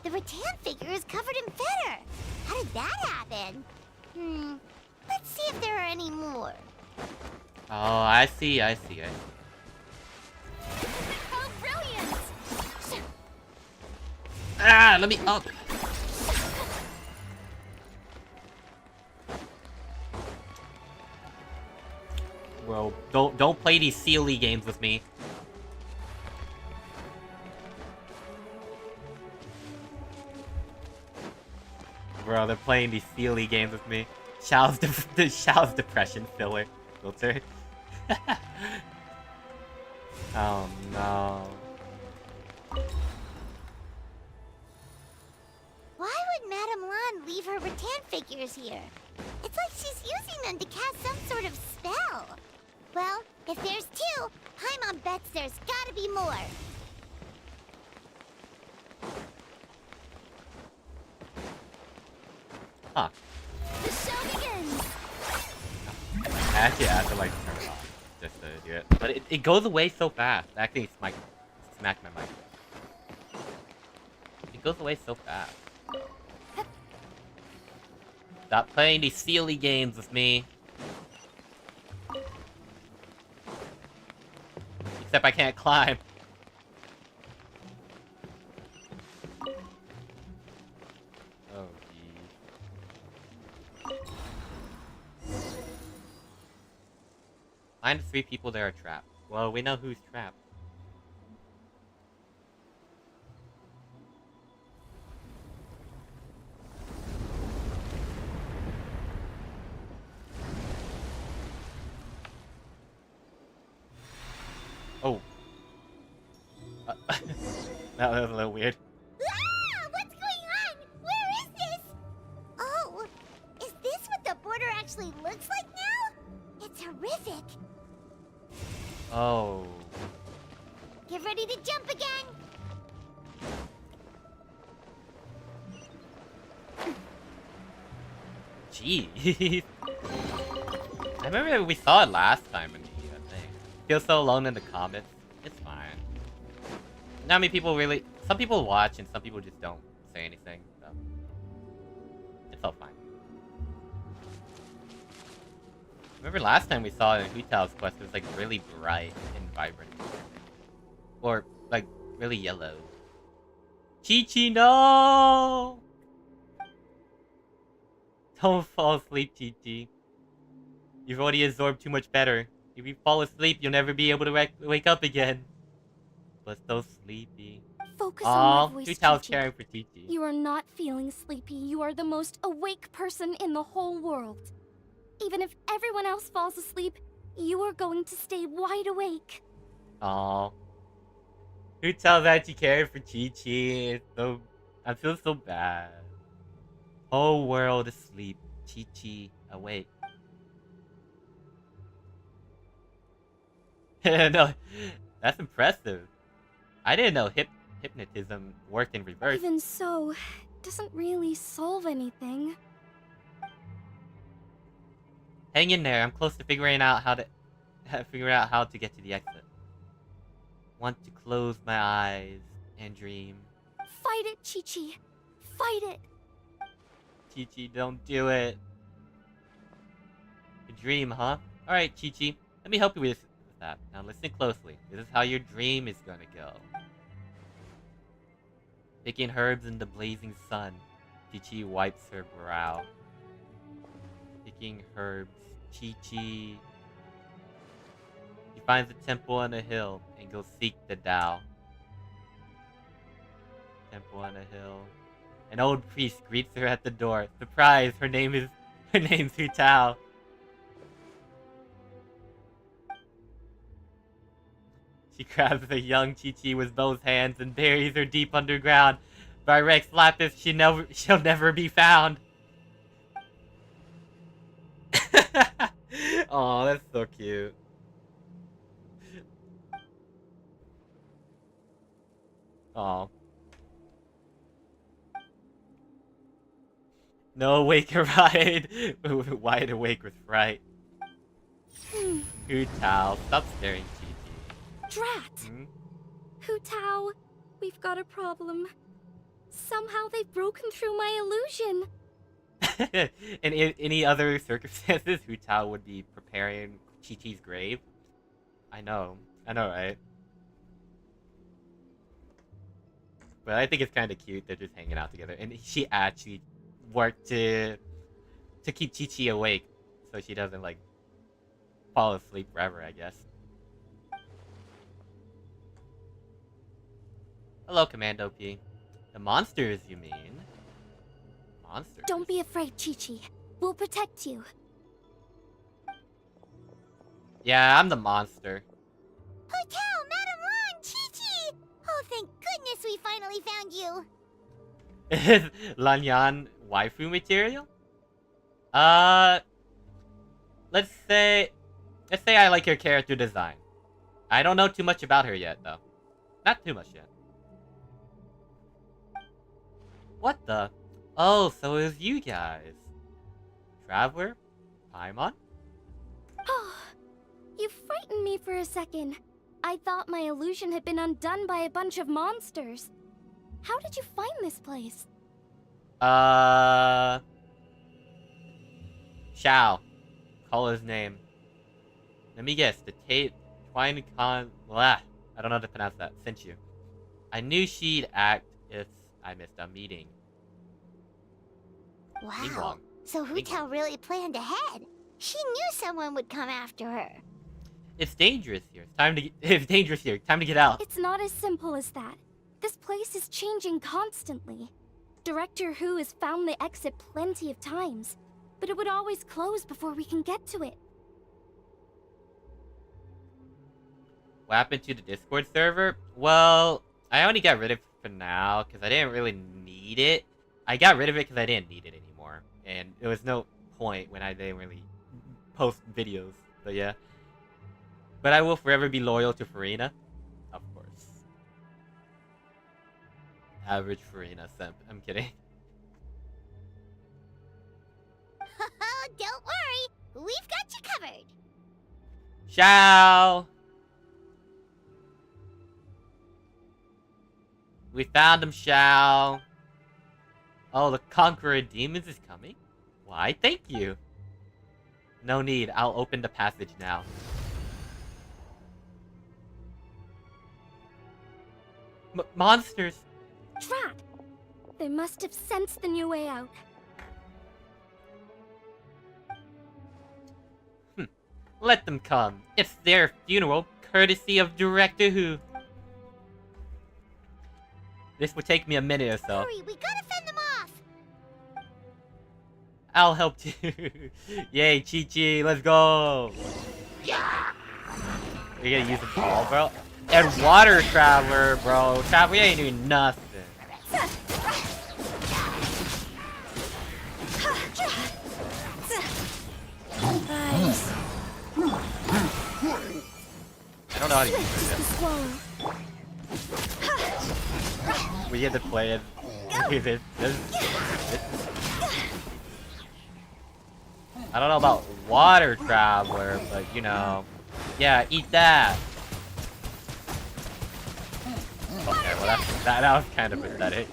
The rattan figure is covered in feather! How did that happen? Let's see if there are any more. Oh, I see. Oh, brilliant! Ah, let me up. Bro, don't play these silly games with me. Bro, they're playing these silly games with me. Xiao's depression filter. Oh no. Why would Madame Lan leave her rattan figures here? It's like she's using them to cast some sort of spell. Well, if there's two, Paimon bets there's gotta be more. Huh. The show begins! Actually, I have to like turn it off just to do it. But it goes away so fast. Actually, smack my mic. It goes away so fast. Stop playing these silly games with me. Except I can't climb. Oh, jeez. Find the 3 people that are trapped. Well, we know who's trapped. Oh. That was a little weird. Ah! What's going on? Where is this? Oh, is this what the border actually looks like now? It's horrific. Oh. Get ready to jump again. Jeez. I remember we saw it last time in the thing. Feel so alone in the comments. It's fine. Not many people really. Some people watch and some people just don't say anything. So it's all fine. Remember last time we saw it in Hutao's quest, it was like really bright and vibrant. Or like really yellow. Chi-Chi, no! Don't fall asleep, Chi-Chi. You've already absorbed too much better. If you fall asleep, you'll never be able to wake up again. But so sleepy. Focus on my voice, Hutao's Chi-Chi. caring for Chi-Chi. You are not feeling sleepy. You are the most awake person in the whole world. Even if everyone else falls asleep, you are going to stay wide awake. Aww. Hutao's actually caring for Chi-Chi. It's so... I feel so bad. Whole world asleep. Chi-Chi awake. No, that's impressive. I didn't know hypnotism worked in reverse. Even so, it doesn't really solve anything. Hang in there. I'm close to figuring out how to get to the exit. Want to close my eyes and dream. Fight it, Chi-Chi. Fight it. Chi-Chi, don't do it. A dream, huh? Alright, Chi-Chi. Let me help you with that. Now listen closely. This is how your dream is gonna go. Picking herbs in the blazing sun. Chi-Chi wipes her brow. Picking herbs. Chi-Chi. She finds a temple on a hill and goes seek the Tao. Temple on a hill. An old priest greets her at the door. Surprise! Her name's Hu Tao. She grabs the young Chi-Chi with both hands and buries her deep underground. By Rex Lapis, she'll never be found. Oh, that's so cute. Oh. No wake a ride. Wide awake with fright. Hu Tao, stop staring, Chi-Chi. Drat! Hu Tao, we've got a problem. Somehow they've broken through my illusion. In any other circumstances, Hu Tao would be preparing Chi-Chi's grave. I know, right? But I think it's kind of cute. They're just hanging out together, and she actually worked to keep Chi-Chi awake, so she doesn't like fall asleep forever, I guess. Hello, Commando P. The monsters, you mean? Monsters? Don't be afraid, Chi-Chi. We'll protect you. Yeah, I'm the monster. Hotel, Madame Lan, Chi-Chi! Oh, thank goodness we finally found you. Is Lanyan waifu material? Let's say I like her character design. I don't know too much about her yet, though. Not too much yet. What the? Oh, so it was you guys. Traveler? Paimon? Oh, you frightened me for a second. I thought my illusion had been undone by a bunch of monsters. How did you find this place? Shao. Call his name. Let me guess. The Twine Con... Blah. I don't know how to pronounce that. Sent you. I knew she'd act if I missed a meeting. Wow. So Hu Tao really planned ahead. She knew someone would come after her. It's dangerous here. It's dangerous here. Time to get out. It's not as simple as that. This place is changing constantly. Director Hu has found the exit plenty of times, but it would always close before we can get to it. What happened to the Discord server? Well, I only got rid of it for now because I didn't really need it. I got rid of it because I didn't need it anymore, and there was no point when I didn't really post videos. But yeah. But I will forever be loyal to Farina. Of course. Average Farina simp. I'm kidding. Don't worry. We've got you covered. Ciao! We found him, Shao. Oh, the Conqueror of Demons is coming? Why, thank you. No need. I'll open the passage now. Monsters! Drat! They must have sensed the new way out. Let them come. It's their funeral, courtesy of Director Hu. This will take me a minute or so. Hurry, we gotta fend them off! I'll help you. Yay, Chi-Chi, let's go! We gotta use a ball, bro. And Water Traveler, bro. We ain't doing nothing. Nice. I don't know how to use this. We get to play it. I don't know about Water Traveler, but you know. Yeah, eat that. Okay, well that was kind of pathetic.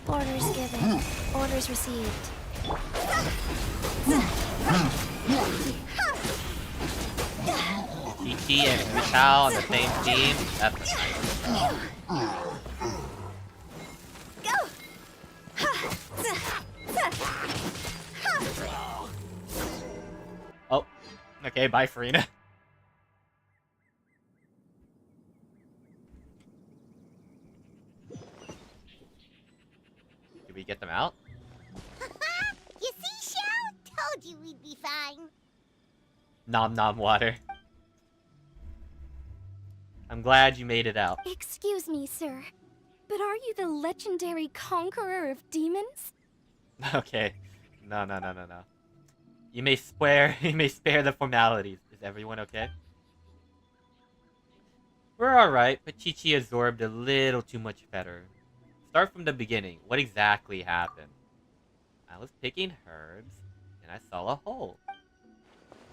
Orders given. Orders received. Chi and Vital on the same team. That's nice. Oh, okay. Bye, Farina. Did we get them out? You see, Shao? Told you we'd be fine. Nom nom water. I'm glad you made it out. Excuse me, sir. But are you the legendary conqueror of demons? Okay. No. You may spare the formalities. Is everyone okay? We're alright, but Chi-Chi absorbed a little too much better. Start from the beginning. What exactly happened? I was picking herbs, and I saw a hole.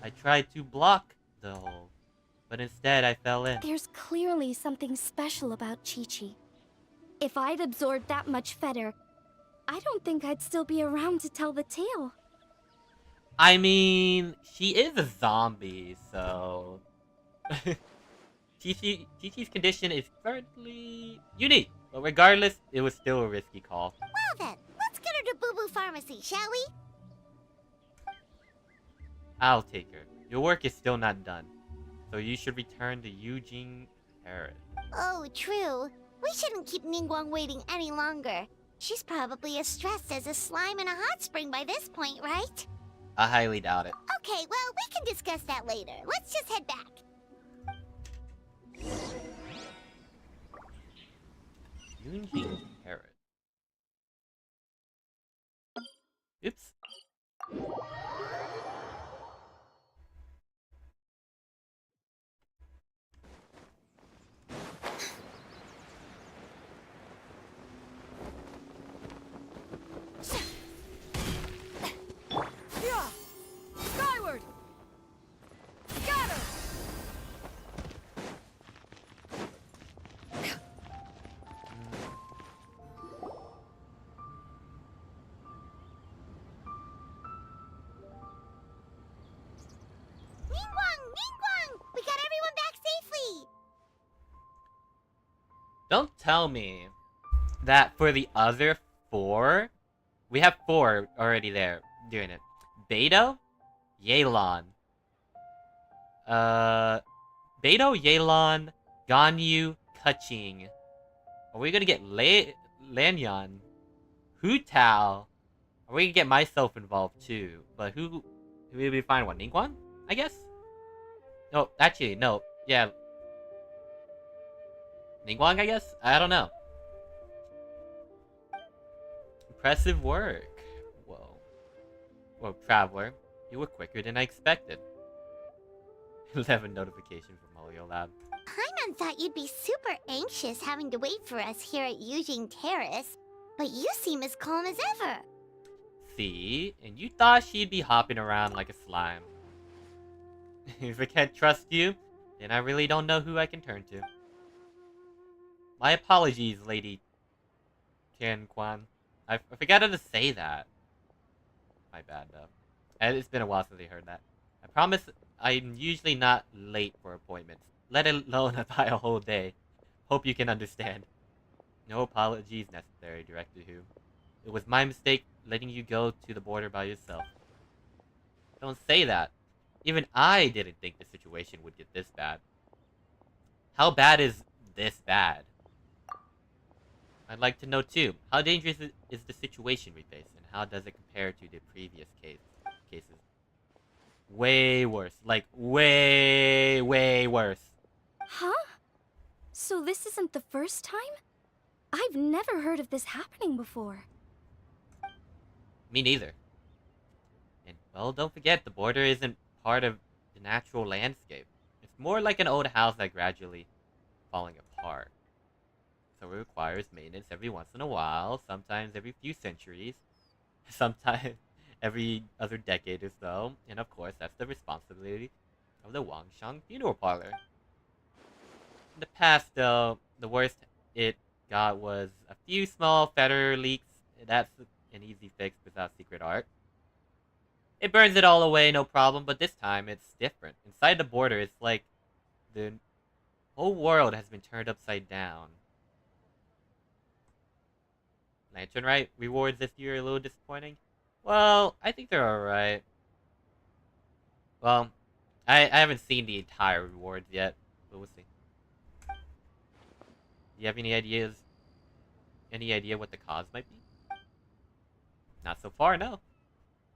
I tried to block the hole, but instead I fell in. There's clearly something special about Chi-Chi. If I'd absorbed that much fetter, I don't think I'd still be around to tell the tale. I mean, she is a zombie, so... Chi-Chi's condition is currently unique, but regardless, it was still a risky call. Well then, let's get her to Boo Boo Pharmacy, shall we? I'll take her. Your work is still not done, so you should return to Eugene Terrace. Oh, true. We shouldn't keep Ningguang waiting any longer. She's probably as stressed as a slime in a hot spring by this point, right? I highly doubt it. Okay, well, we can discuss that later. Let's just head back. Eugene Terrace. Oops. Yeah! Skyward! Scatter! Ningguang! We got everyone back safely! Don't tell me that for the other 4, we have 4 already there doing it. Beto, Yelan. Beto, Yelan, Ganyu, Kaching. Are we gonna get Lanyan? Hu Tao? Are we gonna get myself involved too? But who will we find one? Ningguang? I guess? No, actually, no. Yeah. Ningguang, I guess? I don't know. Impressive work. Whoa. Well, Traveler, you were quicker than I expected. 11 notification from Holio Lab. Paimon thought you'd be super anxious having to wait for us here at Eugene Terrace, but you seem as calm as ever. See? And you thought she'd be hopping around like a slime. If I can't trust you, then I really don't know who I can turn to. My apologies, Lady Tian Quan. I forgot how to say that. My bad, though. And it's been a while since I heard that. I promise I'm usually not late for appointments, let alone by a whole day. Hope you can understand. No apologies necessary, Director Who. It was my mistake letting you go to the border by yourself. Don't say that. Even I didn't think the situation would get this bad. How bad is this bad? I'd like to know too, how dangerous is the situation we face, and how does it compare to the previous cases? Way worse. Like, way worse. Huh? So this isn't the first time? I've never heard of this happening before. Me neither. And, well, don't forget, the border isn't part of the natural landscape. It's more like an old house that gradually falling apart. requires maintenance every once in a while, sometimes every few centuries, sometimes every other decade or so, and of course that's the responsibility of the Wangshan funeral parlor. In the past, though, the worst it got was a few small feather leaks. That's an easy fix without secret art. It burns it all away, no problem, but this time it's different. Inside the border, it's like the whole world has been turned upside down. Lantern Rite rewards this year are a little disappointing. Well, I think they're alright. Well, I haven't seen the entire rewards yet, but we'll see. Do you have any ideas? Any idea what the cause might be? Not so far, no.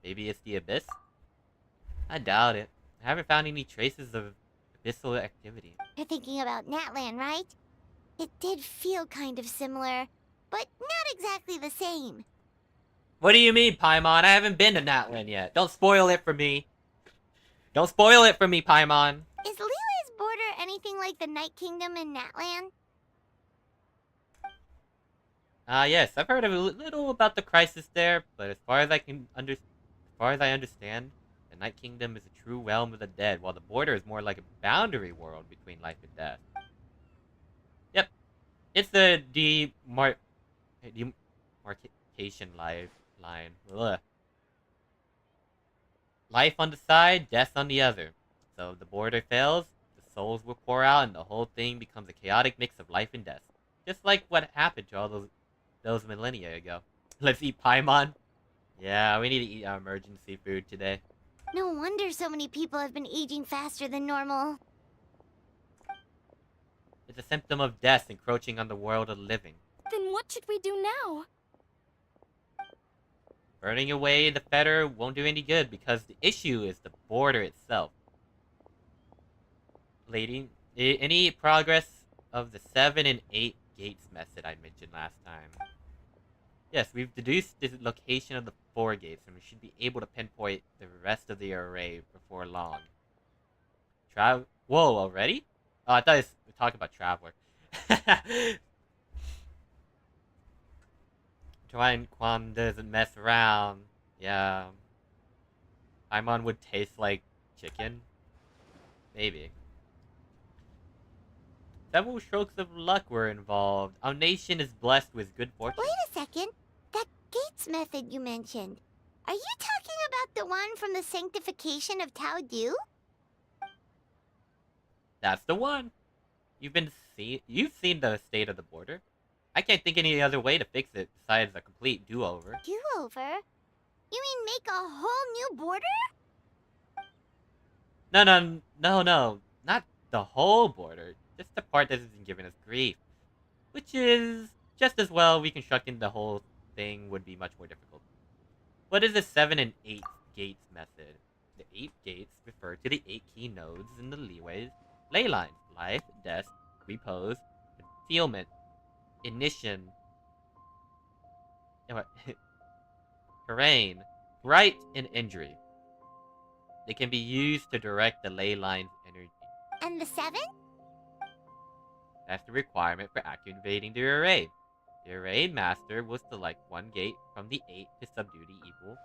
Maybe it's the Abyss? I doubt it. I haven't found any traces of abyssal activity. You're thinking about Natlan, right? It did feel kind of similar, but not exactly the same. What do you mean, Paimon? I haven't been to Natlan yet. Don't spoil it for me. Don't spoil it for me, Paimon. Is Lily's border anything like the Night Kingdom in Natlan? Yes, I've heard a little about the crisis there, but as far as I understand, the Night Kingdom is a true realm of the dead, while the border is more like a boundary world between life and death. Yep, it's the demarcation line. Ugh. Life on the side, death on the other. So if the border fails, the souls will pour out, and the whole thing becomes a chaotic mix of life and death. Just like what happened to all those millennia ago. Let's eat Paimon. Yeah, we need to eat our emergency food today. No wonder so many people have been aging faster than normal. It's a symptom of death encroaching on the world of living. Then what should we do now? Burning away the fetter won't do any good because the issue is the border itself. Lady, any progress of the 7 and 8 gates method I mentioned last time? Yes, we've deduced the location of the 4 gates, and we should be able to pinpoint the rest of the array before long. Whoa, already? Oh, I thought we were talking about Traveler. Quan doesn't mess around. Yeah. Paimon would taste like chicken. Maybe. Several strokes of luck were involved. Our nation is blessed with good fortune. Wait a second. That gates method you mentioned. Are you talking about the one from the sanctification of Tao Du? That's the one. You've seen the state of the border. I can't think any other way to fix it besides a complete do-over. Do-over? You mean make a whole new border? No. Not the whole border. Just the part that isn't giving us grief. Which is just as well reconstructing the whole thing would be much more difficult. What is the 7 and 8 gates method? The 8 gates refer to the 8 key nodes in the ley lines. Life, death, repose, concealment, ignition, terrain, right, and injury. They can be used to direct the ley line's energy. And the 7? That's the requirement for activating the array. The array master will select one gate from the 8 to subdue the evil,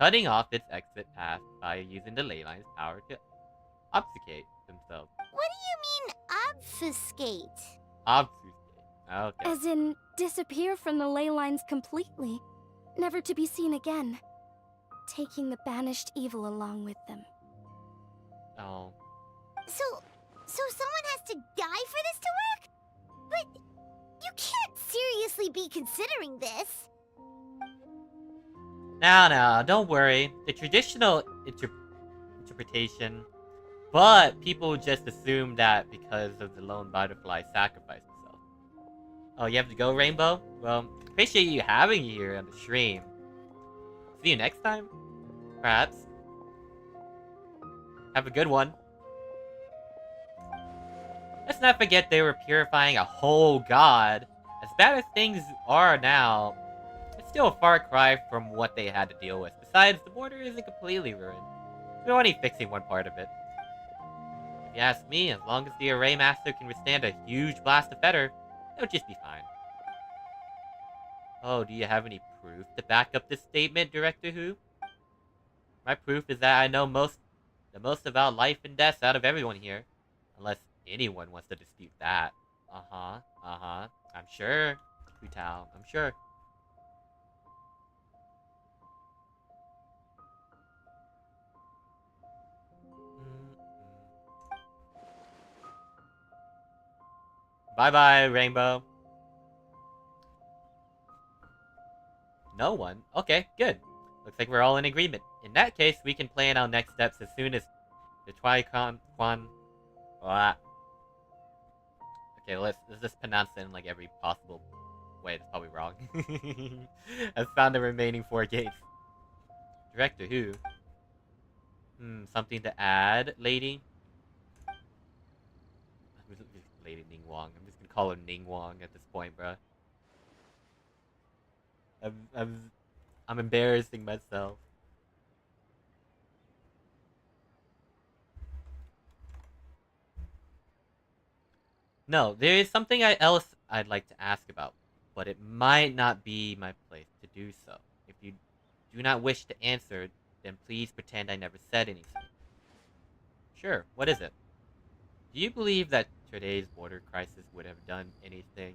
cutting off its exit path by using the ley line's power to obfuscate themselves. What do you mean, obfuscate? Obfuscate. Okay. As in, disappear from the ley lines completely, never to be seen again, taking the banished evil along with them. Oh. So someone has to die for this to work? But you can't seriously be considering this. Now, don't worry. The traditional interpretation, but people just assume that because of the lone butterfly sacrificed himself. Oh, you have to go, Rainbow? Well, appreciate you having you here on the stream. See you next time? Perhaps. Have a good one. Let's not forget they were purifying a whole god. As bad as things are now, it's still a far cry from what they had to deal with. Besides, the border isn't completely ruined. We're only fixing one part of it. If you ask me, as long as the Array Master can withstand a huge blast of fetter, it'll just be fine. Oh, do you have any proof to back up this statement, Director Who? My proof is that I know the most about life and death out of everyone here. Unless anyone wants to dispute that. I'm sure. Futao, I'm sure. Bye-bye, Rainbow. No one? Okay, good. Looks like we're all in agreement. In that case, we can plan our next steps as soon as the Okay, let's just pronounce it in like every possible way. It's probably wrong. I've found the remaining 4 gates. Director Who? Something to add, lady? Lady Ningguang. I'm just gonna call her Ningguang at this point, bro. I'm embarrassing myself. No, there is something else I'd like to ask about, but it might not be my place to do so. If you do not wish to answer, then please pretend I never said anything. Sure, what is it? Do you believe that today's border crisis would have done anything?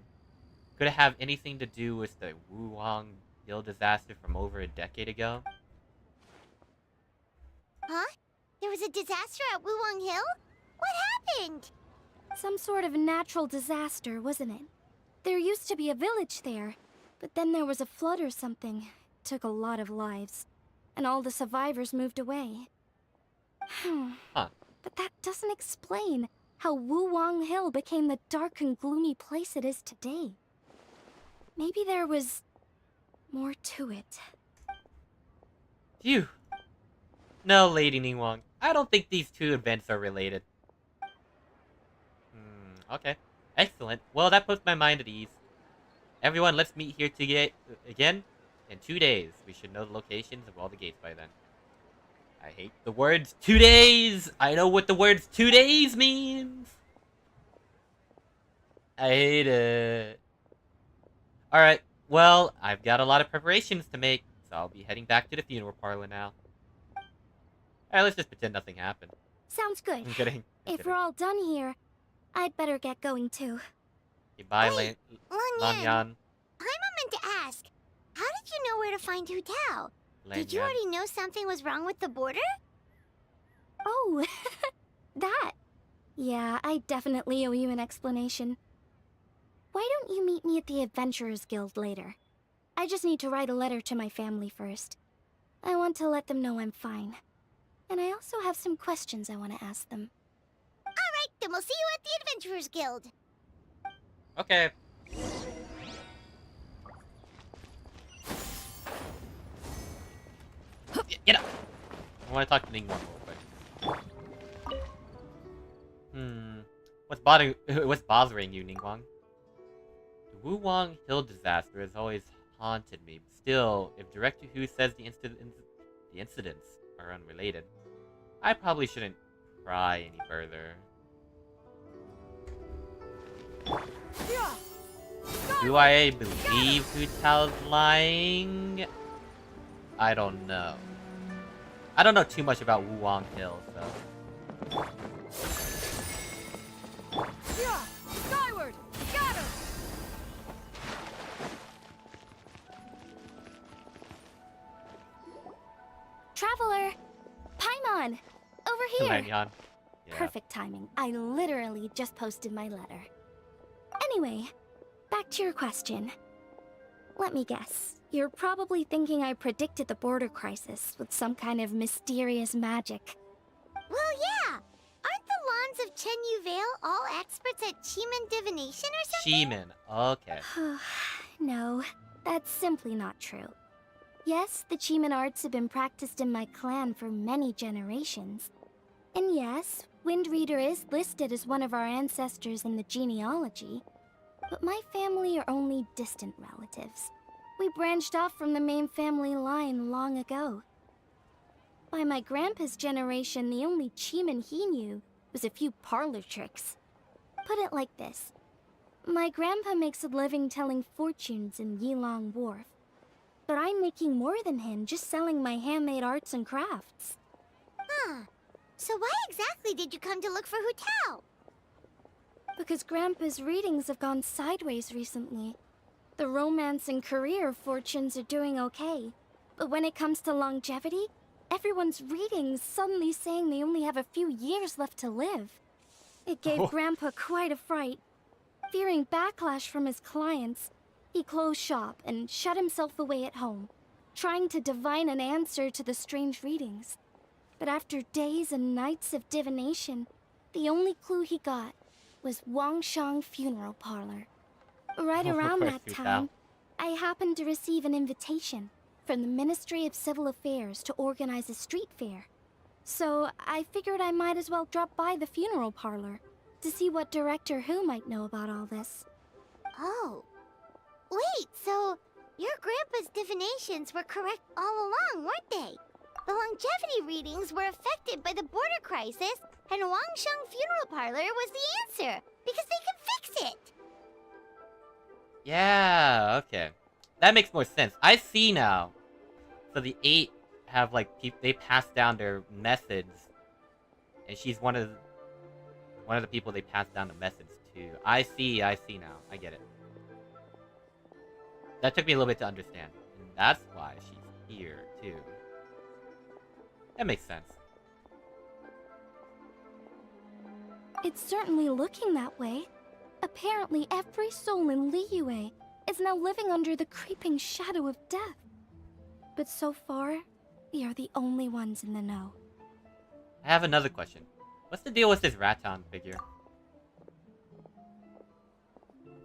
Could it have anything to do with the Wuhan Hill disaster from over a decade ago? Huh? There was a disaster at Wuwang Hill? What happened? Some sort of natural disaster, wasn't it? There used to be a village there, but then there was a flood or something. It took a lot of lives, and all the survivors moved away. Huh. But that doesn't explain how Wuwang Hill became the dark and gloomy place it is today. Maybe there was more to it. Phew. No, Lady Ningguang. I don't think these two events are related. Okay. Excellent. Well, that puts my mind at ease. Everyone, let's meet here again in 2 days. We should know the locations of all the gates by then. I hate the words 2 days! I know what the words 2 days means! I hate it. Alright, well, I've got a lot of preparations to make, so I'll be heading back to the funeral parlor now. Alright, let's just pretend nothing happened. Sounds good. I'm kidding. If we're all done here, I'd better get going too. Goodbye, Wait, Lanyan. Paimon meant to ask, how did you know where to find Hu Tao? Did you already know something was wrong with the border? Oh, that. Yeah, I definitely owe you an explanation. Why don't you meet me at the Adventurers Guild later? I just need to write a letter to my family first. I want to let them know I'm fine. And I also have some questions I want to ask them. Alright, then we'll see you at the Adventurers Guild. Okay. Get up! I want to talk to Ningguang real quick. What's bothering you, Ningguang? The Wuwang Hill disaster has always haunted me. Still, if Director Who says the incidents are unrelated, I probably shouldn't pry any further. Do I believe Hu Tao's lying? I don't know. I don't know too much about Wuwang Hill, so... Skyward! Got her! Traveler! Paimon! Over here! Lanyan. Yeah. Perfect timing. I literally just posted my letter. Anyway, back to your question. Let me guess. You're probably thinking I predicted the border crisis with some kind of mysterious magic. Well, yeah. Aren't the Lawns of Chen Yu Vale all experts at Cheeman divination or something? Cheeman, okay. No, that's simply not true. Yes, the Cheeman arts have been practiced in my clan for many generations. And yes, Windreader is listed as one of our ancestors in the genealogy. But my family are only distant relatives. We branched off from the main family line long ago. By my grandpa's generation, the only Cheeman he knew was a few parlor tricks. Put it like this. My grandpa makes a living telling fortunes in Yilong Wharf. But I'm making more than him just selling my handmade arts and crafts. Huh. So why exactly did you come to look for Hu Tao? Because Grandpa's readings have gone sideways recently. The romance and career fortunes are doing okay. But when it comes to longevity, everyone's readings suddenly saying they only have a few years left to live. It gave Grandpa quite a fright. Fearing backlash from his clients, he closed shop and shut himself away at home, trying to divine an answer to the strange readings. But after days and nights of divination, the only clue he got was Wangshang Funeral Parlor. Right around that time, I happened to receive an invitation from the Ministry of Civil Affairs to organize a street fair. So I figured I might as well drop by the funeral parlor to see what Director Hu might know about all this. Oh. Wait, so your grandpa's divinations were correct all along, weren't they? The longevity readings were affected by the border crisis, and Wangsheng Funeral Parlor was the answer, because they could fix it! Yeah, okay. That makes more sense. I see now. So the 8 have, like, they pass down their methods, and she's one of the people they pass down the methods to. I see now. I get it. That took me a little bit to understand. And that's why she's here, too. That makes sense. It's certainly looking that way. Apparently, every soul in Liyue is now living under the creeping shadow of death. But so far, we are the only ones in the know. I have another question. What's the deal with this Raton figure?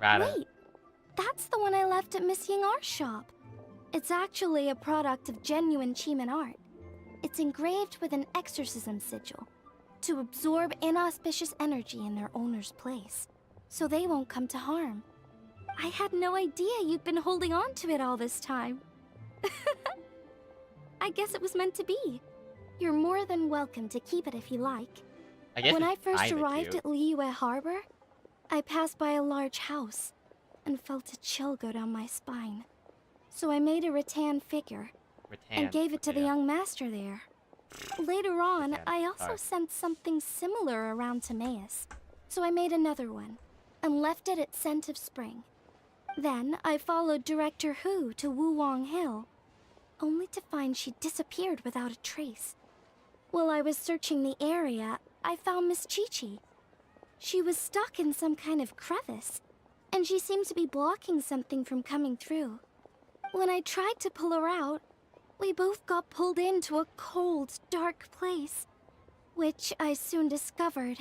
Wait, that's the one I left at Miss Yingar's shop. It's actually a product of genuine Chiman art. It's engraved with an exorcism sigil to absorb inauspicious energy in their owner's place, so they won't come to harm. I had no idea you'd been holding on to it all this time. I guess it was meant to be. You're more than welcome to keep it if you like. When I first arrived at Liyue Harbor, I passed by a large house and felt a chill go down my spine. So I made a rattan figure and gave it to the young master there. Later on, I also sensed something similar around Timaeus, so I made another one and left it at Scent of Spring. Then I followed Director Hu to Wuwang Hill, only to find she disappeared without a trace. While I was searching the area, I found Miss Chi-Chi. She was stuck in some kind of crevice, and she seemed to be blocking something from coming through. When I tried to pull her out, we both got pulled into a cold, dark place, which I soon discovered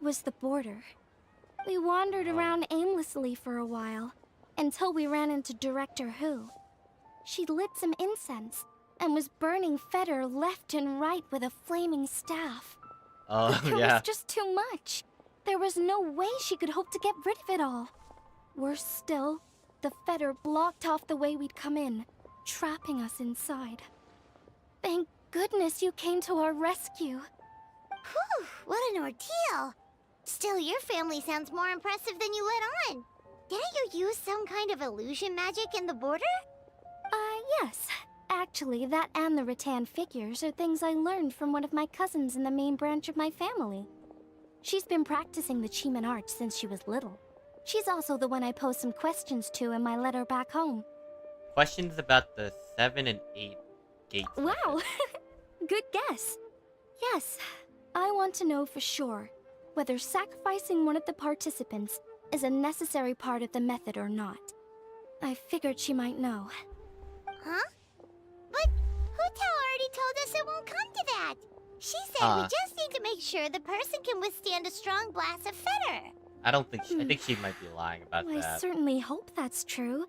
was the border. We wandered around aimlessly for a while, until we ran into Director Hu. She'd lit some incense, and was burning Feder left and right with a flaming staff. But there was just too much. There was no way she could hope to get rid of it all. Worse still, the Feder blocked off the way we'd come in, trapping us inside. Thank goodness you came to our rescue. Whew, what an ordeal! Still, your family sounds more impressive than you let on. Didn't you use some kind of illusion magic in the border? Yes. Actually, that and the rattan figures are things I learned from one of my cousins in the main branch of my family. She's been practicing the Chiman art since she was little. She's also the one I posed some questions to in my letter back home. Questions about the 7 and 8 gates. Wow! Good guess. Yes, I want to know for sure whether sacrificing one of the participants is a necessary part of the method or not. I figured she might know. Huh? But Hu Tao already told us it won't come to that. She said we just need to make sure the person can withstand a strong blast of Feder. I don't think I think she might be lying about that. I certainly hope that's true,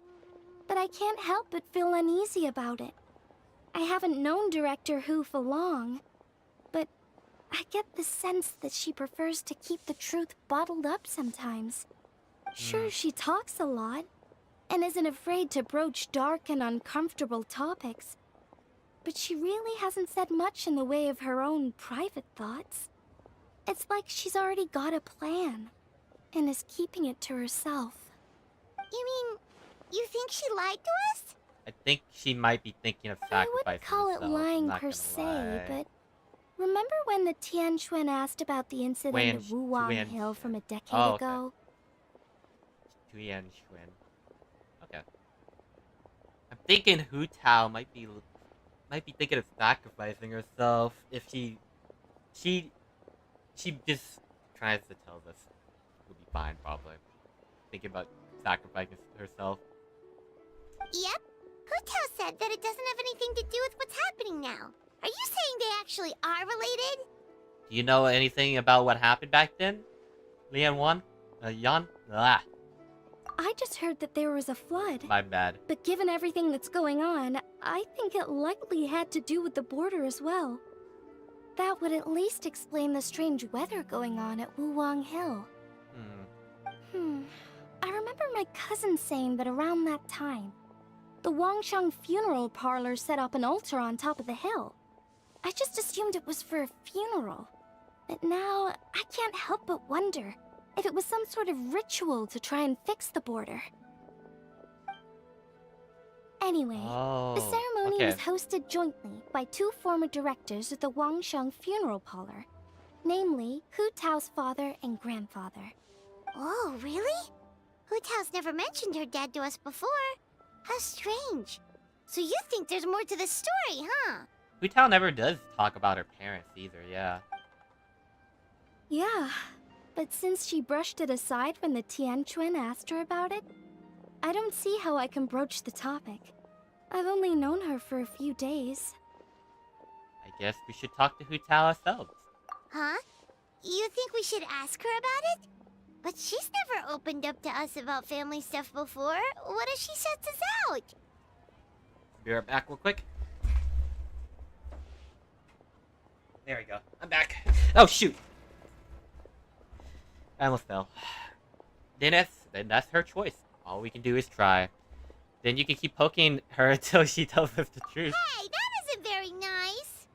but I can't help but feel uneasy about it. I haven't known Director Hu for long, but I get the sense that she prefers to keep the truth bottled up sometimes. Sure, she talks a lot, and isn't afraid to broach dark and uncomfortable topics, but she really hasn't said much in the way of her own private thoughts. It's like she's already got a plan. and is keeping it to herself. You mean, you think she lied to us? I think she might be thinking of sacrificing I wouldn't call it herself, I'm lying not per gonna se, lie. but remember when the Tianquan asked about the incident at Wuwang Hill from a decade Oh, okay. ago? Tuyan-Xuan. Okay. I'm thinking Hu Tao might be thinking of sacrificing herself if she just tries to tell us we'll be fine probably. Thinking about sacrificing herself. Yep. Hutao said that it doesn't have anything to do with what's happening now. Are you saying they actually are related? Do you know anything about what happened back then? Lian Wan? Yan? Ah, I just heard that there was a flood. my bad. But given everything that's going on, I think it likely had to do with the border as well. That would at least explain the strange weather going on at Wuwang Hill. I remember my cousin saying that around that time, the Wangsheng funeral parlor set up an altar on top of the hill. I just assumed it was for a funeral. But now, I can't help but wonder if it was some sort of ritual to try and fix the border. Anyway, the ceremony was hosted jointly by two former directors of the Wangsheng funeral parlor, namely Hu Tao's father and grandfather. Oh, really? Hutao's never mentioned her dad to us before. How strange. So you think there's more to this story, huh? Hu Tao never does talk about her parents either, yeah. Yeah, but since she brushed it aside when the Tianquan asked her about it, I don't see how I can broach the topic. I've only known her for a few days. I guess we should talk to Hu Tao ourselves. Huh? You think we should ask her about it? But she's never opened up to us about family stuff before. What if she shuts us out? Be right back real quick. There we go. I'm back. Oh, shoot. I almost fell. Then that's her choice. All we can do is try. Then you can keep poking her until she tells us the truth. Hey, that isn't very nice.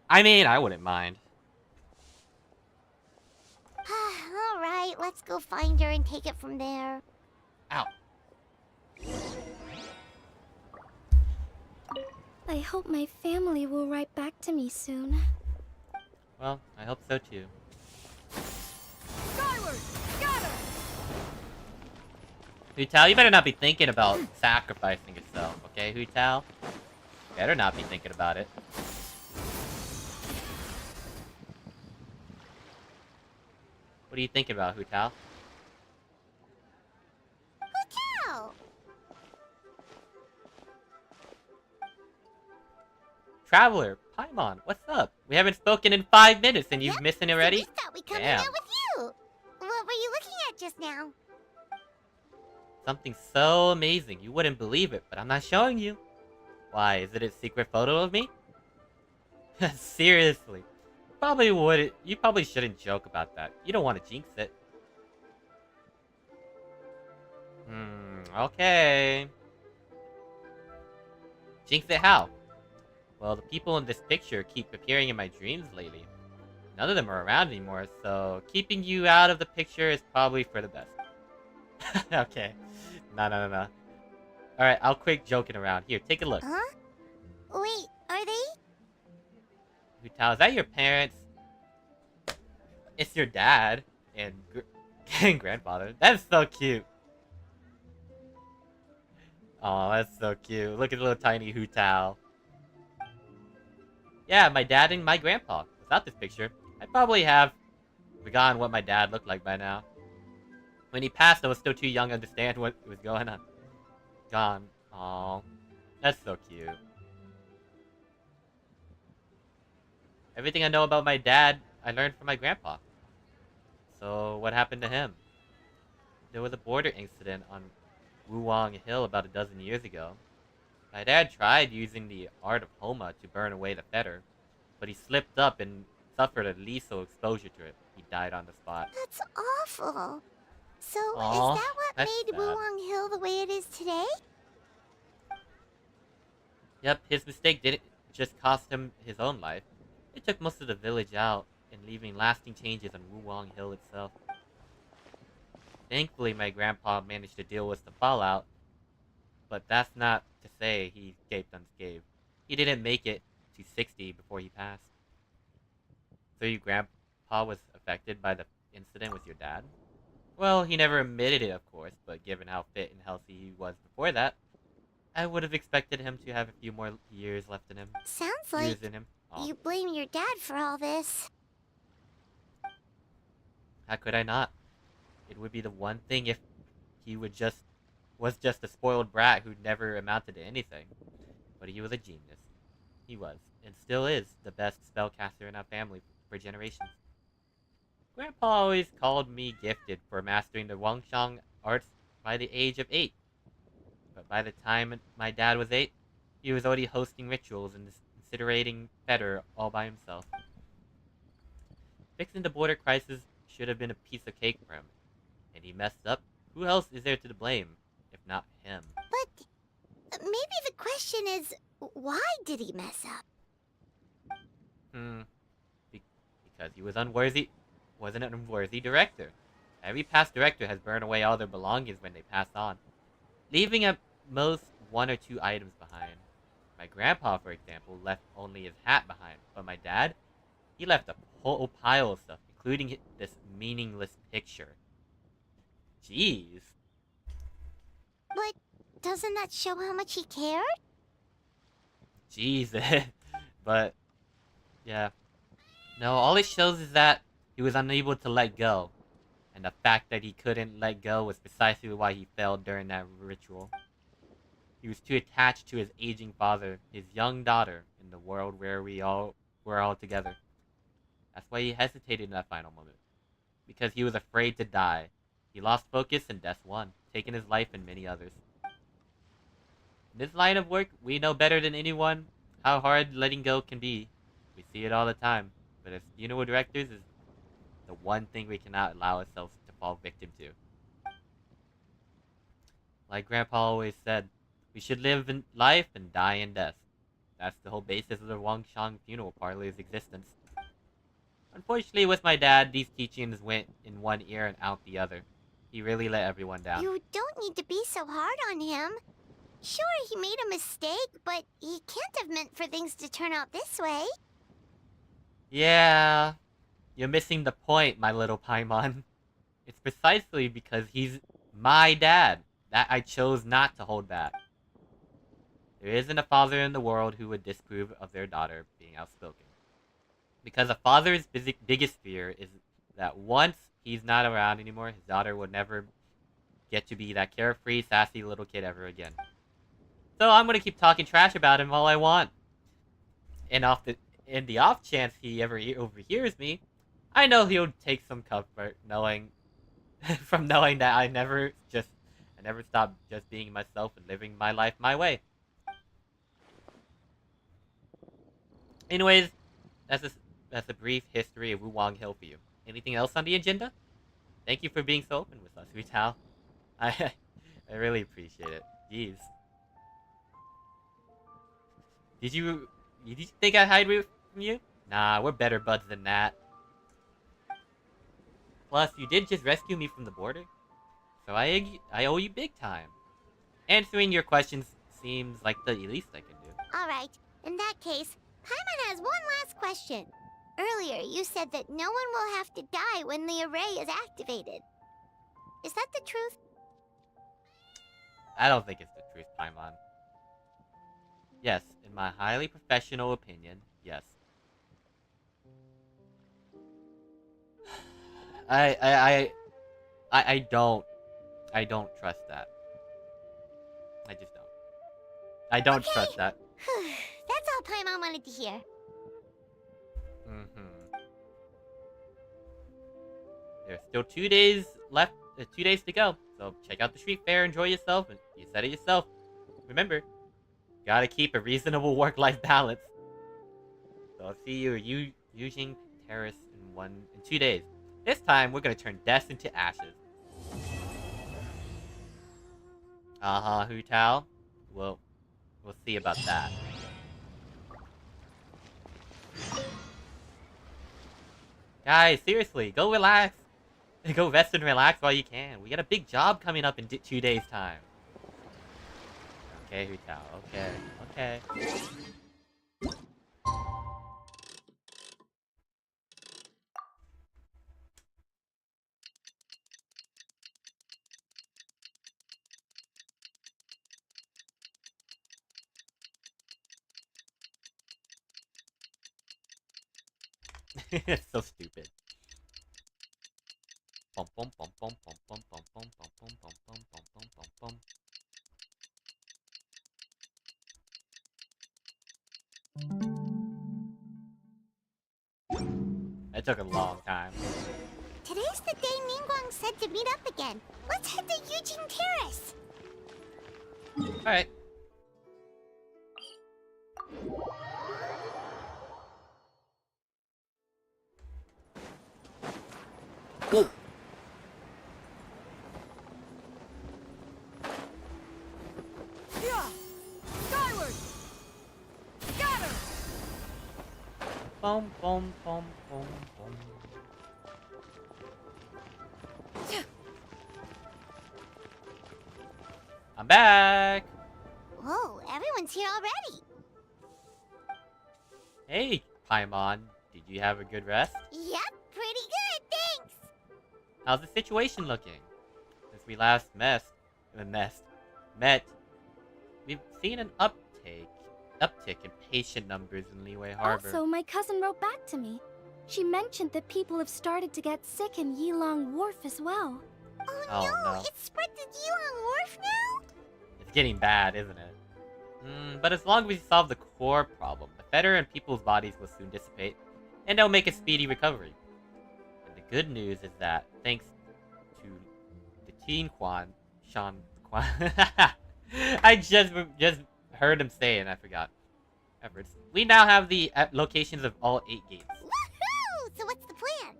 I mean, I wouldn't mind. All right, let's go find her and take it from there. Ow. I hope my family will write back to me soon. Well, I hope so too. Skyward! Got her! Hu Tao, you better not be thinking about sacrificing yourself, okay, Hu Tao? Better not be thinking about it. What are you thinking about, Hu Tao? Hutao! Traveler, Paimon, what's up? We haven't spoken in 5 minutes and you've missing already? We thought we'd come Damn. hang out with you. What were you looking at just now? Something so amazing, you wouldn't believe it, but I'm not showing you. Why, is it a secret photo of me? Seriously. You probably shouldn't joke about that. You don't want to jinx it. Okay. Jinx it how? Well, the people in this picture keep appearing in my dreams lately. None of them are around anymore, so keeping you out of the picture is probably for the best. Okay. No. Alright, I'll quit joking around. Here, take a look. Huh? Wait, are they? Hu Tao, is that your parents? It's your dad and, and grandfather. That's so cute. Oh, that's so cute. Look at the little tiny Hu Tao. Yeah, my dad and my grandpa. Without this picture, I'd probably have forgotten what my dad looked like by now. When he passed, I was still too young to understand what was going on. Gone. Aww. That's so cute. Everything I know about my dad, I learned from my grandpa. So, what happened to him? There was a border incident on Wuwang Hill about a dozen years ago. My dad tried using the art of Homa to burn away the fetter, but he slipped up and suffered a lethal exposure to it. He died on the spot. That's awful. So, Aw, is that what that's made sad. Wuwang Hill the way it is today? Yep, his mistake didn't just cost him his own life. It took most of the village out and leaving lasting changes on Wuwang Hill itself. Thankfully, my grandpa managed to deal with the fallout, but that's not to say he escaped unscathed. He didn't make it to 60 before he passed. So your grandpa was affected by the incident with your dad? Well, he never admitted it, of course, but given how fit and healthy he was before that, I would have expected him to have a few more years left in him. Sounds like you blame your dad for all this. How could I not? It would be the one thing if he was just a spoiled brat who never amounted to anything. But he was a genius. He was, and still is, the best spellcaster in our family for generations. Grandpa always called me gifted for mastering the Wangshang arts by the age of 8. But by the time my dad was 8, he was already hosting rituals and incinerating Feder all by himself. Fixing the border crisis should have been a piece of cake for him. And he messed up. Who else is there to blame, if not him? But maybe the question is, why did he mess up? Because he was unworthy. Wasn't an unworthy director. Every past director has burned away all their belongings when they pass on, leaving at most 1 or 2 items behind. My grandpa, for example, left only his hat behind, but my dad, he left a whole pile of stuff, including this meaningless picture. Jeez. But doesn't that show how much he cared? Jeez. But, yeah. No, all it shows is that he was unable to let go. And the fact that he couldn't let go was precisely why he failed during that ritual. He was too attached to his aging father, his young daughter, in the world where we all were all together. That's why he hesitated in that final moment. Because he was afraid to die. He lost focus and death won, taking his life and many others. In this line of work, we know better than anyone how hard letting go can be. We see it all the time. But as funeral directors, is the one thing we cannot allow ourselves to fall victim to. Like Grandpa always said, we should live in life and die in death. That's the whole basis of the Wangshang funeral parlor's existence. Unfortunately, with my dad, these teachings went in one ear and out the other. He really let everyone down. You don't need to be so hard on him. Sure, he made a mistake, but he can't have meant for things to turn out this way. Yeah, you're missing the point, my little Paimon. It's precisely because he's my dad that I chose not to hold back. There isn't a father in the world who would disapprove of their daughter being outspoken. Because a father's biggest fear is that once he's not around anymore, his daughter will never get to be that carefree, sassy little kid ever again. So I'm gonna keep talking trash about him all I want. And in the off chance he ever overhears me, I know he'll take some comfort knowing from knowing that I never stopped just being myself and living my life my way. Anyways, that's a brief history of Wuwang Hill for you. Anything else on the agenda? Thank you for being so open with us, Rite. I really appreciate it. Jeez. Did you think I'd hide from you? Nah, we're better buds than that. Plus, you did just rescue me from the border, so I owe you big time. Answering your questions seems like the least I can do. Alright, in that case, Paimon has one last question. Earlier, you said that no one will have to die when the array is activated. Is that the truth? I don't think it's the truth, Paimon. Yes, in my highly professional opinion, yes. I don't trust that. I just don't. I don't trust that. That's all Paimon wanted to hear. There's still 2 days left, 2 days to go. So check out the street fair, enjoy yourself, and you said it yourself. Remember, gotta keep a reasonable work-life balance. So I'll see you at Yujing Terrace in 2 days. This time, we're gonna turn death into ashes. Hu Tao. We'll see about that. Guys, seriously, go relax. Go rest and relax while you can. We got a big job coming up in 2 days' time. Okay, Hutao. Okay. Okay. It's so stupid. Bum bum bum bum bum bum bum bum bum bum bum bum bum bum bum. That took a long time. Today's the day Ningguang said to meet up again. Let's head to Eugene Terrace. Alright. Whoa. Yeah! Skyward! Scatter! Bum bum bum bum bum. I'm back! Whoa, everyone's here already. Hey, Paimon. Did you have a good rest? Yep, pretty good, thanks. How's the situation looking? Since we last met, we've seen an uptick in patient numbers in Liyue Harbor. Also, my cousin wrote back to me. She mentioned that people have started to get sick in Yilong Wharf as well. Oh no, it's spread to Yilong Wharf now? It's getting bad, isn't it? But as long as we solve the core problem, the fetter in people's bodies will soon dissipate, and they'll make a speedy recovery. And the good news is that, thanks to the Teen Quan, I just heard him say it and I forgot. Efforts. We now have the locations of all 8 gates. Woohoo! So what's the plan?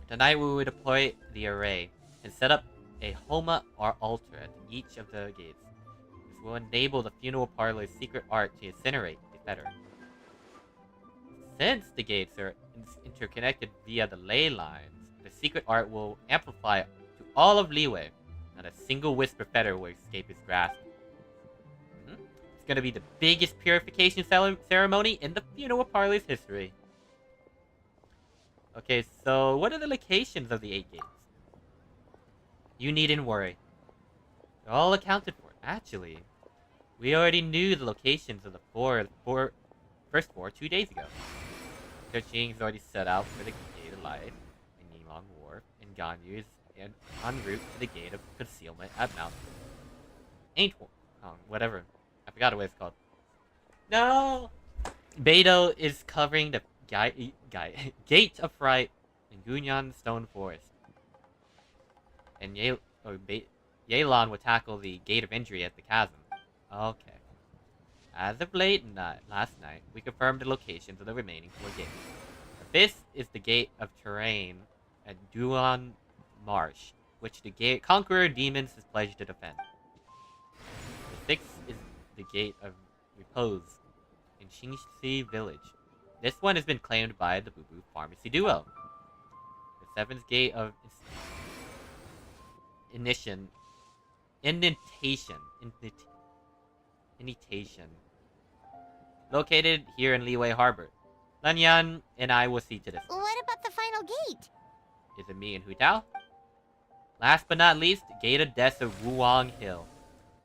Tonight we will deploy the array and set up a Homa or altar at each of the gates. This will enable the funeral parlor's secret art to incinerate the fetter. Since the gates are interconnected via the ley lines, the secret art will amplify to all of Liyue. Not a single wisp of fetter will escape his grasp. It's gonna be the biggest purification ceremony in the funeral parlor's history. Okay, so what are the locations of the 8 gates? You needn't worry. They're all accounted for. Actually, we already knew the locations of the first four 2 days ago. Searching's already set out for the Gate of Life in Yilong Wharf, and Ganyu is en route to the Gate of Concealment at Mount whatever. I forgot what it's called. No! Beidou is covering the Gate of Rite in Gunyan Stone Forest. And Yelan will tackle the Gate of Injury at the Chasm. Okay. As of last night, we confirmed the locations of the remaining 4 gates. This is the Gate of Terrain at Duan Marsh, which the Conqueror Demons is pledged to defend. The 6th is the Gate of Repose in Qingxi Village. This one has been claimed by the Boo Boo Pharmacy Duo. The 7th Gate of Initiation, located here in Liyue Harbor. Lanyan and I will see to this. What about the final gate? Is it me and Hutao? Last but not least, Gate of Death of Wuang Hill.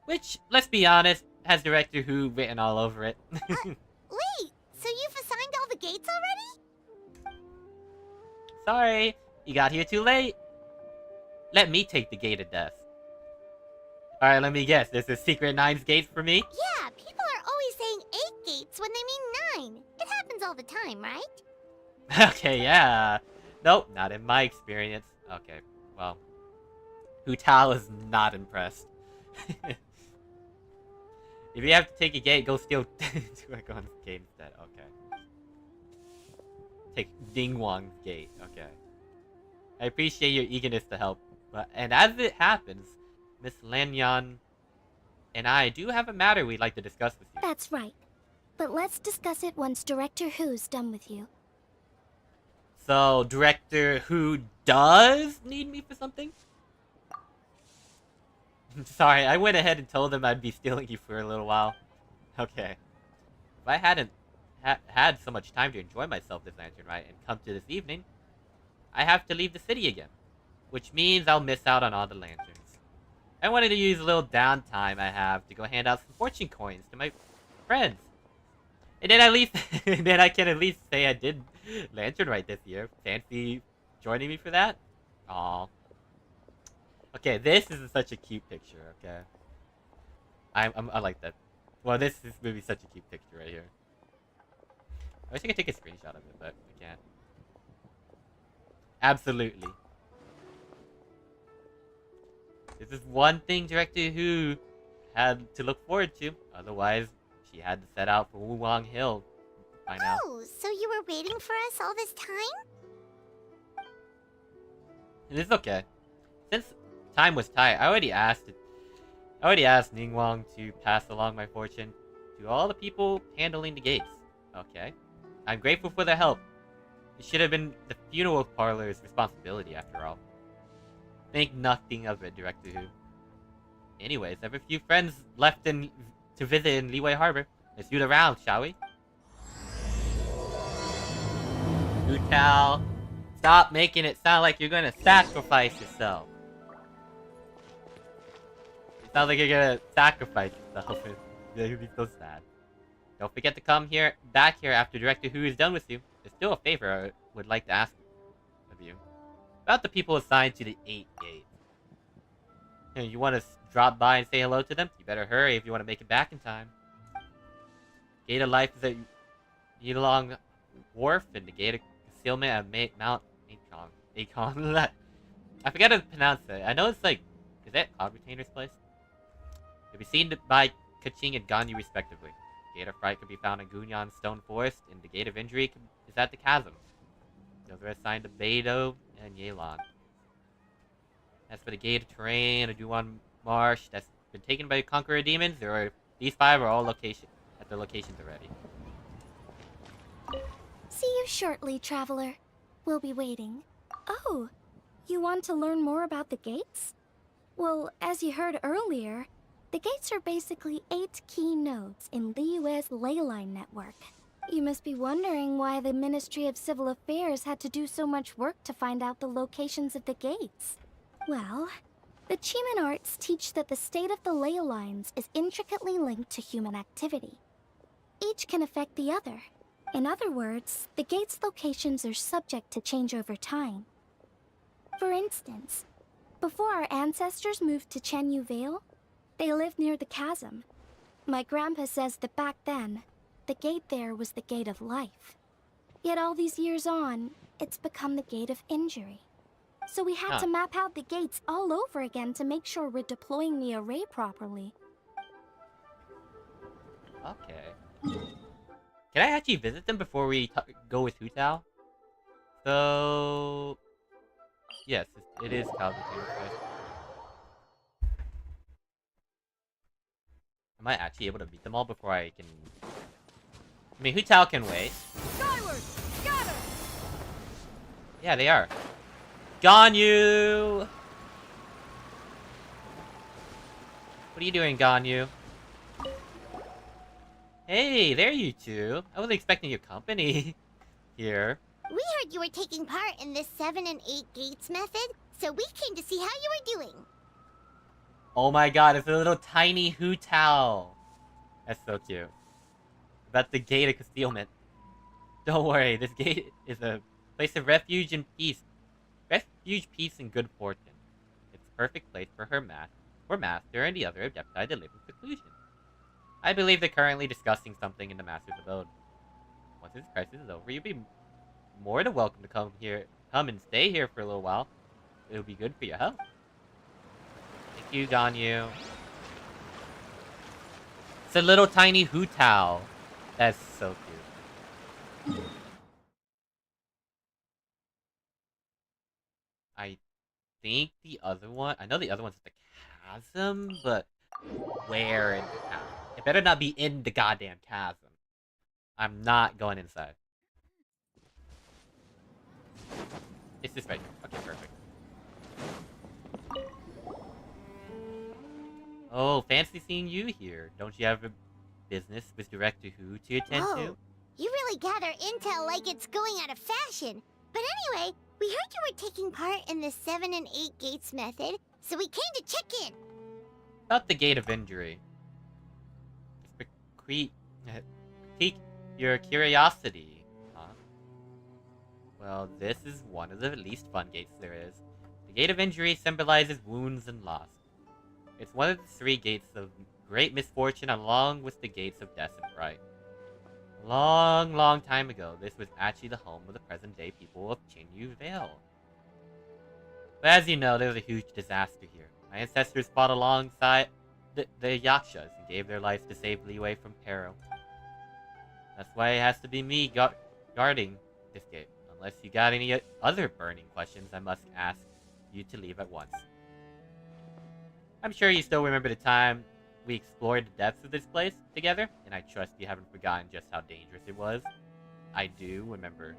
Which, let's be honest, has Director Who written all over it. Wait, so you've assigned all the gates already? Sorry, you got here too late. Let me take the Gate of Death. Alright, let me guess. This is Secret 9's gates for me? Yeah, people are always saying 8 gates when they mean 9. It happens all the time, right? Okay, yeah. Nope, not in my experience. Okay, well. Hutao is not impressed. If you have to take a gate, go steal Tuagon's gate instead. Okay. Take Dingwang's gate. Okay. I appreciate your eagerness to help. And as it happens, Miss Lanyan and I do have a matter we'd like to discuss with you. That's right. But let's discuss it once Director Who's done with you. So, Director Who does need me for something. Sorry, I went ahead and told them I'd be stealing you for a little while. Okay. If I hadn't had so much time to enjoy myself this lantern rite and come to this evening, I have to leave the city again. Which means I'll miss out on all the lanterns. I wanted to use a little downtime I have to go hand out some fortune coins to my friends. And then at least, then I can at least say I did lantern rite this year. Fancy joining me for that? Aw. Okay, this is such a cute picture, okay? I like that. Well, this is maybe such a cute picture right here. I wish I could take a screenshot of it, but I can't. Absolutely. This is one thing Director Who had to look forward to. Otherwise, she had to set out for Wulong Hill by now. Oh, so you were waiting for us all this time? And it's okay. Since time was tight, I already asked Ningguang to pass along my fortune to all the people handling the gates. Okay. I'm grateful for their help. It should have been the funeral parlor's responsibility, after all. Think nothing of it, Director Who. Anyways, I have a few friends left to visit in Liyue Harbor. Let's shoot around, shall we? Hu Tao, stop making it sound like you're gonna sacrifice yourself. It sounds like you're gonna sacrifice yourself. It would be so sad. Don't forget to come back here after Director Who is done with you. There's still a favor I would like to ask of you. About the people assigned to the 8 gates. You want to drop by and say hello to them? You better hurry if you want to make it back in time. Gate of Life is at Yilong Wharf, and the Gate of Concealment at Mount Akon. I forgot to pronounce it. I know it's like... Is that Cloud Retainer's place? You'll be seen by Kaching and Ganyu respectively. Gate of Fright can be found in Gunyan Stone Forest, and the Gate of Injury is at the Chasm. Those are assigned to Beidou and Yelan. As for the Gate of Terrain, a Duan Marsh that's been taken by Conqueror Demons, these 5 are all at their locations already. See you shortly, traveler. We'll be waiting. Oh, you want to learn more about the gates? Well, as you heard earlier, the gates are basically 8 key nodes in Liyue's ley line network. You must be wondering why the Ministry of Civil Affairs had to do so much work to find out the locations of the gates. Well, the Chiman arts teach that the state of the ley lines is intricately linked to human activity. Each can affect the other. In other words, the gate's locations are subject to change over time. For instance, before our ancestors moved to Chenyu Vale, they lived near the chasm. My grandpa says that back then, the gate there was the Gate of Life. Yet all these years on, it's become the Gate of Injury. So we had to map out the gates all over again to make sure we're deploying the array properly. Okay. Can I actually visit them before we go with Hu Tao? So... Yes, it is Calvin Taylor's place. Am I actually able to beat them all before I can... I mean, Hu Tao can wait. Skyward! Scatter! Yeah, they are. Ganyu! What are you doing, Ganyu? Hey, there you two. I wasn't expecting your company here. We heard you were taking part in this 7 and 8 gates method, so we came to see how you were doing. Oh my god, it's a little tiny Hu Tao. That's so cute. About the Gate of Concealment. Don't worry, this gate is a place of refuge and peace. Refuge, peace, and good fortune. It's a perfect place for her master and the other Adepti to live in seclusion. I believe they're currently discussing something in the Master's abode. Once this crisis is over, you'll be more than welcome to come and stay here for a little while. It'll be good for your health. Thank you, Ganyu. It's a little tiny Hu Tao. That's so cute. I think the other one... I know the other one's at the chasm, but where in the chasm? It better not be in the goddamn chasm. I'm not going inside. It's this right here. Okay, perfect. Oh, fancy seeing you here. Don't you have a business with Director Who to attend Whoa, to? you really gather intel like it's going out of fashion. But anyway, we heard you were taking part in the 7 and 8 gates method, so we came to check in. About the Gate of Injury. Critique your curiosity, huh? Well, this is one of the least fun gates there is. The Gate of Injury symbolizes wounds and loss. It's one of the 3 gates of great misfortune along with the gates of death and fright. Long time ago, this was actually the home of the present-day people of Chinyu Vale. But as you know, there was a huge disaster here. My ancestors fought alongside the Yakshas and gave their lives to save Liyue from peril. That's why it has to be me guarding this gate. Unless you got any other burning questions, I must ask you to leave at once. I'm sure you still remember the time we explored the depths of this place together, and I trust you haven't forgotten just how dangerous it was. I do remember.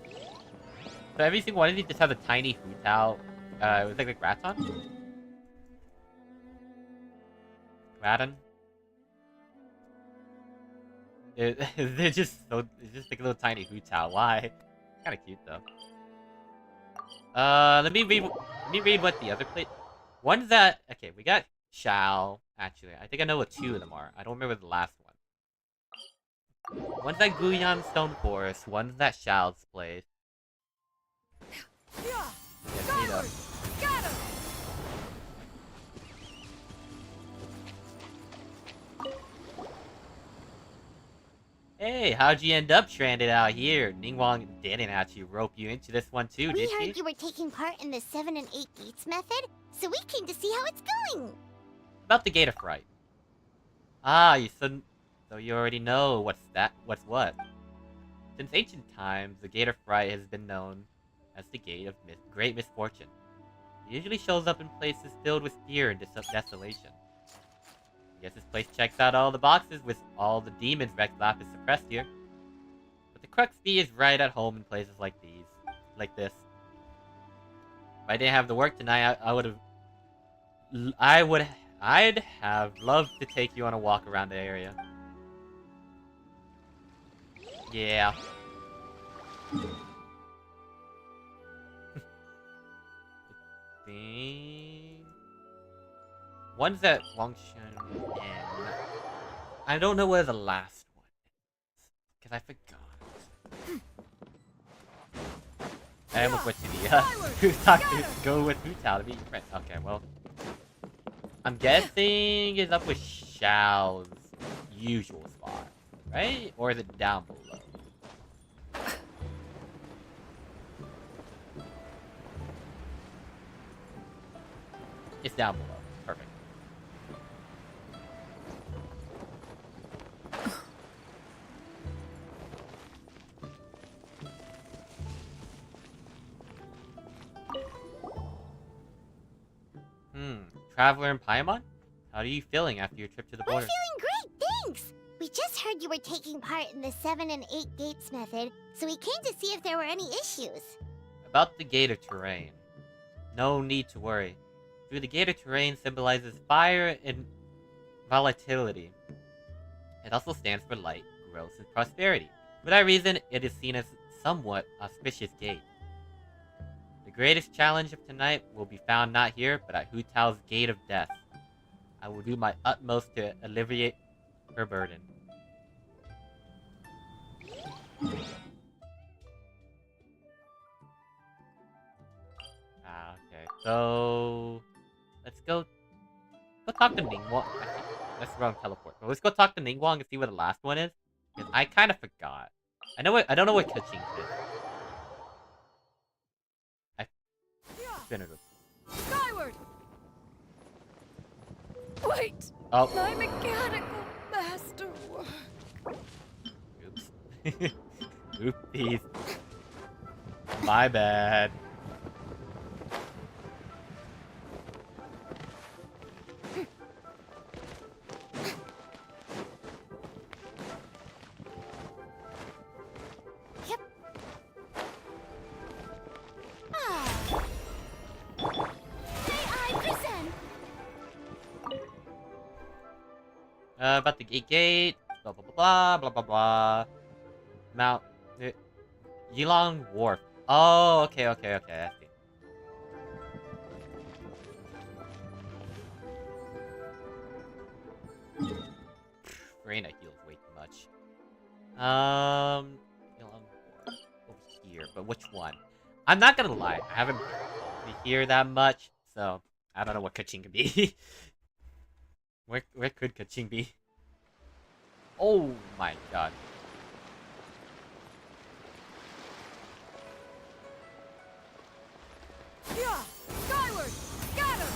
So every single one of these just has a tiny Hu-Tao. It was like Raton? Raton? They're just so... It's just like a little tiny Hu-Tao. Why? Kinda cute, though. Let me read what the other plate... One's that... Okay, we got Shao. Actually, I think I know what 2 of them are. I don't remember the last one. One's that Guyan Stone Forest. One's that Shao's place. Yeah. Yes, Nita. Got him. Hey, how'd you end up stranded out here? Ningguang didn't actually rope you into this one too, We did she? heard you were taking part in the 7 and 8 gates method, so we came to see how it's going. About the Gate of Rite. Ah, so you already know what's what. Since ancient times, the Gate of Rite has been known as the Gate of Great Misfortune. It usually shows up in places filled with fear and desolation. I guess this place checks out all the boxes with all the demons Rex Lapis suppressed here. But the crux B is right at home in places like these. Like this. If I didn't have to work tonight, I'd have loved to take you on a walk around the area. Yeah. One's at Wangshan and I don't know where the last one is. Because I forgot. I almost went to go with Hu-Tao to be your friend. Okay, well. I'm guessing it's up with Xiao's usual spot, right? Or is it down below? It's down below. Perfect. Traveler in Paimon? How are you feeling after your trip to the We're border? feeling great, thanks! We just heard you were taking part in the 7 and 8 gates method, so we came to see if there were any issues. About the Gate of Terrain. No need to worry. Through the Gate of Terrain symbolizes fire and volatility. It also stands for light, growth, and prosperity. For that reason, it is seen as somewhat auspicious gate. The greatest challenge of tonight will be found not here, but at Hu-Tao's Gate of Death. I will do my utmost to alleviate her burden. Okay. So... Let's go talk to Ningguang. Actually, that's the wrong teleport. But let's go talk to Ningguang and see where the last one is. Because I kind of forgot. I don't know what Kaching is. Skyward! Wait! Oh. My mechanical masterwork. Oops. Oopsies. My bad. About the gate, blah blah blah blah blah blah. Mount Yilong Wharf. Oh, okay, I see. Reina heals way too much. Yilong Wharf over here, but which one? I'm not gonna lie, I haven't been here that much, so I don't know what Kaching could be. Where could Kaching be? Oh my god. Yeah! Skyward! Got him!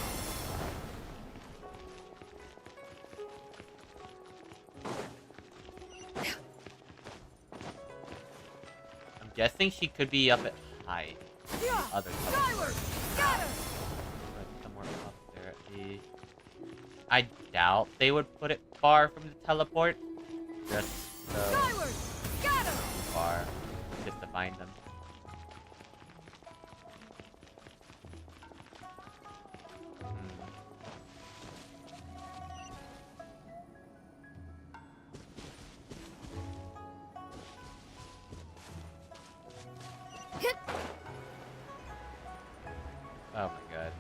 I'm guessing she could be up at high. Yeah! Other Skyward! Got him! Somewhere up there. I doubt they would put it far from the teleport. Just so Skyward! Got him! far. Just to find them. Oh my god.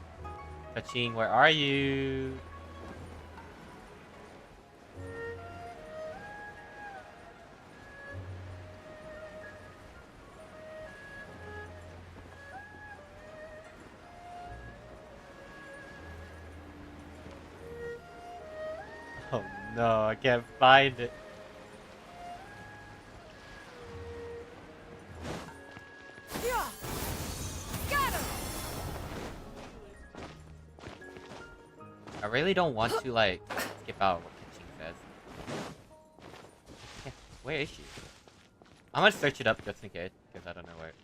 Kaching, where are you? Oh no, I can't find it. Yeah! Got him! I really don't want to, like, skip out what Kaching says. Yeah, where is she? I'm gonna search it up just in case, because I don't know where it is.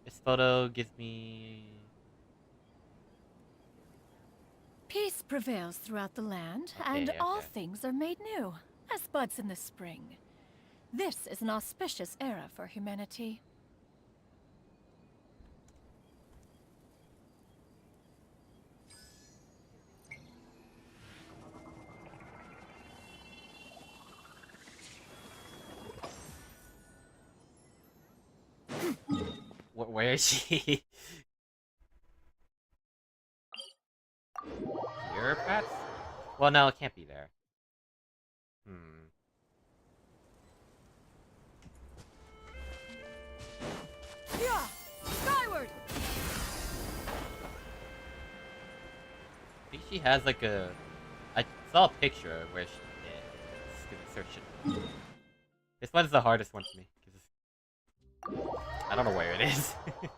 This photo gives me... Peace prevails throughout the land, Okay, and all okay. things are made new, as buds in the spring. This is an auspicious era for humanity. Where is she? Here, perhaps? Well, no, it can't be there. Yeah! Skyward! I think she has like a... I saw a picture of where she is. Just gonna search it. This one's the hardest one for me. 'Cause I don't know where it is. Let's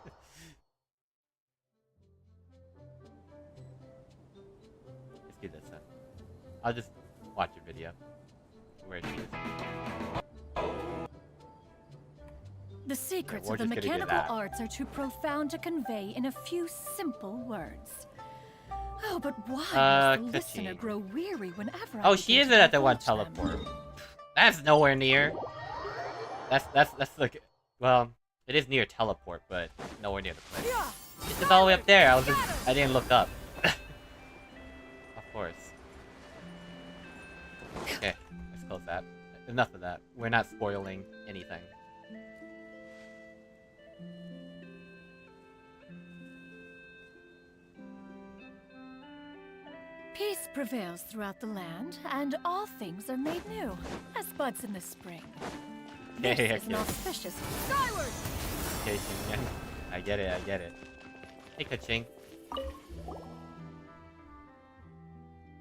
do this then. I'll just watch a video. Where she is. The secrets we're of the just gonna do mechanical that. arts are too profound to convey in a few simple words. Oh, but why does the listener Kaching. grow weary whenever I Oh, she begin is to at the one divulge them? teleport. That's nowhere near. That's like, well, it is near teleport, but nowhere near the place. Yeah! It's just all the way up there. I didn't look up. Of course. Okay, let's close that. Enough of that. We're not spoiling anything. Peace prevails throughout the land, and all things are made new, as buds in the spring. This Okay, is an okay. auspicious... Skyward! Okay, Xinyan. I get it. Hey, Kaching.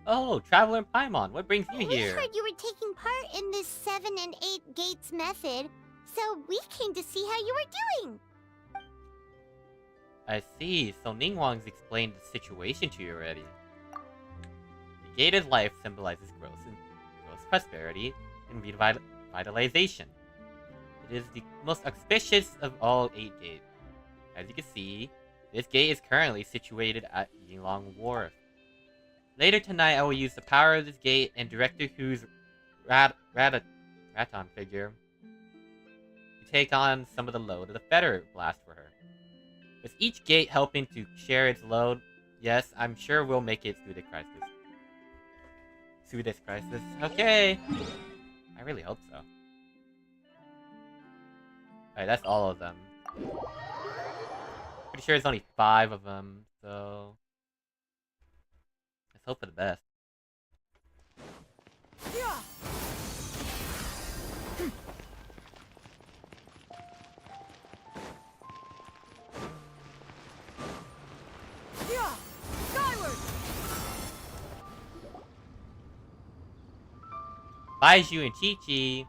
Oh, Traveler in Paimon, what brings you We here? heard you were taking part in this 7 and 8 gates method, so we came to see how you were doing. I see, so Ningguang's explained the situation to you already. The Gate of Life symbolizes growth prosperity, and revitalization. It is the most auspicious of all 8 gates. As you can see, this gate is currently situated at Yilong Wharf. Later tonight, I will use the power of this gate and Director Who's Raton figure to take on some of the load of the Fetter Blast for her. With each gate helping to share its load, yes, I'm sure we'll make it through the crisis. Through this crisis. Okay. I really hope so. Alright, that's all of them. Pretty sure it's only 5 of them, so... let's hope for the best. Yeah. Yeah. Skyward. Baiju and Chi-Chi.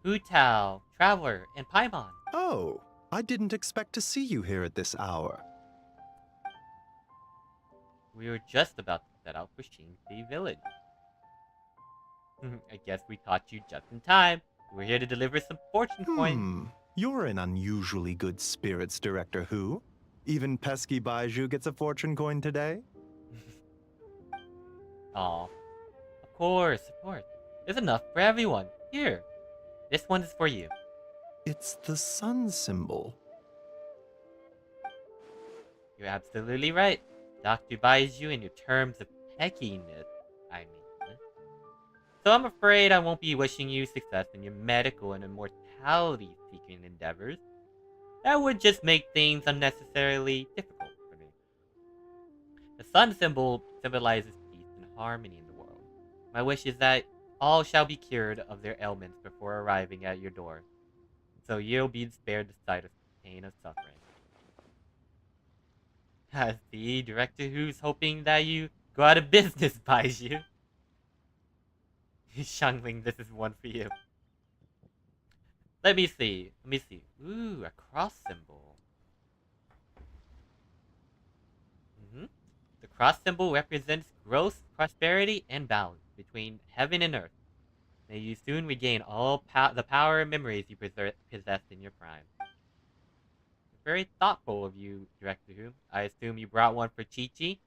Hu Tao, Traveler, and Paimon. Oh, I didn't expect to see you here at this hour. We were just about to set out for Xingfi Village. I guess we caught you just in time. We're here to deliver some fortune coins. You're in unusually good spirits, Director Who. Even pesky Baiju gets a fortune coin today? Aw. Of course, of course. There's enough for everyone. Here. This one is for you. It's the sun symbol. You're absolutely right. Dr. Baiju in your terms of peckiness, I mean. So I'm afraid I won't be wishing you success in your medical and immortality-seeking endeavors. That would just make things unnecessarily difficult for me. The sun symbol symbolizes peace and harmony in the world. My wish is that all shall be cured of their ailments before arriving at your door, so you'll be spared the sight of pain and suffering. As the Director Who's hoping that you go out of business, Baiju. Xiangling, this is one for you. Let me see. Ooh, a cross symbol. The cross symbol represents growth, prosperity, and balance between heaven and earth. May you soon regain all the power and memories you possessed in your prime. Very thoughtful of you, Director Who. I assume you brought one for Chi-Chi?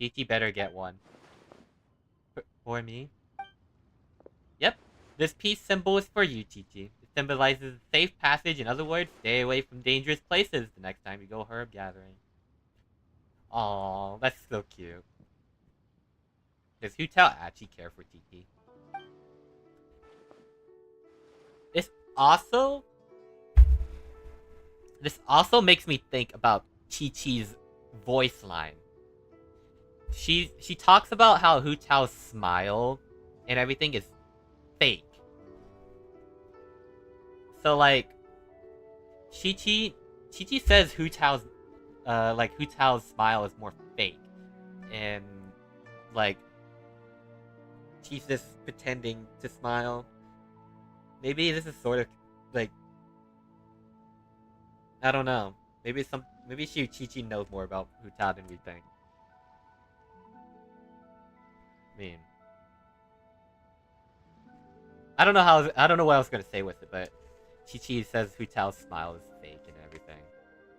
Chi-Chi better get one. For me? Yep. This peace symbol is for you, Chi-Chi. It symbolizes safe passage. In other words, stay away from dangerous places the next time you go herb gathering. Aww, that's so cute. Does Hu Tao actually care for Chi-Chi? This also makes me think about Chi-Chi's voice line. She talks about how Hu Tao's smile and everything is fake. So like Chi-Chi says Hu Tao's smile is more fake. And like she's just pretending to smile. Maybe this is sort of like, I don't know. Maybe Chi-Chi knows more about Hu Tao than we think. I mean, I don't know what I was gonna say with it, but Chi-Chi says Hu Tao's smile is fake and everything.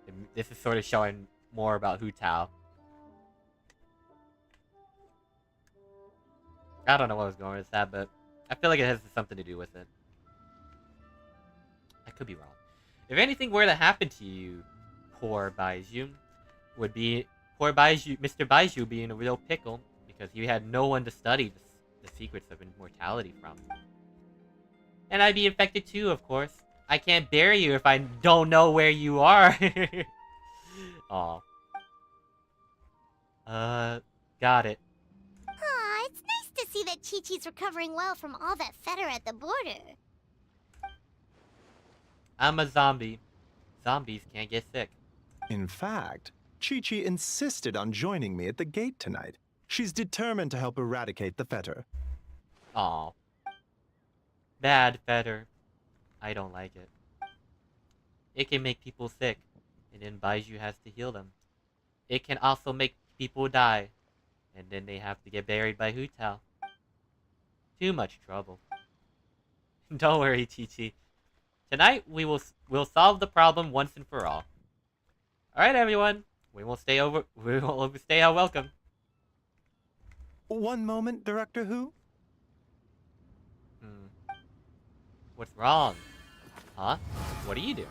And this is sort of showing more about Hu Tao. I don't know what I was going with that, but I feel like it has something to do with it. I could be wrong. If anything were to happen to you, poor Baiju, Mr. Baiju be in a real pickle, because he had no one to study the secrets of immortality from. And I'd be infected too, of course. I can't bury you if I don't know where you are. Aw. Got it. Aw, it's nice to see that Chi-Chi's recovering well from all that fetter at the border. I'm a zombie. Zombies can't get sick. In fact, Chi-Chi insisted on joining me at the gate tonight. She's determined to help eradicate the fetter. Aw. Bad fetter. I don't like it. It can make people sick, and then Baiju has to heal them. It can also make people die, and then they have to get buried by Hu Tao. Too much trouble. Don't worry, Chi-Chi. Tonight, we'll solve the problem once and for all. Alright, everyone. We will stay our welcome. One moment, Director Who. What's wrong? Huh? What are you doing?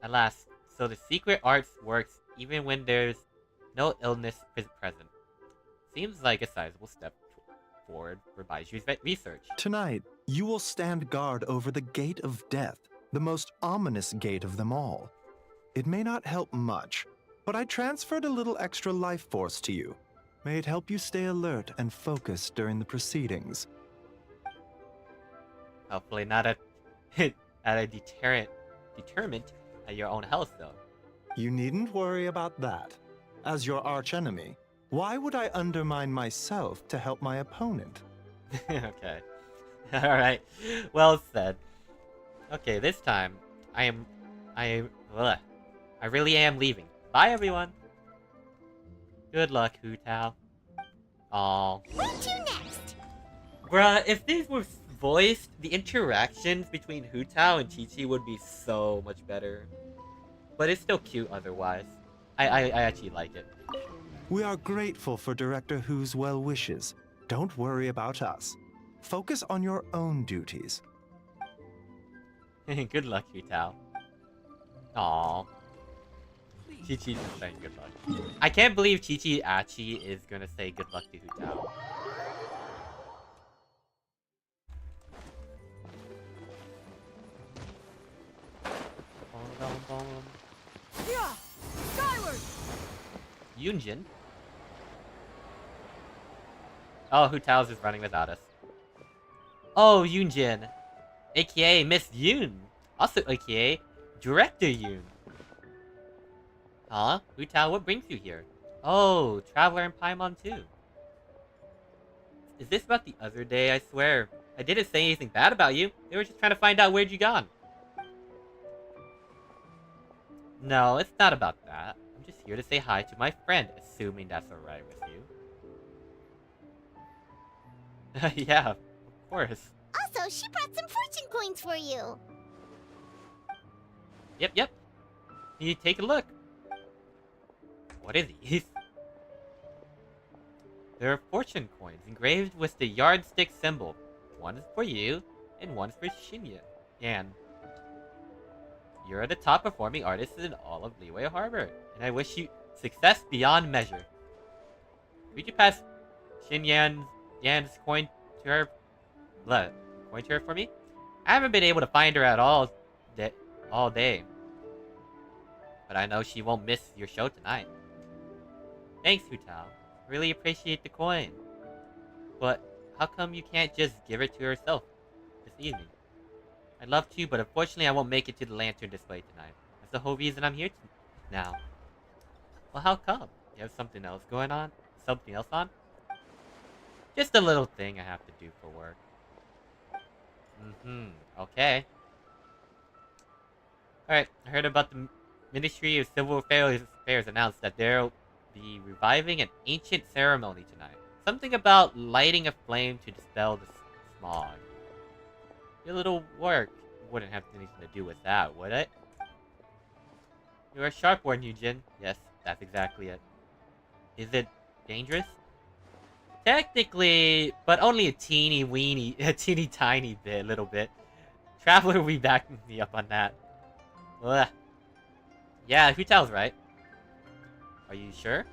Alas, so the secret arts works even when there's no illness present. Seems like a sizable step forward for Baiju's research. Tonight, you will stand guard over the Gate of Death, the most ominous gate of them all. It may not help much, but I transferred a little extra life force to you. May it help you stay alert and focused during the proceedings. Hopefully not at a deterrent at your own health, though. You needn't worry about that. As your archenemy, why would I undermine myself to help my opponent? Okay. Alright. Well said. Okay, this time, I really am leaving. Bye, everyone. Good luck, Hu Tao. Aww. Where to next? Bruh, if these were voiced, the interactions between Hu Tao and Chi-Chi would be so much better. But it's still cute otherwise. I actually like it. We are grateful for Director Hu's well wishes. Don't worry about us. Focus on your own duties. Good luck, Hu Tao. Aww. Chi-Chi's saying good luck. I can't believe Chi-Chi actually is gonna say good luck to Hu Tao. Yeah! Skyward! Yunjin? Oh, Hu Tao's just running without us. Oh, Yunjin. AKA Miss Yoon. Also AKA Director Yoon. Huh? Hu Tao, what brings you here? Oh, Traveler and Paimon too. Is this about the other day? I swear. I didn't say anything bad about you. They were just trying to find out where'd you gone. No, it's not about that. I'm just here to say hi to my friend, assuming that's alright with you. Yeah, of course. Also, she brought some fortune coins for you. Yep. You take a look. What are these? There are fortune coins engraved with the yardstick symbol. One is for you, and one's for Shinya. Yan. You're the top performing artist in all of Liyue Harbor, and I wish you success beyond measure. Could you pass Yan's coin to her? Coin to her for me? I haven't been able to find her at all day. But I know she won't miss your show tonight. Thanks, Hu Tao. Really appreciate the coin. But how come you can't just give it to herself this evening? I'd love to, but unfortunately I won't make it to the lantern display tonight. That's the whole reason I'm here now. Well, how come? You have something else going on? Something else on? Just a little thing I have to do for work. Okay. Alright, I heard about the Ministry of Civil Affairs announced that they'll be reviving an ancient ceremony tonight. Something about lighting a flame to dispel the smog. Your little work wouldn't have anything to do with that, would it? You're a sharp one, Yujin. Yes, that's exactly it. Is it dangerous? Technically, but only a teeny tiny bit, little bit. Traveler will be backing me up on that. Ugh. Yeah, Hu Tao's right. Are you sure?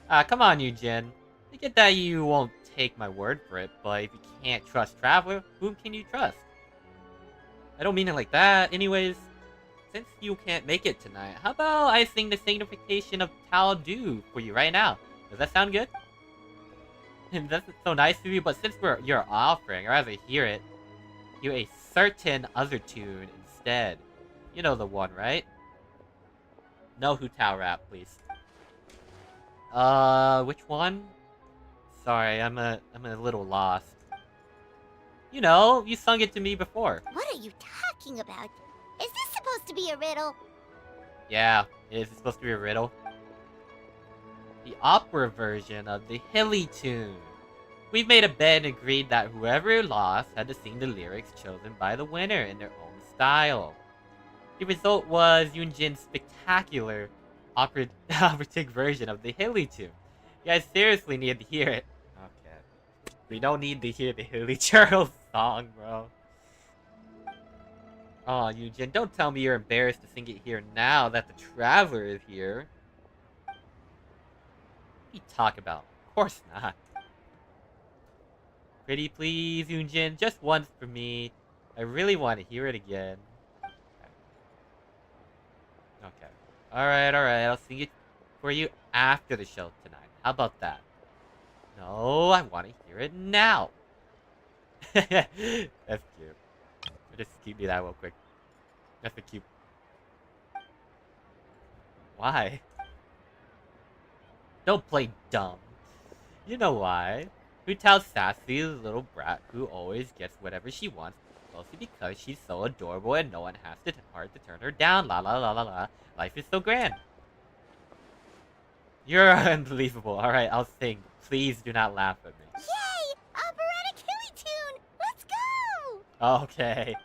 Come on, Yujin. I get that you won't take my word for it, but if you can't trust Traveler, whom can you trust? I don't mean it like that. Anyways, since you can't make it tonight, how about I sing the signification of Tao Du for you right now? Does that sound good? And that's so nice of you, but since you're offering, I'd rather hear a certain other tune instead. You know the one, right? No Hu Tao rap, please. Which one? Sorry, I'm a little lost. You know, you sung it to me before. What are you talking about? Is this supposed to be a riddle? Yeah, is it supposed to be a riddle? The opera version of the Hilly tune. We've made a bet and agreed that whoever lost had to sing the lyrics chosen by the winner in their own style. The result was Yunjin's spectacular operatic version of the Hilly tune. You guys seriously need to hear it. Okay. We don't need to hear the Hilly Charles song, bro. Oh, Yunjin, don't tell me you're embarrassed to sing it here now that the Traveler is here. What do you talk about? Of course not. Pretty please, Yunjin, just once for me. I really want to hear it again. Okay. Alright, I'll sing it for you after the show tonight. How about that? No, I want to hear it now. That's cute. Just keep me that real quick. That's a cute. Why? Don't play dumb. You know why. Hu-Tao's sassy little brat who always gets whatever she wants, mostly because she's so adorable and no one has the heart to turn her down. La la la la la. Life is so grand. You're unbelievable. Alright, I'll sing. Please do not laugh at me. Yay! Operatic Hilly tune! Let's go! Okay.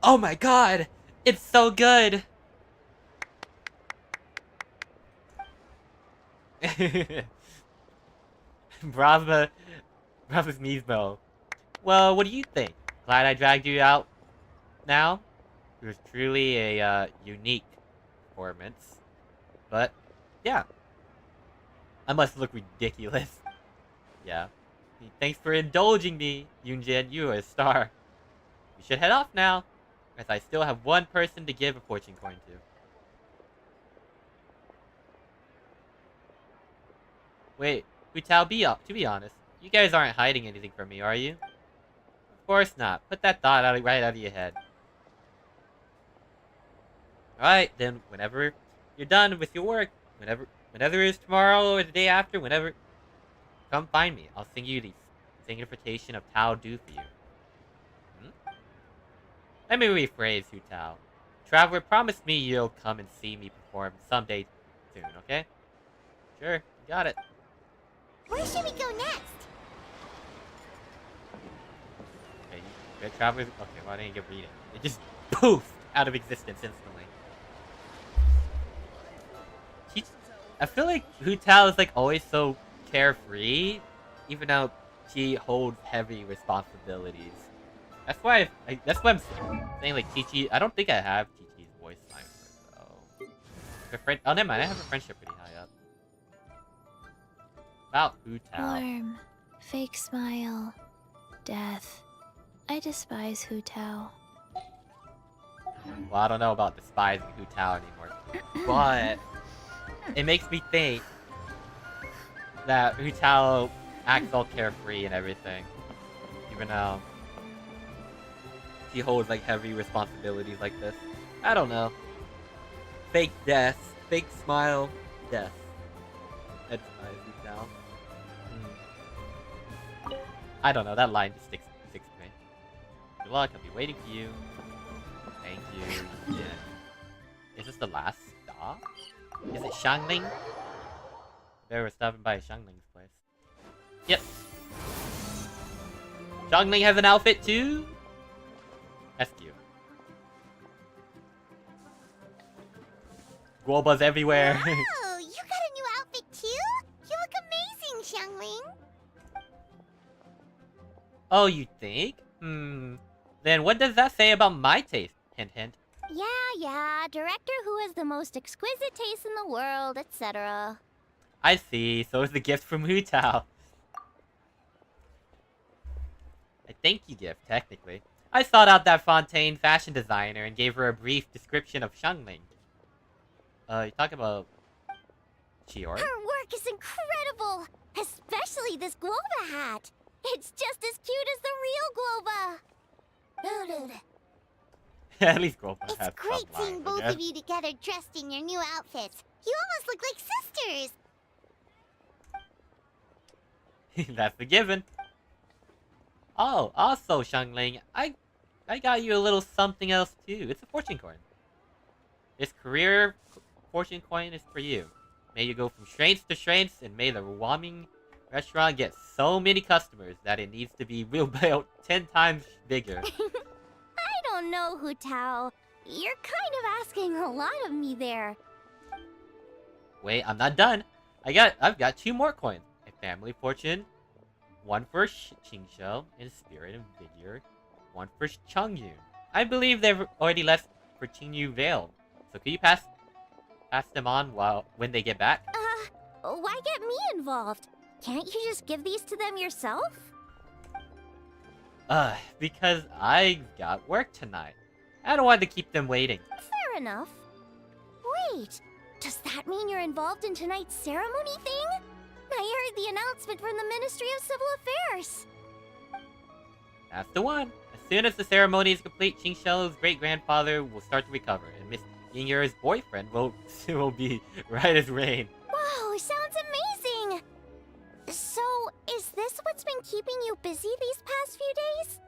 Oh my god! It's so good! Brava's Mismo. Well, what do you think? Glad I dragged you out now? It was truly a unique performance. But, yeah. I must look ridiculous. Yeah. Thanks for indulging me, Yunjin. You are a star. We should head off now, as I still have one person to give a fortune coin to. Wait, Hu-Tao, to be honest, you guys aren't hiding anything from me, are you? Of course not. Put that thought right out of your head. Alright, then whenever you're done with your work, whenever it is tomorrow or the day after, whenever, come find me. I'll sing you the signification of Tao do for you. Let me rephrase, Hu-Tao. Traveler, promise me you'll come and see me perform someday soon, okay? Sure, you got it. Where should we go next? Okay, good Traveler. Okay, well, I didn't get reading. It just poofed out of existence instantly. I feel like Hu-Tao is like always so carefree, even though she holds heavy responsibilities. That's why I'm saying like Chi-Chi. I don't think I have Chi-Chi's voice line though. Oh, never mind. I have a friendship pretty high up. About Hu-Tao. Warm, fake smile, death. I despise Hu-Tao. Well, I don't know about despising Hu-Tao anymore, but it makes me think that Hu-Tao acts all carefree and everything, even though she holds like heavy responsibilities like this. I don't know. Fake death, fake smile, death. That's nice, Hu-Tao. I don't know. That line just sticks to me. Good luck. I'll be waiting for you. Thank you. Yeah. Is this the last stop? Is it Xiangling? They were stopping by Xiangling's place. Yep. Xiangling has an outfit too? That's cute. Guobas everywhere. Oh, you got a new outfit too? You look amazing, Xiangling. Oh, you think? Then what does that say about my taste? Hint, hint. Yeah. Director who has the most exquisite taste in the world, etc. I see. So it's the gift from Hu-Tao. A thank you gift, technically. I sought out that Fontaine fashion designer and gave her a brief description of Xiangling. You talking about Chior? Her work is incredible! Especially this Guoba hat! It's just as cute as the real Guoba! At least Guoba has It's great some seeing lines, both I of you together dressed in your new outfits. You almost look like sisters! That's a given. Oh, also, Xiangling, I got you a little something else too. It's a fortune coin. This career fortune coin is for you. May you go from strengths to strengths, and may the ramen restaurant get so many customers that it needs to be rebuilt 10 times bigger. I don't know, Hu Tao. You're kind of asking a lot of me there. Wait, I'm not done. I've got 2 more coins. A family fortune, 1 for Qingshou and Spirit and Vigor, 1 for Chongyun. I believe they've already left for Qingyu Vale. So could you pass them on when they get back? Why get me involved? Can't you just give these to them yourself? Because I got work tonight. I don't want to keep them waiting. Fair enough. Wait, does that mean you're involved in tonight's ceremony thing? I heard the announcement from the Ministry of Civil Affairs. That's the one. As soon as the ceremony is complete, Qingshou's great-grandfather will start to recover, and Miss Yingyur's boyfriend will be right as rain. Wow, sounds amazing! So, is this what's been keeping you busy these past few days?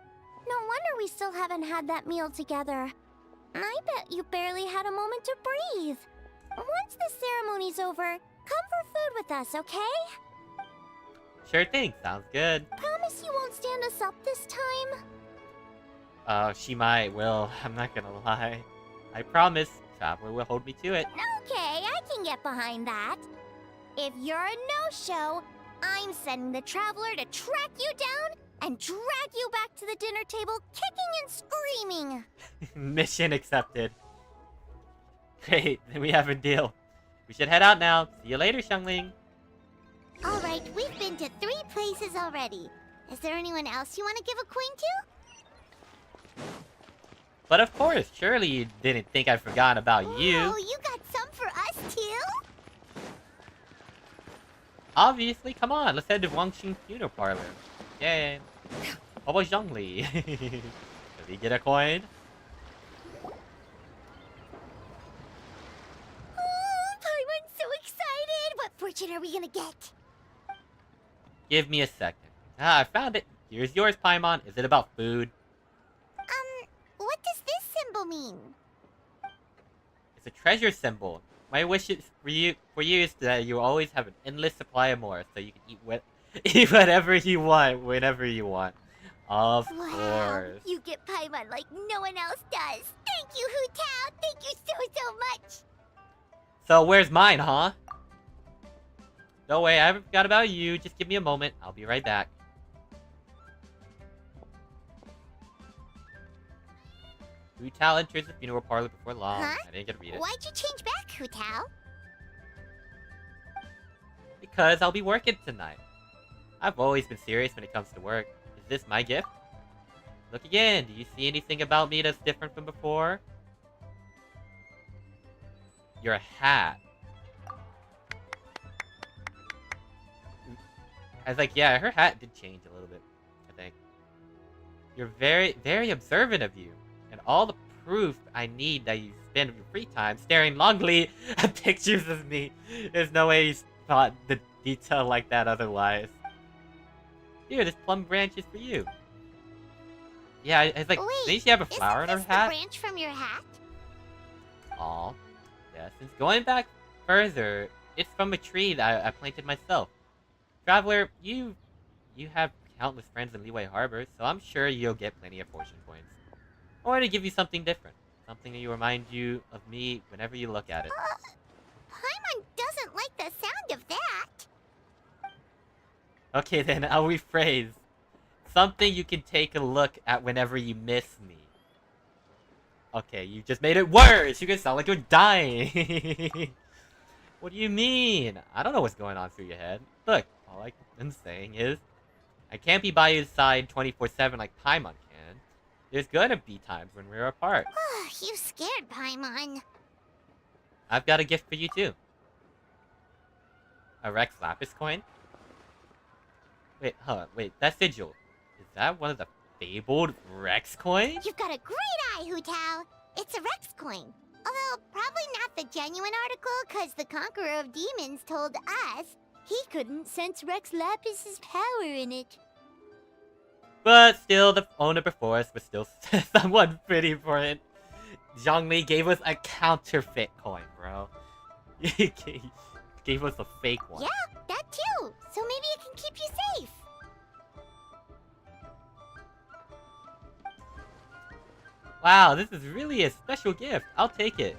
No wonder we still haven't had that meal together. I bet you barely had a moment to breathe. Once the ceremony's over, come for food with us, okay? Sure thing, sounds good. Promise you won't stand us up this time? She might, will. I'm not gonna lie. I promise, Traveler will hold me to it. Okay, I can get behind that. If you're a no-show, I'm sending the Traveler to track you down and drag you back to the dinner table kicking and screaming. Mission accepted. Great, then we have a deal. We should head out now. See you later, Xiangling. Alright, we've been to 3 places already. Is there anyone else you want to give a coin to? But of course, surely you didn't think I forgot about you. Oh, you got some for us too? Obviously, come on, let's head to Wangxing Funeral Parlor. Yay. How about Zhongli? Did he get a coin? Oh, Paimon's so excited! What fortune are we gonna get? Give me a second. I found it. Here's yours, Paimon. Is it about food? What does this symbol mean? It's a treasure symbol. My wish is for you is that you always have an endless supply of more, so you can eat whatever you want, whenever you want. Of course. You get Paimon like no one else does. Thank you, Hu Tao. Thank you so much. So where's mine, huh? No way, I haven't forgot about you. Just give me a moment. I'll be right back. Hu Tao enters the funeral parlor before long. Huh? I didn't get to read it. Why'd you change back, Hu Tao? Because I'll be working tonight. I've always been serious when it comes to work. Is this my gift? Look again. Do you see anything about me that's different from before? Your hat. I was like, yeah, her hat did change a little bit, I think. You're very, very observant of you. And all the proof I need that you spend your free time staring longly at pictures of me. There's no way you thought the detail like that otherwise. Here, this plum branch is for you. Yeah, I was like, didn't she have a flower in her hat? The branch from your hat? Aw. Yeah, since going back further, it's from a tree that I planted myself. Traveler, you have countless friends in Liyue Harbor, so I'm sure you'll get plenty of fortune coins. I wanted to give you something different. Something that will remind you of me whenever you look at it. Paimon doesn't like the sound of that. Okay then, I'll rephrase. Something you can take a look at whenever you miss me. Okay, you just made it worse! You can sound like you're dying! What do you mean? I don't know what's going on through your head. Look, all I'm saying is, I can't be by your side 24/7 like Paimon can. There's gonna be times when we're apart. You scared Paimon. I've got a gift for you too. A Rex Lapis coin? Wait, wait, that sigil. Is that one of the fabled Rex coins? You've got a great eye, Hu Tao. It's a Rex coin. Although, probably not the genuine article, because the Conqueror of Demons told us he couldn't sense Rex Lapis's power in it. But still, the owner before us was still somewhat pretty for it. Zhongli gave us a counterfeit coin, bro. gave us a fake one. Yeah, that too. So maybe it can keep you safe. Wow, this is really a special gift. I'll take it.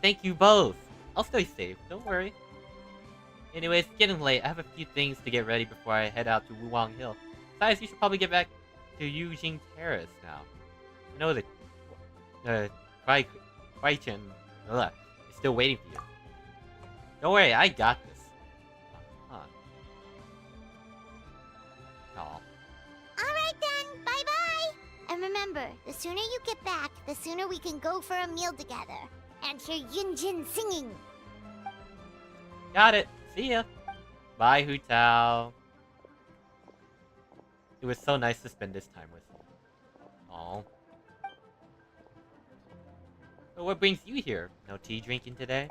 Thank you both. I'll stay safe, don't worry. Anyways, it's getting late. I have a few things to get ready before I head out to Wuwang Hill. Besides, you should probably get back to Yujing Terrace now. I know that Kwai-chan is still waiting for you. Don't worry, I got this. Huh. Aw. Alright then, bye-bye! And remember, the sooner you get back, the sooner we can go for a meal together. And hear Yunjin singing. Got it. See ya. Bye, Hu Tao. It was so nice to spend this time with you. Aww. So what brings you here? No tea drinking today?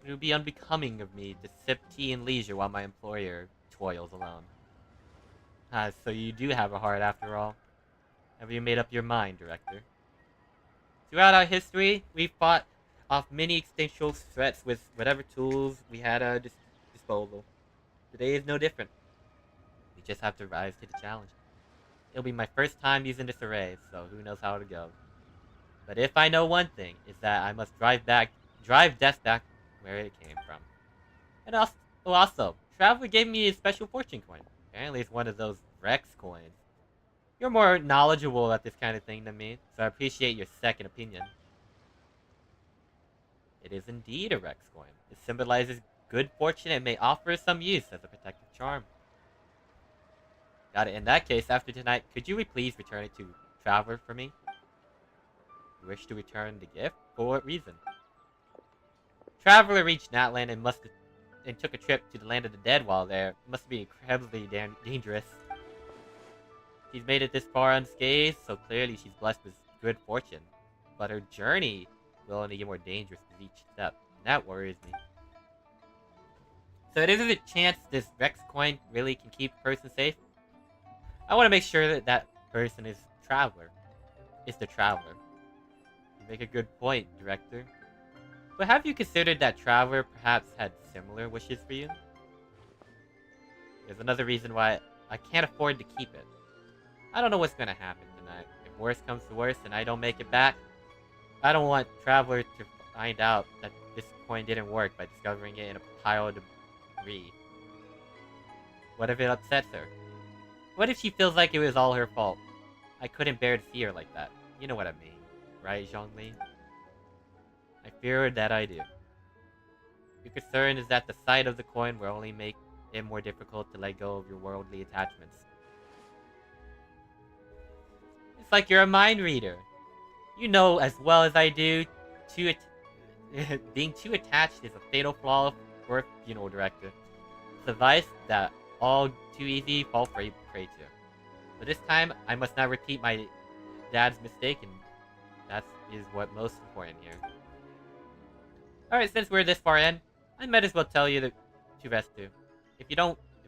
It would be unbecoming of me to sip tea in leisure while my employer toils alone. Ah, so you do have a heart after all. Have you made up your mind, Director? Throughout our history, we've fought off many existential threats with whatever tools we had at our disposal. Today is no different. We just have to rise to the challenge. It'll be my first time using this array, so who knows how it'll go. But if I know one thing, is that I must drive death back where it came from. And also, Traveler gave me a special fortune coin. Apparently it's one of those Rex coins. You're more knowledgeable at this kind of thing than me, so I appreciate your second opinion. It is indeed a Rex coin. It symbolizes good fortune and may offer some use as a protective charm. Got it. In that case, after tonight, could you please return it to Traveler for me? You wish to return the gift? For what reason? Traveler reached Natland and took a trip to the land of the dead while there. It must be incredibly dangerous. She's made it this far unscathed, so clearly she's blessed with good fortune. But her journey will only get more dangerous with each step, and that worries me. So there's a chance this Rex coin really can keep a person safe? I want to make sure that that person is Traveler. Is the Traveler. You make a good point, Director. But have you considered that Traveler perhaps had similar wishes for you? There's another reason why I can't afford to keep it. I don't know what's gonna happen tonight. If worse comes to worse and I don't make it back, I don't want Traveler to find out that this coin didn't work by discovering it in a pile of debris. What if it upsets her? What if she feels like it was all her fault? I couldn't bear to see her like that. You know what I mean, right, Zhongli? I fear that I do. Your concern is that the sight of the coin will only make it more difficult to let go of your worldly attachments. It's like you're a mind reader. You know as well as I do, being too attached is a fatal flaw for a funeral director. It's a vice that all too easy fall prey to. But this time, I must not repeat my dad's mistake, and that is what most important here. Alright, since we're this far in, I might as well tell you to rest too. If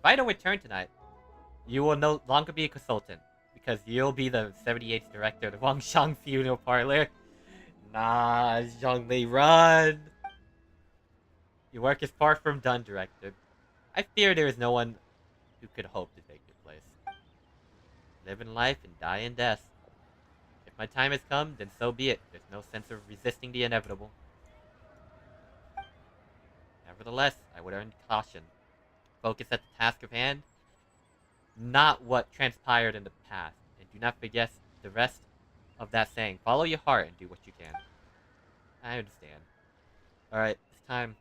I don't return tonight, you will no longer be a consultant, because you'll be the 78th director of the Wangshan Funeral Parlor. Nah, Zhongli, run! Your work is far from done, Director. I fear there is no one who could hope to take your place. Live in life and die in death. If my time has come, then so be it. There's no sense of resisting the inevitable. Nevertheless, I would urge caution. Focus at the task of hand, not what transpired in the past, and do not forget the rest of that saying. Follow your heart and do what you can. I understand. Alright, it's time.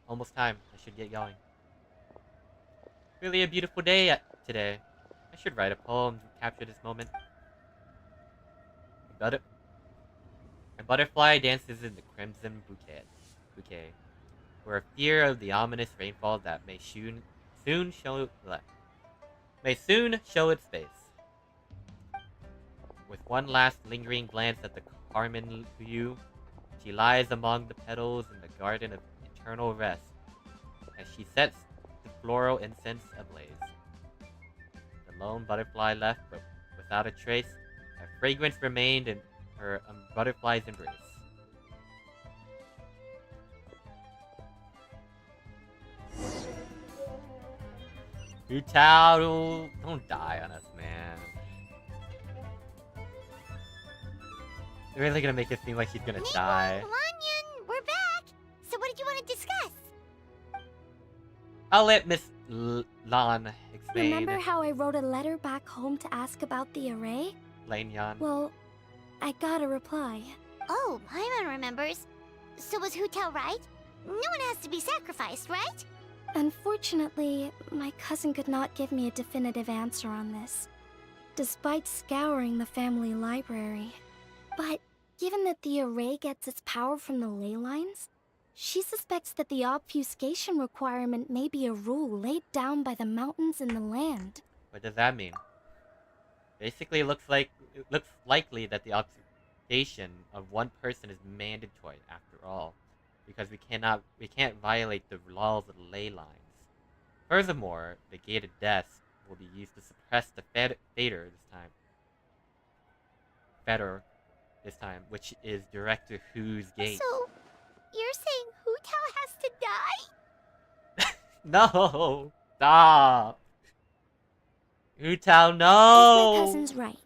Almost time. I should get going. Really a beautiful day today. I should write a poem to capture this moment. A butterfly dances in the crimson bouquet. For a fear of the ominous rainfall that may soon show its face. With one last lingering glance at the carmine hue, she lies among the petals in the garden of eternal rest, as she sets the floral incense ablaze. The lone butterfly left, but without a trace, a fragrance remained in her butterfly's embrace. Hu Tao, don't die on us, man. They're really gonna make it seem like she's gonna die. Lanyan, we're back. So what did you want to discuss? I'll let Miss Lan explain. Remember how I wrote a letter back home to ask about the array? Lanyan. Well, I got a reply. Oh, Paimon remembers. So was Hu Tao right? No one has to be sacrificed, right? Unfortunately, my cousin could not give me a definitive answer on this, despite scouring the family library. But given that the array gets its power from the ley lines, she suspects that the obfuscation requirement may be a rule laid down by the mountains and the land. What does that mean? Basically, it looks likely that the obfuscation of one person is mandatory after all, because we can't violate the laws of the ley lines. Furthermore, the Gate of Death will be used to suppress the Fader this time, which is Director Hu's gate. So, you're saying Hu Tao has to die? No! Stop! Hu Tao, no! My cousin's right.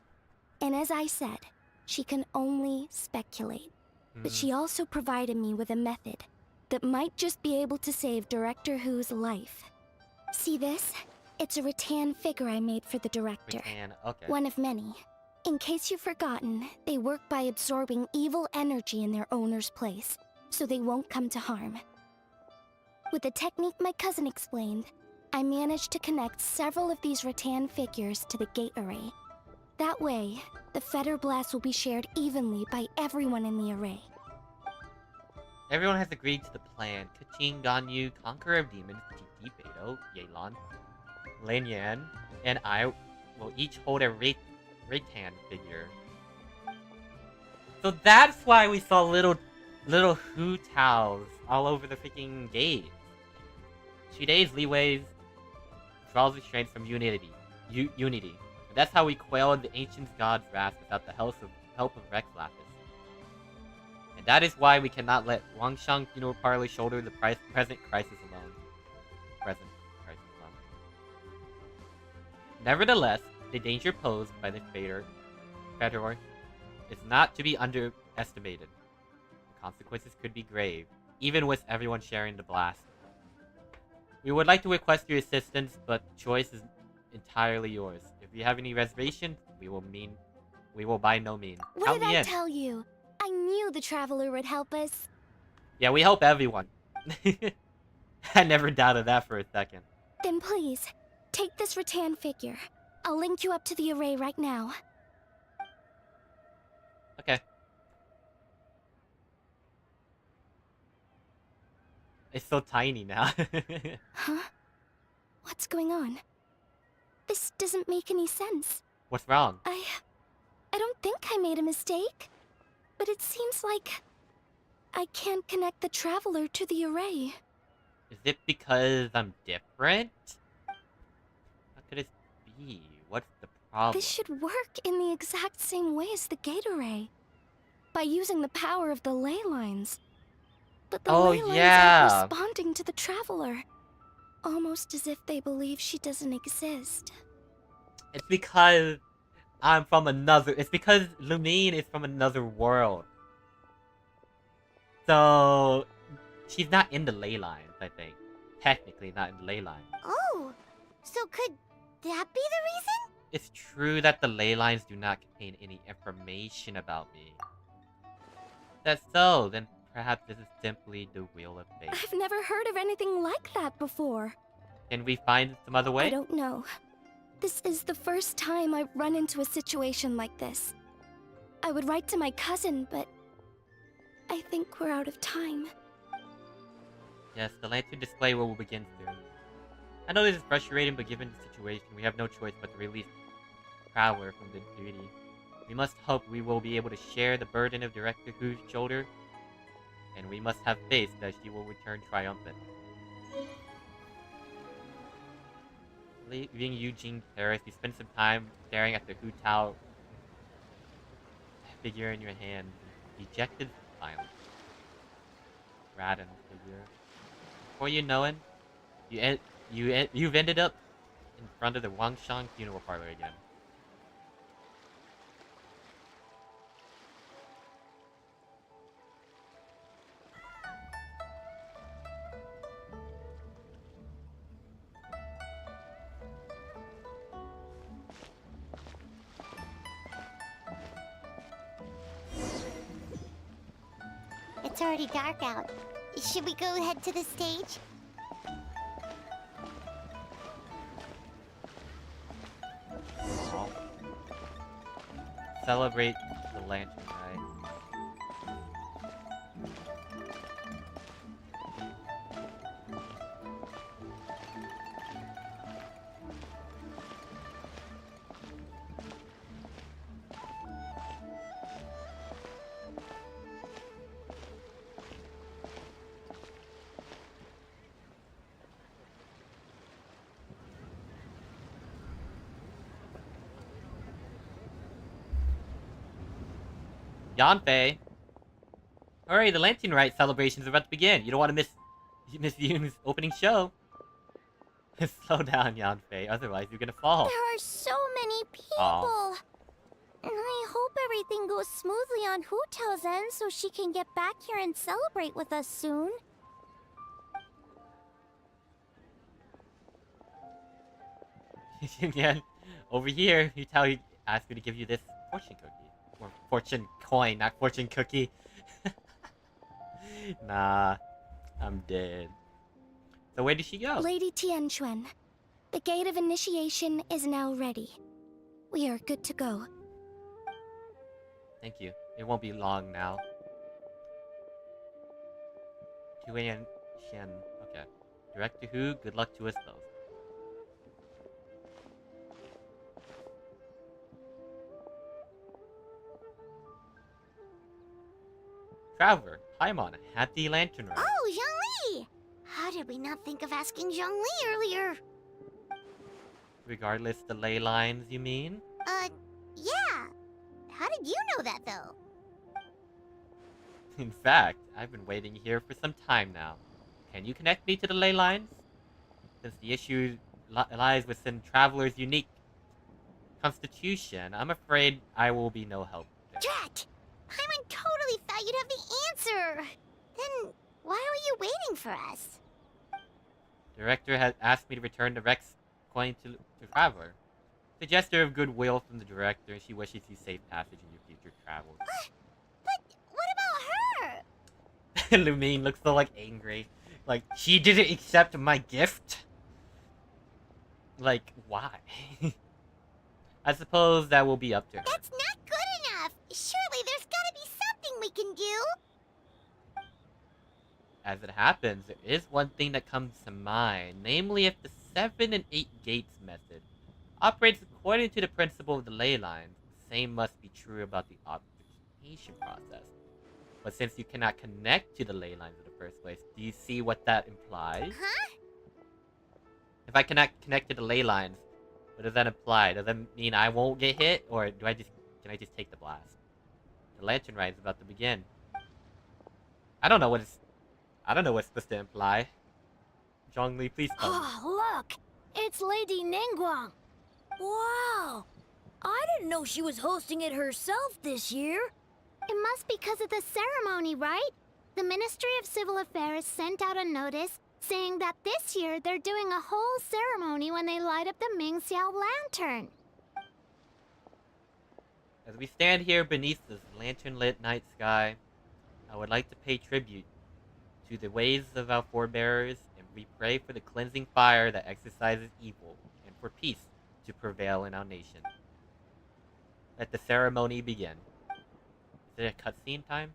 And as I said, she can only speculate. But she also provided me with a method that might just be able to save Director Hu's life. See this? It's a rattan figure I made for the director. Rattan, okay. One of many. In case you've forgotten, they work by absorbing evil energy in their owner's place, so they won't come to harm. With the technique my cousin explained, I managed to connect several of these rattan figures to the gate array. That way, the Fetter Blast will be shared evenly by everyone in the array. Everyone has agreed to the plan. Kaching, Ganyu, Conqueror of Demons, Titi, Beto, Yelan, Lanyan, and I will each hold a Rattan figure. So that's why we saw little Hu Taos all over the freaking gate. Shide's leeways draws the strength from unity. And that's how we quelled the ancient god's wrath without the help of Rex Lapis. And that is why we cannot let Wangshang Funeral Parlor shoulder the present crisis alone. Nevertheless, the danger posed by the Fedor is not to be underestimated. The consequences could be grave, even with everyone sharing the blast. We would like to request your assistance, but choice is entirely yours. If you have any reservations, we will by no means. What did I tell you? I knew the Traveler would help us. Yeah, we help everyone. I never doubted that for a second. Then please, take this rattan figure. I'll link you up to the array right now. Okay. It's so tiny now. Huh? What's going on? This doesn't make any sense. What's wrong? I don't think I made a mistake. But it seems like I can't connect the Traveler to the array. Is it because I'm different? How could it be? What's the problem? This should work in the exact same way as the gate array. By using the power of the ley lines. But the ley lines aren't responding to the Traveler. Almost as if they believe she doesn't exist. It's because I'm from another... It's because Lumine is from another world. So... she's not in the ley lines, I think. Technically not in the ley lines. Oh, so could that be the reason? It's true that the ley lines do not contain any information about me. If that's so, then perhaps this is simply the wheel of fate. I've never heard of anything like that before. Can we find some other way? I don't know. This is the first time I've run into a situation like this. I would write to my cousin, but I think we're out of time. Yes, the lantern display will begin soon. I know this is frustrating, but given the situation, we have no choice but to release Prowler from the duty. We must hope we will be able to share the burden of Director Hu's shoulder, and we must have faith that she will return triumphant. Leaving Eugene Paris, you spend some time staring at the Hu Tao figure in your hand. Dejected silence. Radin figure. Before you know it, you've ended up in front of the Wangshan funeral parlor again. It's already dark out. Should we go head to the stage? Celebrate the lantern, right? Yanfei. Hurry, the Lantern Rite celebrations are about to begin. You don't want to miss Yoon's opening show. Slow down, Yanfei, otherwise you're gonna fall. There are so many people. Aw. And I hope everything goes smoothly on Hu Tao's end so she can get back here and celebrate with us soon. Yeah, over here, you tell you asked me to give you this fortune cookie. Or fortune coin, not fortune cookie. Nah, I'm dead. So where did she go? Lady Tianquan, the gate of initiation is now ready. We are good to go. Thank you. It won't be long now. Yuan Shen. Okay. Director Hu, good luck to us both. Traveler, Paimon, happy lantern ride. Oh, Zhongli! How did we not think of asking Zhongli earlier? Regardless the ley lines, you mean? Yeah. How did you know that, though? In fact, I've been waiting here for some time now. Can you connect me to the ley lines? Since the issue lies within Traveler's unique constitution, I'm afraid I will be no help there. Drat! Paimon totally thought you'd have the answer. Then why were you waiting for us? Director has asked me to return the Rex coin to Traveler. It's a gesture of goodwill from the director, and she wishes you safe passage in your future travels. But what about her? Lumine looks so, like, angry. Like, she didn't accept my gift? Like, why? I suppose that will be up to her. That's not good enough. Surely there's gotta be something we can do. As it happens, there is one thing that comes to mind, namely if the 7 and 8 gates method operates according to the principle of the ley lines, the same must be true about the obfuscation process. But since you cannot connect to the ley lines in the first place, do you see what that implies? Huh? If I cannot connect to the ley lines, what does that imply? Does that mean I won't get hit, or can I just take the blast? The lantern ride is about to begin. I don't know what it's supposed to imply. Zhongli, please tell me. Oh, look! It's Lady Ningguang! Wow! I didn't know she was hosting it herself this year. It must be because of the ceremony, right? The Ministry of Civil Affairs sent out a notice saying that this year they're doing a whole ceremony when they light up the Mingxiao lantern. As we stand here beneath this lantern-lit night sky, I would like to pay tribute to the ways of our forebears, and we pray for the cleansing fire that exorcises evil, and for peace to prevail in our nation. Let the ceremony begin. Is it a cutscene time?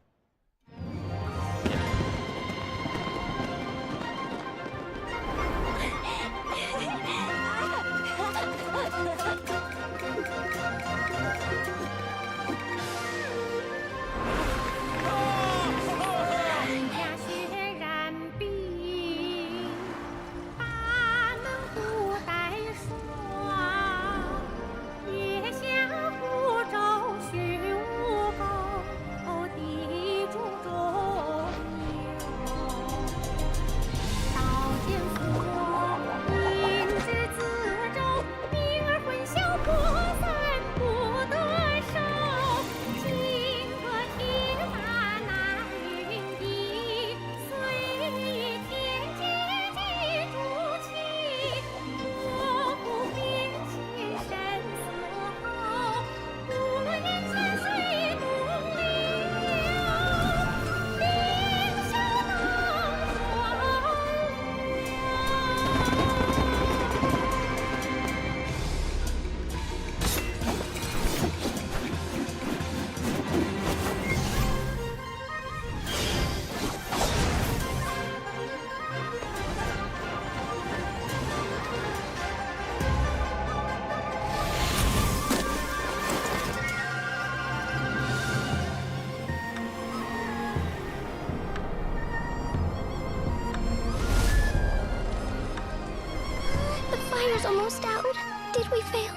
fire's almost out. Did we fail?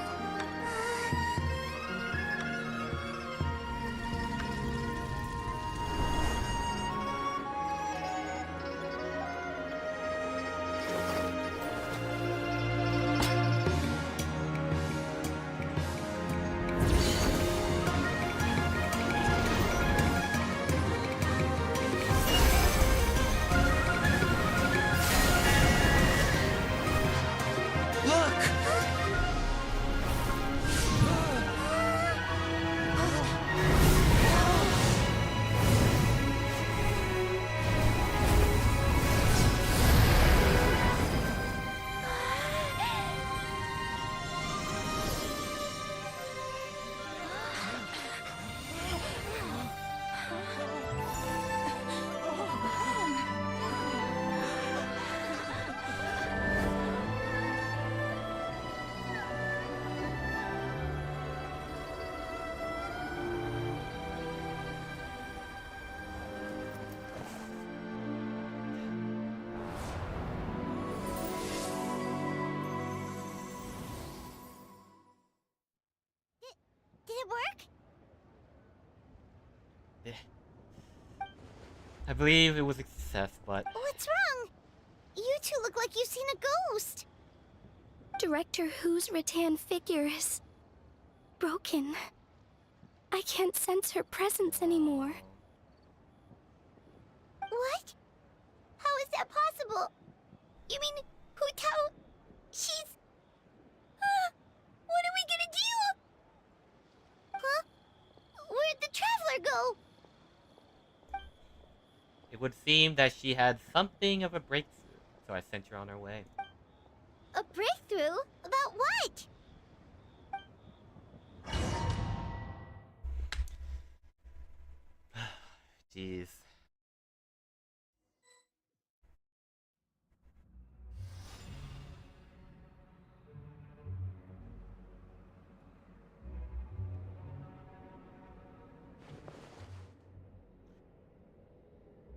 Did it work? I believe it was a success, but... What's wrong? You two look like you've seen a ghost. Director Hu's rattan figure is broken. I can't sense her presence anymore. What? How is that possible? You mean Hu Tao? She's... what are we gonna do? Huh? Where'd the traveler go? It would seem that she had something of a breakthrough, so I sent her on her way. A breakthrough? About what? Jeez.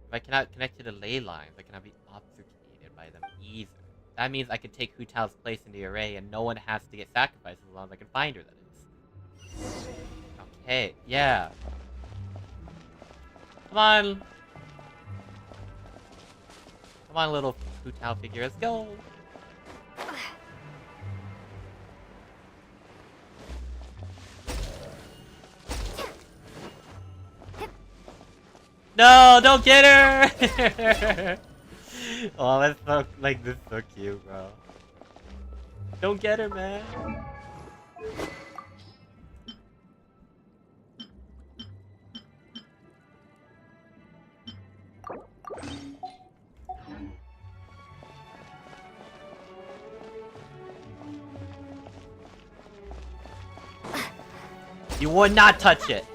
If I cannot connect to the ley lines, I cannot be obfuscated by them either. That means I can take Hu Tao's place in the array and no one has to get sacrificed as long as I can find her, that is. Okay, yeah. Come on. Come on, little Hu Tao figure, let's go. No, don't get her! Oh, that's so, like, this is so cute, bro. Don't get her, man. You would not touch it.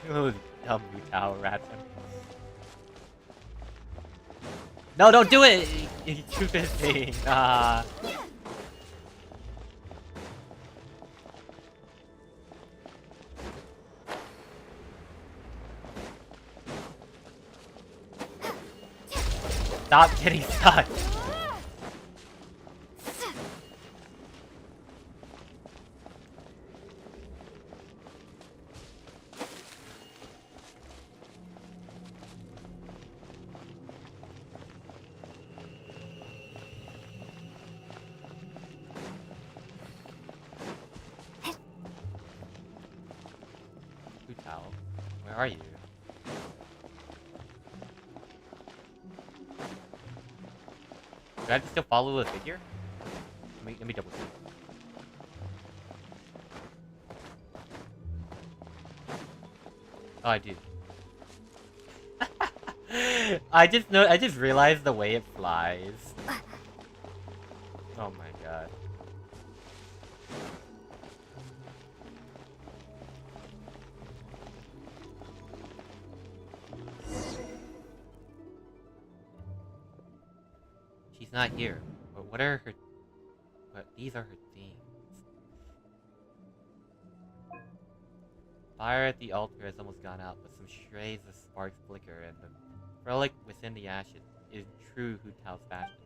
Those dumb tower rats. No, don't do it! You stupid thing. Stop getting stuck. Where are you? Do I have to still follow the figure? Let me double check. Oh, I do. I just realized the way it flies. Oh my god. She's not here. But what are her... But these are her things. Fire at the altar has almost gone out, but some strays of sparks flicker, and the relic within the ashes is true Hu Tao's fashion.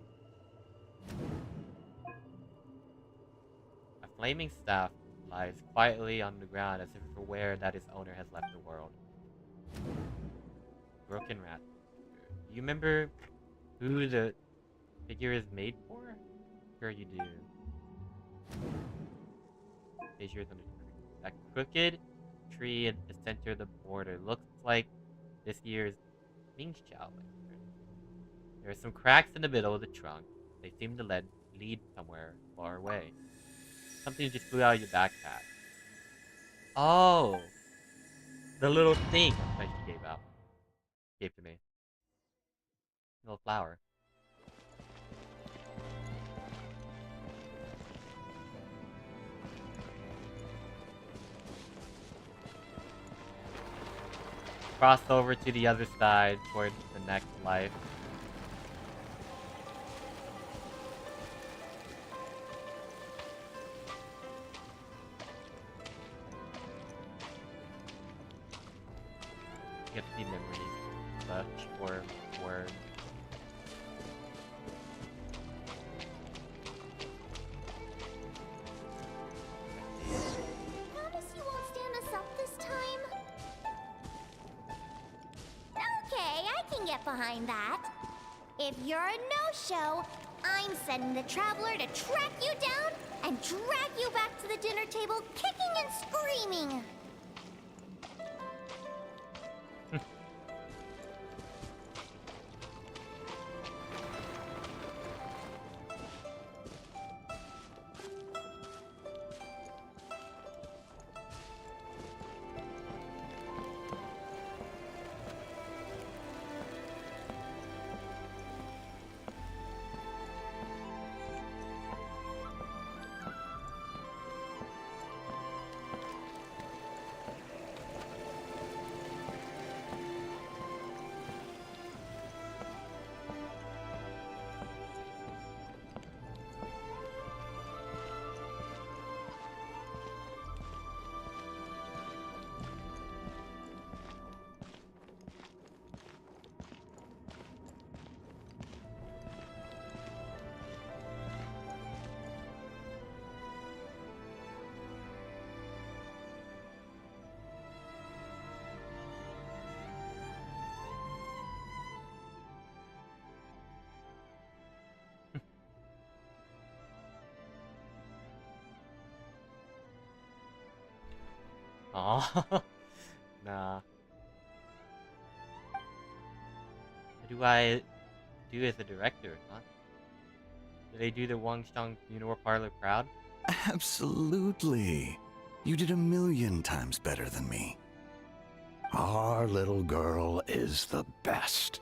A flaming staff lies quietly on the ground as if aware that its owner has left the world. Broken rat. Do you remember who the figure is made for? Sure you do. Fissures on the tree. That crooked tree at the center of the border looks like this year's Ming Xiao. There are some cracks in the middle of the trunk. They seem to lead somewhere far away. Something just flew out of your backpack. Oh! The little thing that she gave to me. Little flower. Cross over to the other side towards the next life. You have to see memories, such or words. Promise you won't stand us up this time? Okay, I can get behind that. If you're a no-show, I'm sending the Traveler to track you down and drag you back to the dinner table kicking and screaming. Aw. Nah. What do I do as a director, huh? Do they do the Wangshang funeral parlor proud? Absolutely. You did 1,000,000 times better than me. Our little girl is the best.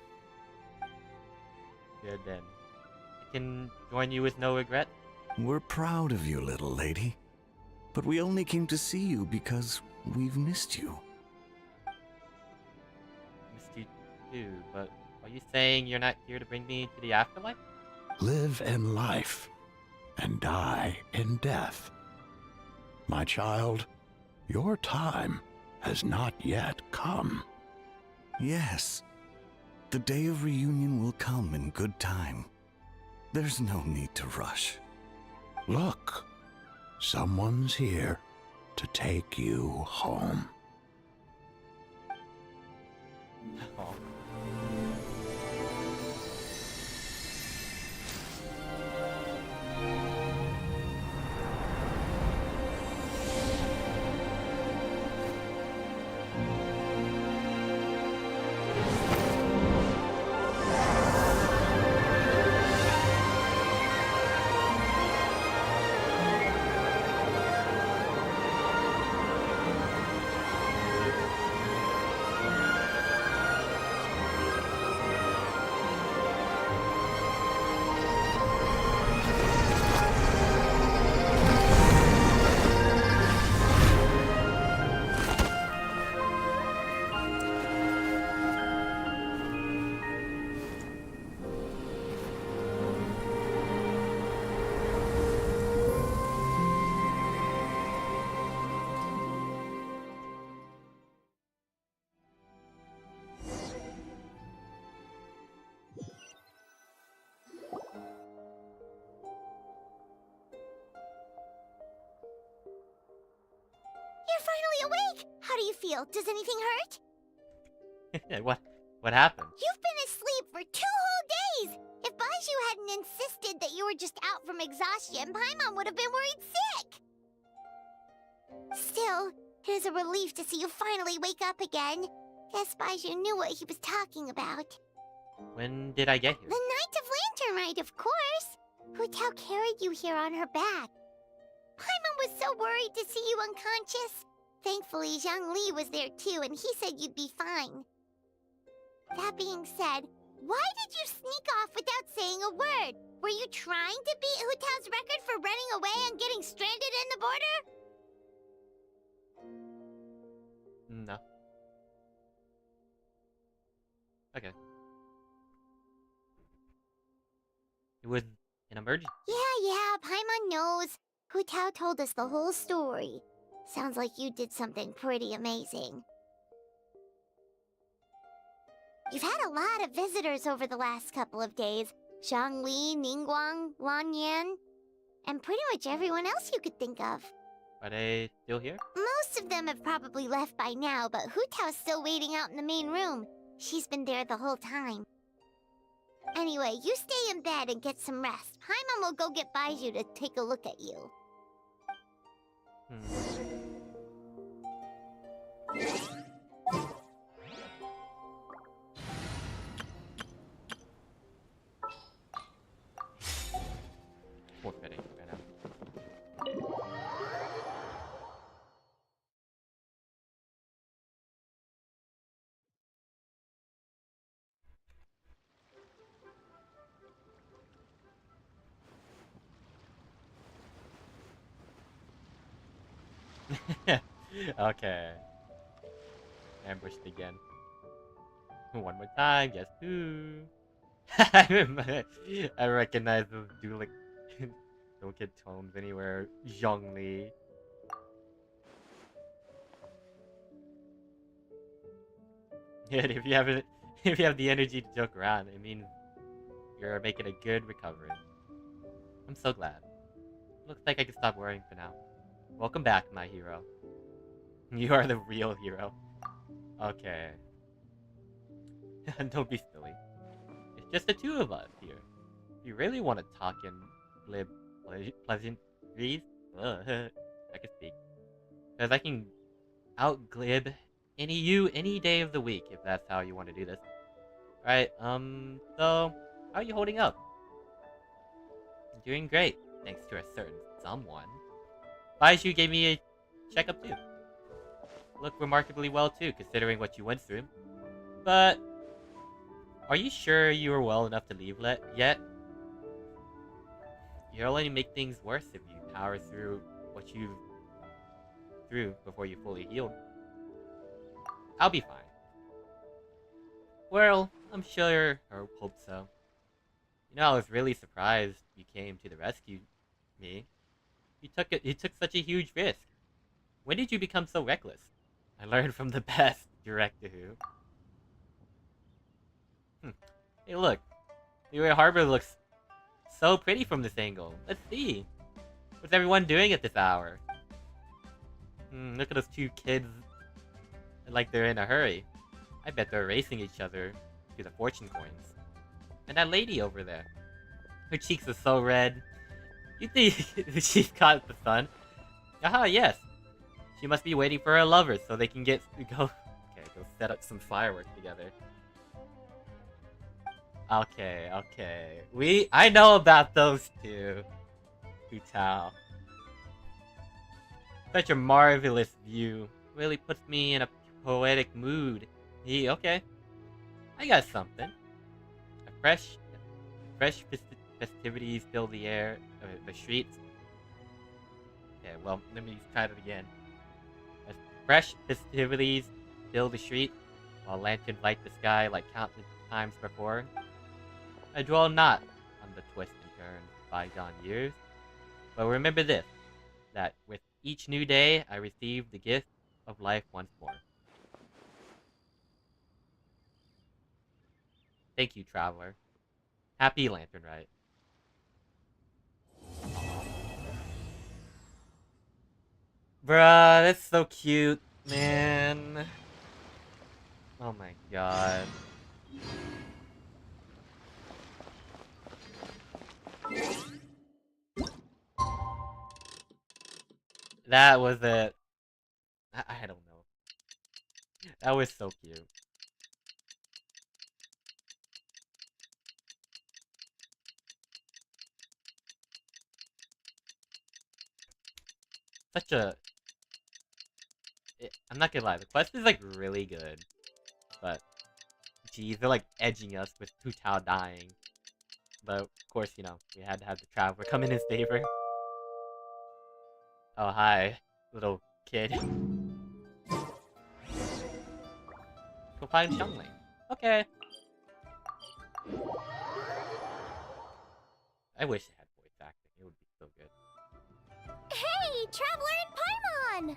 Good then. I can join you with no regret? We're proud of you, little lady. But we only came to see you because we've missed you. Missed you too, but are you saying you're not here to bring me to the afterlife? Live in life and die in death. My child, your time has not yet come. Yes, the day of reunion will come in good time. There's no need to rush. Look, someone's here to take you home. Oh. You're finally awake! How do you feel? Does anything hurt? What happened? You've been asleep for 2 whole days! If Baiju hadn't insisted that you were just out from exhaustion, Paimon would have been worried sick! Still, it is a relief to see you finally wake up again. Guess Baiju knew what he was talking about. When did I get here? The Night of Lantern Rite, of course! Hu Tao carried you here on her back. Paimon was so worried to see you unconscious. Thankfully, Zhang Li was there too, and he said you'd be fine. That being said, why did you sneak off without saying a word? Were you trying to beat Hu Tao's record for running away and getting stranded in the border? No. Okay. It was an emergency. Yeah, Paimon knows. Hu Tao told us the whole story. Sounds like you did something pretty amazing. You've had a lot of visitors over the last couple of days. Zhangli, Ningguang, Lan Yan, and pretty much everyone else you could think of. Are they still here? Most of them have probably left by now, but Hu Tao's still waiting out in the main room. She's been there the whole time. Anyway, you stay in bed and get some rest. Paimon will go get Baiju to take a look at you. Forfeiting right now. Okay. Ambushed again. One more time, guess who? I recognize those dueling don't get tones anywhere. Zhongli. Yeah, if you have the energy to joke around, it means you're making a good recovery. I'm so glad. Looks like I can stop worrying for now. Welcome back, my hero. You are the real hero. Okay. Don't be silly. It's just the two of us here. If you really want to talk in pleasantries, I can speak. Because I can out-glib any day of the week, if that's how you want to do this. Alright, so, how are you holding up? Doing great, thanks to a certain someone. Baiju gave me a checkup too. Look remarkably well too, considering what you went through. But, are you sure you were well enough to leave yet? You'll only make things worse if you power through what you've through before you fully healed. I'll be fine. Well, I'm sure, or hope so. You know, I was really surprised you came to the rescue me. You took such a huge risk. When did you become so reckless? I learned from the best, Director Who. Hey look, Leeway Harbor looks so pretty from this angle. Let's see. What's everyone doing at this hour? Look at those two kids. Like they're in a hurry. I bet they're racing each other to the fortune coins. And that lady over there. Her cheeks are so red. You think she's caught the sun? Aha, yes. She must be waiting for her lovers so they can go set up some fireworks together. Okay. I know about those two. Hu Tao. Such a marvelous view. Really puts me in a poetic mood. Okay. I got something. Fresh festivities fill the air, the streets. Okay, well, let me try it again. As fresh festivities fill the street, while lanterns light the sky like countless times before. I dwell not on the twists and turns of bygone years, but remember this, that with each new day, I receive the gift of life once more. Thank you, traveler. Happy Lantern Rite. Bruh, that's so cute, man. Oh my god. That was it. I don't know. That was so cute. Such a... I'm not gonna lie, the quest is like really good. But, geez, they're like edging us with Hu Tao dying. But, of course, you know, we had to have the Traveler come in his favor. Oh, hi, little kid. Go find Xiangling. Okay. I wish it had voice acting. It would be so good. Hey, Traveler and Paimon!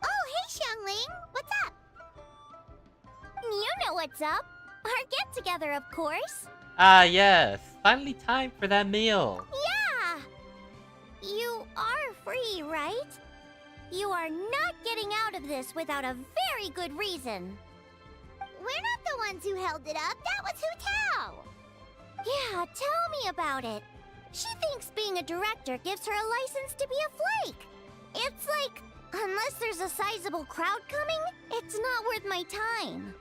Oh, hey, Xiangling! What's up? You know what's up. Our get-together, of course. Ah, yes. Finally time for that meal. Yeah! You are free, right? You are not getting out of this without a very good reason. We're not the ones who held it up. That was Hu Tao. Yeah, tell me about it. She thinks being a director gives her a license to be a flake. It's like, unless there's a sizable crowd coming, it's not worth my time.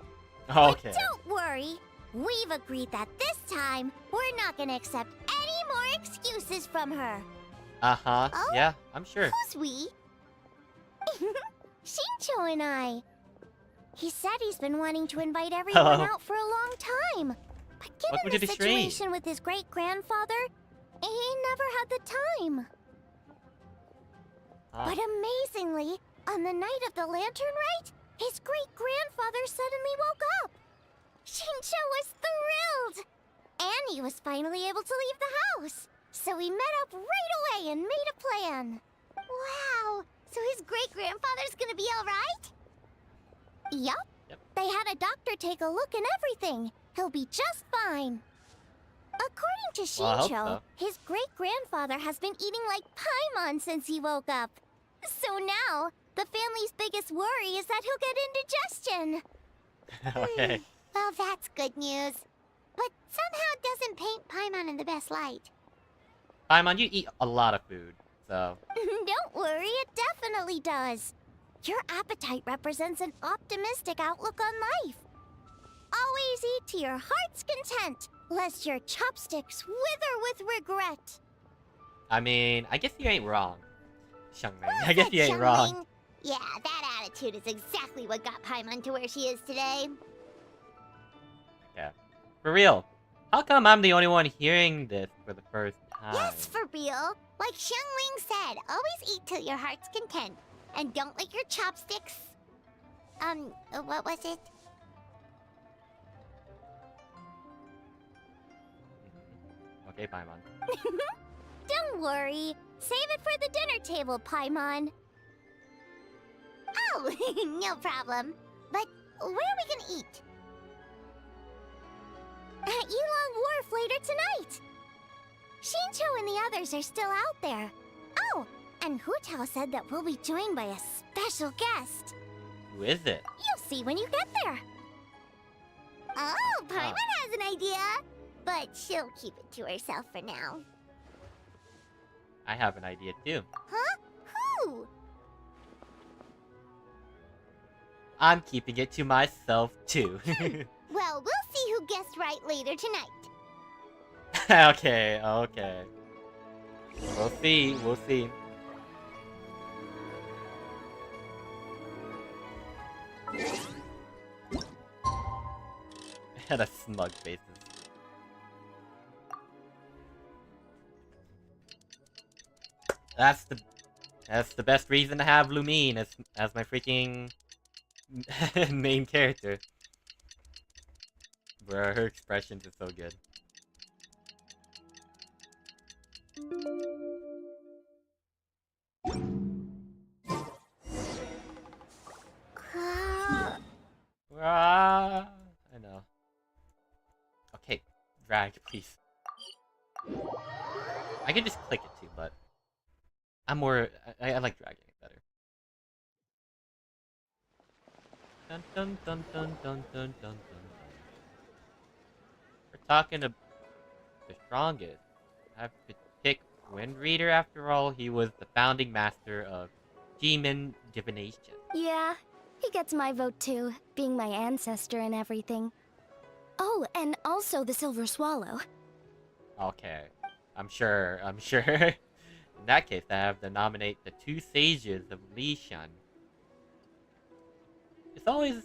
Okay. But don't worry. We've agreed that this time, we're not gonna accept any more excuses from her. Uh-huh. Oh? Yeah, I'm sure. Who's we? Shincho and I. He said he's been wanting to invite everyone out for a long time. But Welcome given to the the stream. situation with his great-grandfather, he never had the time. But amazingly, on the night of the Lantern Rite, his great-grandfather suddenly woke up. Shincho was thrilled! And he was finally able to leave the house. So we met up right away and made a plan. Wow! So his great-grandfather's gonna be alright? Yup. They had a doctor take a look and everything. He'll be just fine. According to Well, I hope Shincho, so. his great-grandfather has been eating like Paimon since he woke up. So now, the family's biggest worry is that he'll get indigestion. Okay. Well, that's good news. But somehow doesn't paint Paimon in the best light. Paimon, you eat a lot of food, so... Don't worry, it definitely does. Your appetite represents an optimistic outlook on life. Always eat to your heart's content, lest your chopsticks wither with regret. I mean, I guess you ain't wrong, Xiangling. I guess you ain't wrong. Yeah, that attitude is exactly what got Paimon to where she is today. Yeah. For real. How come I'm the only one hearing this for the first time? Yes, for real. Like Xiangling said, always eat till your heart's content. And don't lick your chopsticks. What was it? Okay, Paimon. Don't worry. Save it for the dinner table, Paimon. Oh, no problem. But where are we gonna eat? At Yulong Wharf later tonight. Shincho and the others are still out there. Oh, and Hu Tao said that we'll be joined by a special guest. Who is it? You'll see when you get there. Oh, Paimon has an idea. But she'll keep it to herself for now. I have an idea too. Huh? Who? I'm keeping it to myself too. Well, we'll see who guessed right later tonight. Okay, okay. We'll see, we'll see. Had a smug faces. That's the best reason to have Lumine as my freaking main character. Bro, her expressions are so good. Ah, I know. Okay, drag, please. I can just click it too, but I'm more. I like dragging it better. Dun dun dun dun dun dun dun dun. We're talking to the strongest. I have to pick Wind Reader after all. He was the founding master of demon divination. Yeah, he gets my vote too, being my ancestor and everything. Oh, and also the Silver Swallow. Okay. I'm sure. In that case, I have to nominate the two sages of Lishan. It's always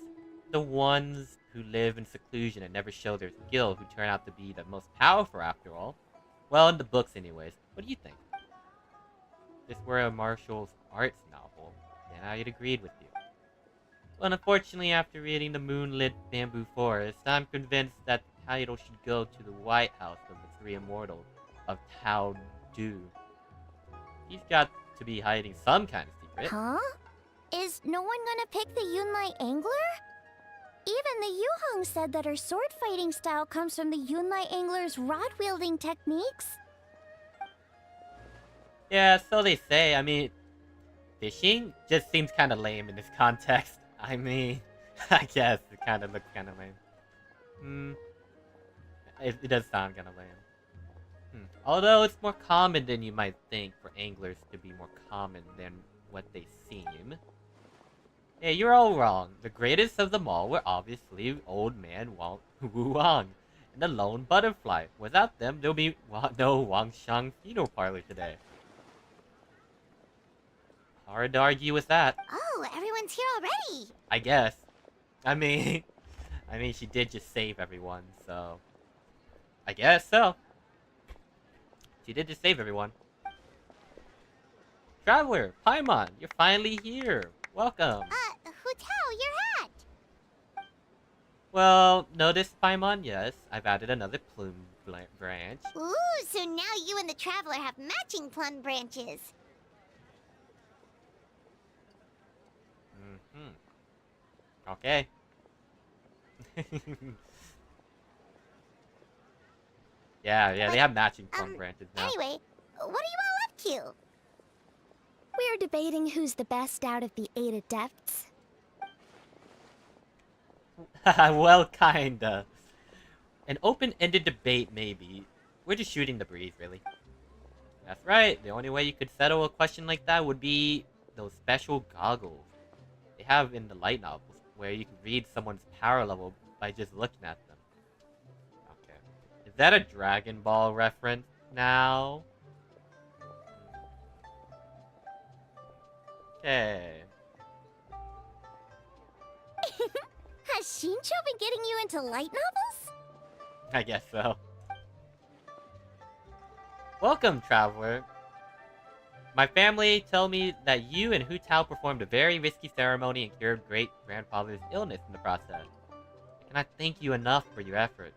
the ones who live in seclusion and never show their skill who turn out to be the most powerful after all. Well, in the books anyways. What do you think? If this were a martial arts novel, then I'd agreed with you. But unfortunately, after reading The Moonlit Bamboo Forest, I'm convinced that the title should go to the White House of the Three Immortals of Tao Du. He's got to be hiding some kind of secret. Huh? Is no one gonna pick the Yunlai Angler? Even the Yuhong said that her sword fighting style comes from the Yunlai Angler's rod-wielding techniques. Yeah, so they say. I mean, fishing just seems kind of lame in this context. I mean, I guess it kind of looks kind of lame. It does sound kind of lame. Although it's more common than you might think for anglers to be more common than what they seem. Hey, you're all wrong. The greatest of them all were obviously Old Man Wu Wang and the Lone Butterfly. Without them, there'll be no Wang Shang funeral parlor today. Hard to argue with that. Oh, everyone's here already! I guess. I mean, she did just save everyone, so... I guess so. She did just save everyone. Traveler, Paimon, you're finally here. Welcome. Hutao, your hat! Well, notice Paimon, yes. I've added another plume branch. Ooh, so now you and the Traveler have matching plum branches. Okay. yeah, they have matching plum branches now. Anyway, what are you all up to? We're debating who's the best out of the 8 adepts. Well, kinda. An open-ended debate, maybe. We're just shooting the breeze, really. That's right. The only way you could settle a question like that would be those special goggles they have in the light novels, where you can read someone's power level by just looking at them. Okay. Is that a Dragon Ball reference now? Okay. Has Shincho been getting you into light novels? I guess so. Welcome, Traveler. My family tell me that you and Hu Tao performed a very risky ceremony and cured great-grandfather's illness in the process. I cannot thank you enough for your effort.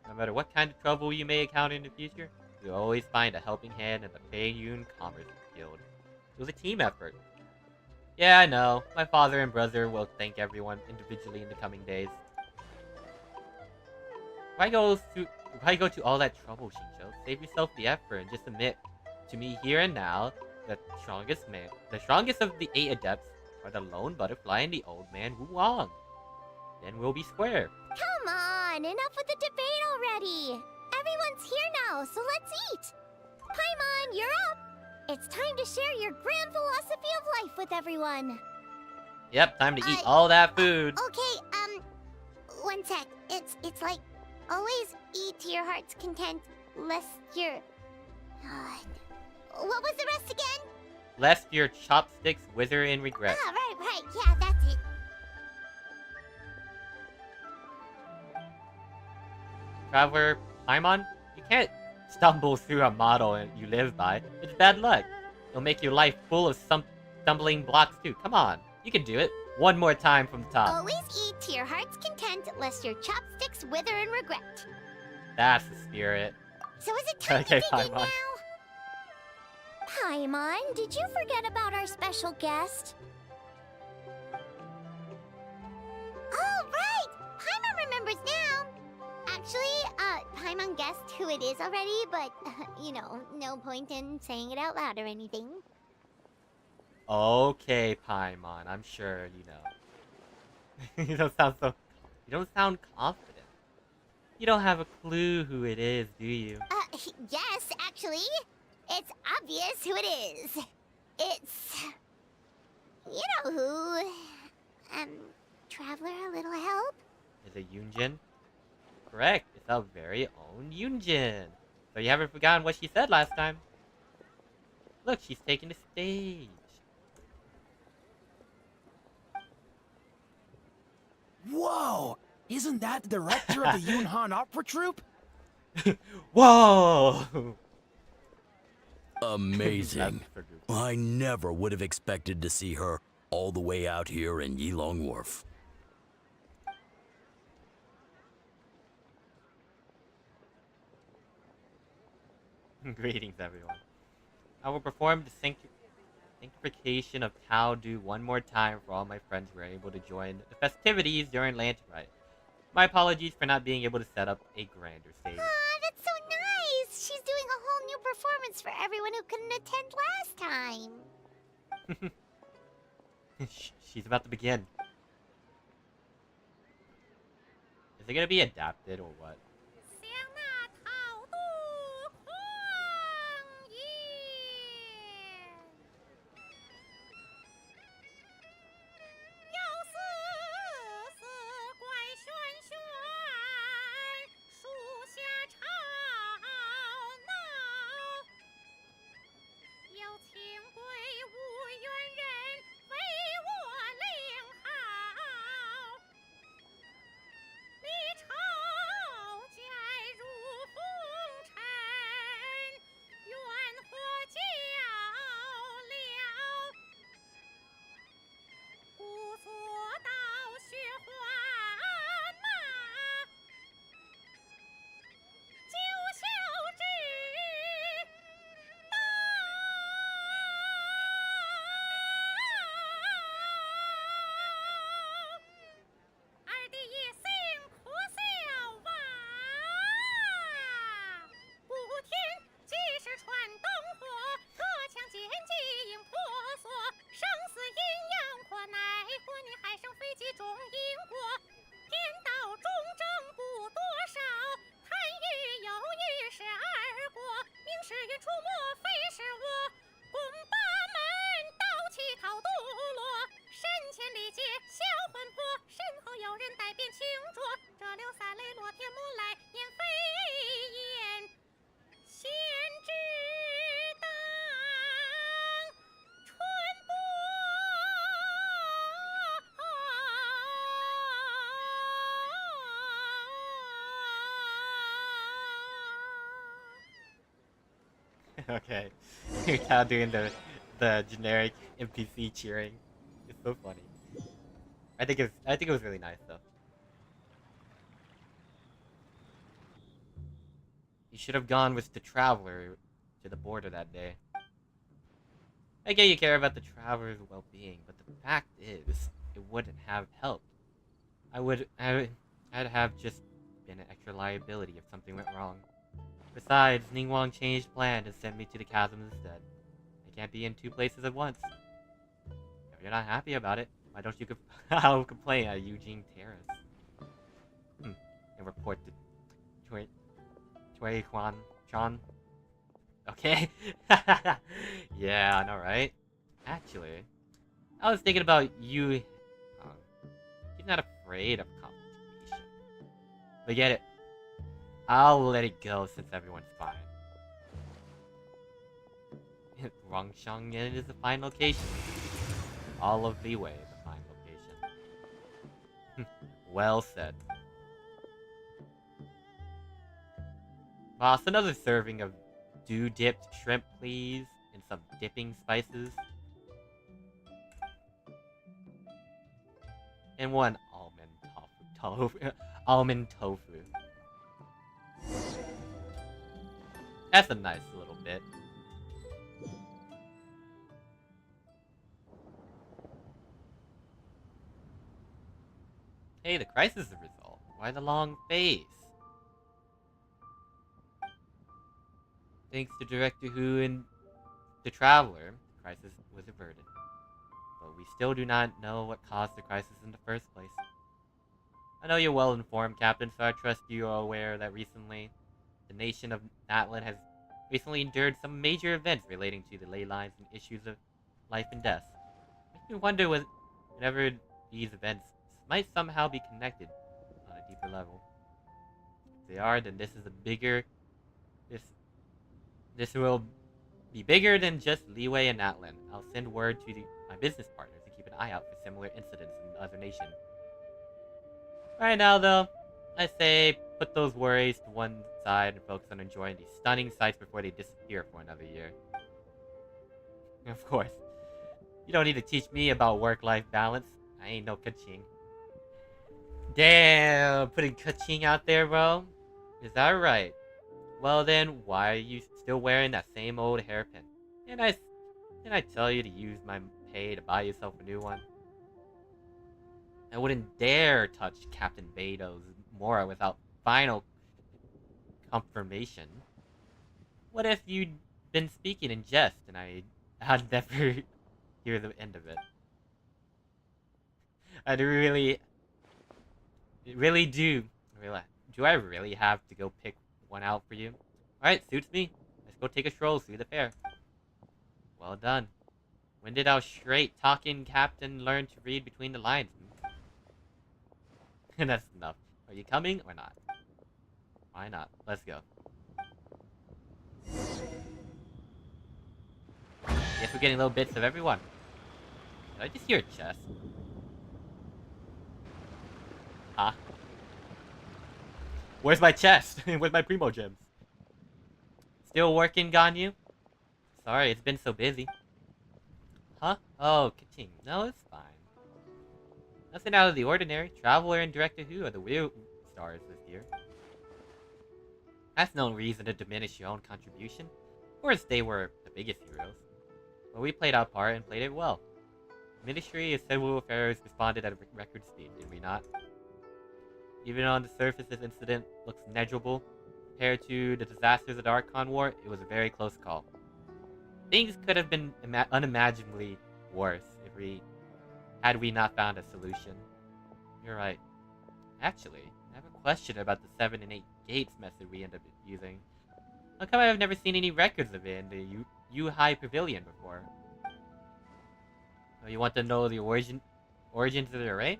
No matter what kind of trouble you may encounter in the future, you'll always find a helping hand in the Peiyun Commerce Guild. It was a team effort. Yeah, I know. My father and brother will thank everyone individually in the coming days. Why go to all that trouble, Shincho? Save yourself the effort and just admit to me here and now that the strongest of the 8 adepts are the Lone Butterfly and the Old Man Wu Wang. Then we'll be square. Come on, enough with the debate already. Everyone's here now, so let's eat. Paimon, you're up. It's time to share your grand philosophy of life with everyone. Yep, time to eat all that food. Okay, one sec. It's like, always eat to your heart's content, lest your... what was the rest again? Lest your chopsticks wither in regret. Ah, right, yeah, that's it. Traveler, Paimon, you can't stumble through a model you live by. It's bad luck. It'll make your life full of some stumbling blocks too. Come on, you can do it. One more time from the top. Always eat to your heart's content, lest your chopsticks wither in regret. That's the spirit. So is it time Okay, to dig in Paimon. now? Paimon, did you forget about our special guest? Oh, right! Paimon remembers now! Actually, Paimon guessed who it is already, but, you know, no point in saying it out loud or anything. Okay, Paimon, I'm sure you know. You don't sound so... You don't sound confident. You don't have a clue who it is, do you? Yes, actually. It's obvious who it is. It's... You know who. Traveler, a little help? Is it Yunjin? Correct. It's our very own Yunjin. So you haven't forgotten what she said last time. Look, she's taking the stage. Whoa! Isn't that the director of the Yunhan Opera Troupe? Whoa! Amazing. I never would have expected to see her all the way out here in Yilong Wharf. Greetings, everyone. I will perform the sanctification of Tao Du one more time for all my friends who were able to join the festivities during Lantern Rite. My apologies for not being able to set up a grander stage. Aw, that's so nice! She's doing a whole new performance for everyone who couldn't attend last time. She's about to begin. Is it gonna be adapted or what? Okay. You're now doing the generic NPC cheering. It's so funny. I think it was really nice though. You should have gone with the traveler to the border that day. I get you care about the traveler's well-being, but the fact is, it wouldn't have helped. I'd have just been an extra liability if something went wrong. Besides, Ningguang changed plan and sent me to the chasm instead. I can't be in two places at once. If you're not happy about it, why don't you I'll complain at Eugene Terrace. And report to Chui Huan Chan. Okay? Yeah, I know, right? Actually, I was thinking about you. He's not afraid of confrontation. Forget it. I'll let it go since everyone's fine. Rongsheng is the fine location. All of the way, the fine location. Well said. Boss, another serving of dew-dipped shrimp, please, and some dipping spices. And one almond tofu. That's a nice little bit. Hey, the crisis is resolved. Why the long face? Thanks to Director Who and the Traveler, the crisis was averted. but we still do not know what caused the crisis in the first place. I know you're well informed, Captain, so I trust you are aware that recently the nation of Natlan has recently endured some major events relating to the ley lines and issues of life and death. Makes me wonder whenever these events might somehow be connected on a deeper level. If they are, then this will be bigger than just Leeway and Natlan. I'll send word to my business partners to keep an eye out for similar incidents in other nations. Right now, though, I say put those worries to one side and focus on enjoying these stunning sights before they disappear for another year. Of course, you don't need to teach me about work-life balance. I ain't no ka-ching. Damn, putting ka-ching out there, bro? Is that right? Well then, why are you still wearing that same old hairpin? Didn't I tell you to use my pay to buy yourself a new one? I wouldn't dare touch Captain Beto's Mora without final confirmation. What if you'd been speaking in jest and I'd never hear the end of it? I really do. Do I really have to go pick one out for you? Alright, suits me. Let's go take a stroll through the fair. Well done. When did our straight-talking captain learn to read between the lines? And that's enough. Are you coming or not? Why not? Let's go. Guess we're getting little bits of everyone. Did I just hear a chest? Huh? Where's my chest? Where's my primo gems? Still working, Ganyu? Sorry, it's been so busy. Huh? Oh, ka-ching. No, it's fine. Nothing out of the ordinary. Traveler and Director Who are the real stars this year. That's no reason to diminish your own contribution. Of course, they were the biggest heroes. But we played our part and played it well. The Ministry of Civil Affairs responded at a record speed, did we not? Even on the surface, this incident looks negligible. Compared to the disasters of the Archon War, it was a very close call. Things could have been unimaginably worse had we not found a solution. You're right. Actually, I have a question about the 7 and 8 gates method we ended up using. How come I've never seen any records of it in the U-High Pavilion before? Oh, you want to know the origins of the array?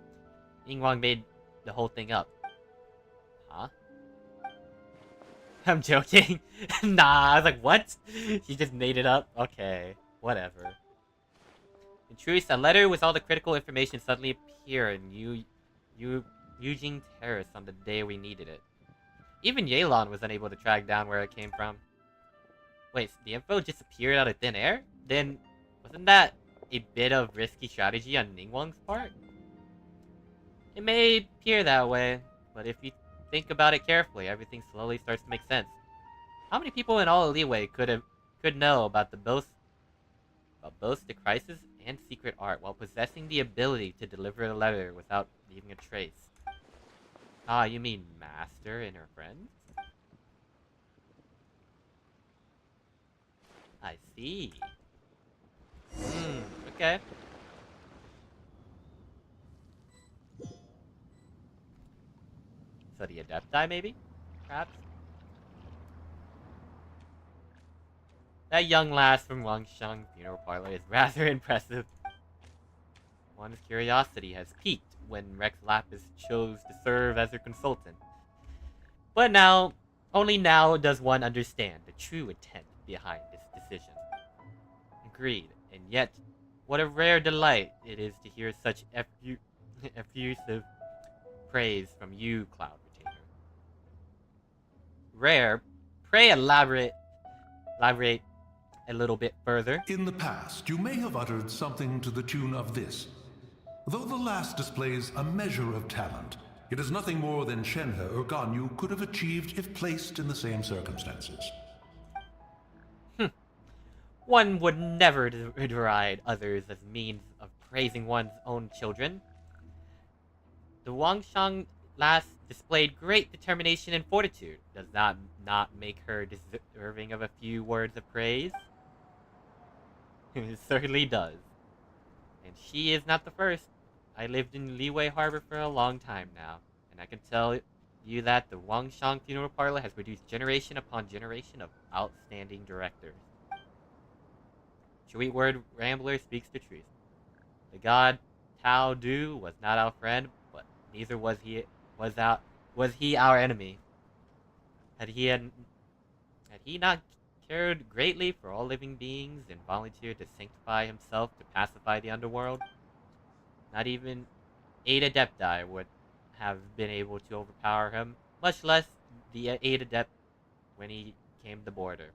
Yingwang made the whole thing up. Huh? I'm joking. Nah, I was like, what? She just made it up? Okay, whatever. In truth, a letter with all the critical information suddenly appeared in Yujing Terrace on the day we needed it. Even Yelan was unable to track down where it came from. Wait, so the info just appeared out of thin air? Then, wasn't that a bit of risky strategy on Ningguang's part? It may appear that way, but if you think about it carefully, everything slowly starts to make sense. How many people in all Leeway could know about both the crisis and secret art while possessing the ability to deliver a letter without leaving a trace? Ah, you mean Master and her friends? I see. Okay. So the Adepti, maybe? Perhaps? That young lass from Wangsheng Funeral Parlor is rather impressive. One's curiosity has peaked when Rex Lapis chose to serve as her consultant. But now, only now does one understand the true intent behind this decision. Agreed, and yet, what a rare delight it is to hear such effusive praise from you, Cloud Retainer. Rare? Pray elaborate a little bit further. In the past, you may have uttered something to the tune of this. Though the last displays a measure of talent, it is nothing more than Shenhe or Ganyu could have achieved if placed in the same circumstances. One would never deride others as means of praising one's own children. The Wangsheng lass displayed great determination and fortitude. Does that not make her deserving of a few words of praise? It certainly does. And she is not the first. I lived in Liyue Harbor for a long time now, and I can tell you that the Wangshang Funeral Parlor has produced generation upon generation of outstanding directors. Sweetword Rambler speaks the truth. The god Tao Du was not our friend, but neither was he our enemy. Had he not cared greatly for all living beings and volunteered to sanctify himself to pacify the underworld, not even 8 Adepti would have been able to overpower him, much less the 8 Adept when he came to the border.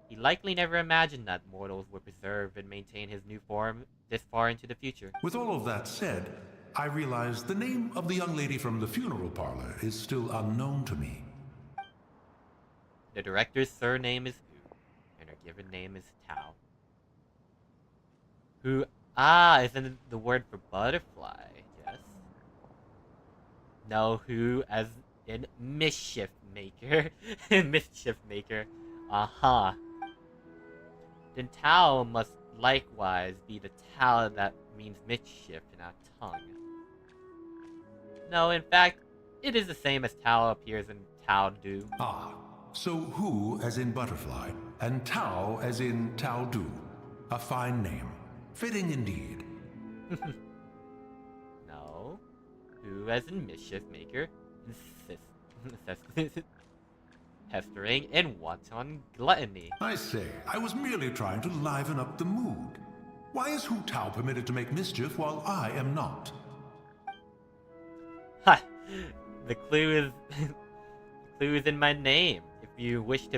He likely never imagined that mortals would preserve and maintain his new form this far into the future. With all of that said, I realize the name of the young lady from the funeral parlor is still unknown to me. The director's surname is Hu, and her given name is Tao. Who, isn't the word for butterfly, yes? No, Hu as in mischief maker. Mischief maker. Aha. Then Tao must likewise be the Tao that means mischief in our tongue. No, in fact, it is the same as Tao appears in Tao Du. Ah, so Hu as in butterfly, and Tao as in Tao Du. A fine name. Fitting indeed. No. Hu as in mischief maker, pestering, and wanton gluttony. I say, I was merely trying to liven up the mood. Why is Hu Tao permitted to make mischief while I am not? Ha! The clue is in my name. If you wish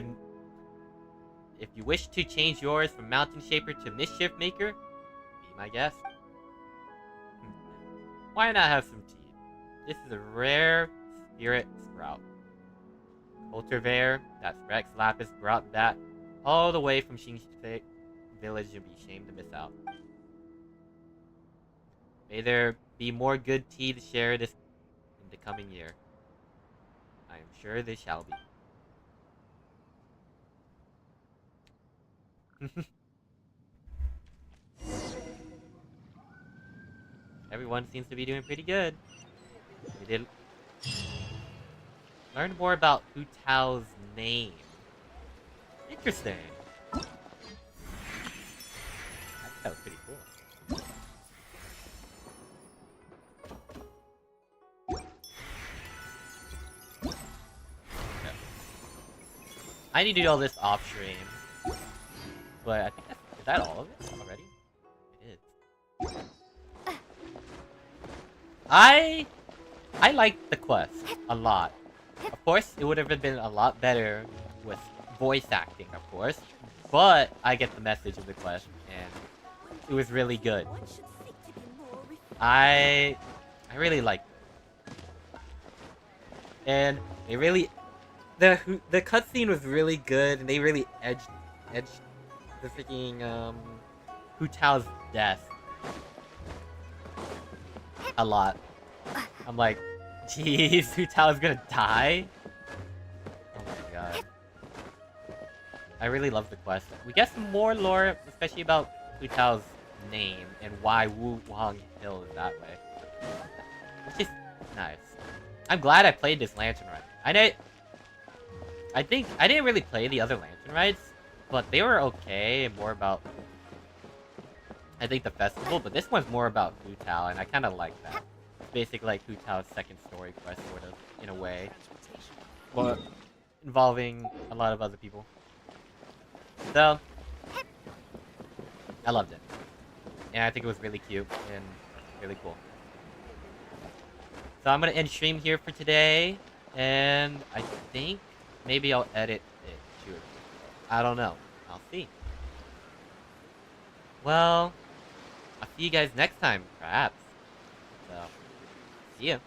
to change yours from Mountain Shaper to Mischief Maker, be my guest. Why not have some tea? This is a rare spirit sprout. Cultivar, that's Rex Lapis, brought that all the way from Xingfei village and be ashamed to miss out. May there be more good tea to share this in the coming year. I am sure there shall be. Everyone seems to be doing pretty good. We did learn more about Hu Tao's name. Interesting. That was pretty cool. Okay. I need to do all this off stream. But I think is that all of it already? It is. I like the quest a lot. Of course, it would have been a lot better with voice acting, of course. But I get the message of the quest, and it was really good. I really liked it. And they really... The cutscene was really good, and they really edged the freaking, Hu Tao's death a lot. I'm like, jeez, Hu Tao's gonna die? Oh my god. I really love the quest. We get some more lore, especially about Hu Tao's name and why Wu Wang Hill is that way. Which is nice. I'm glad I played this Lantern Rite. I think I didn't really play the other Lantern Rites, but they were okay and more about, I think, the festival, but this one's more about Hu Tao, and I kind of like that. It's basically like Hu Tao's second story quest, sort of, in a way. But involving a lot of other people. So, I loved it. And I think it was really cute and really cool. So I'm going to end stream here for today, and I think maybe I'll edit it too. I don't know. I'll see. Well, I'll see you guys next time, perhaps. So, see ya.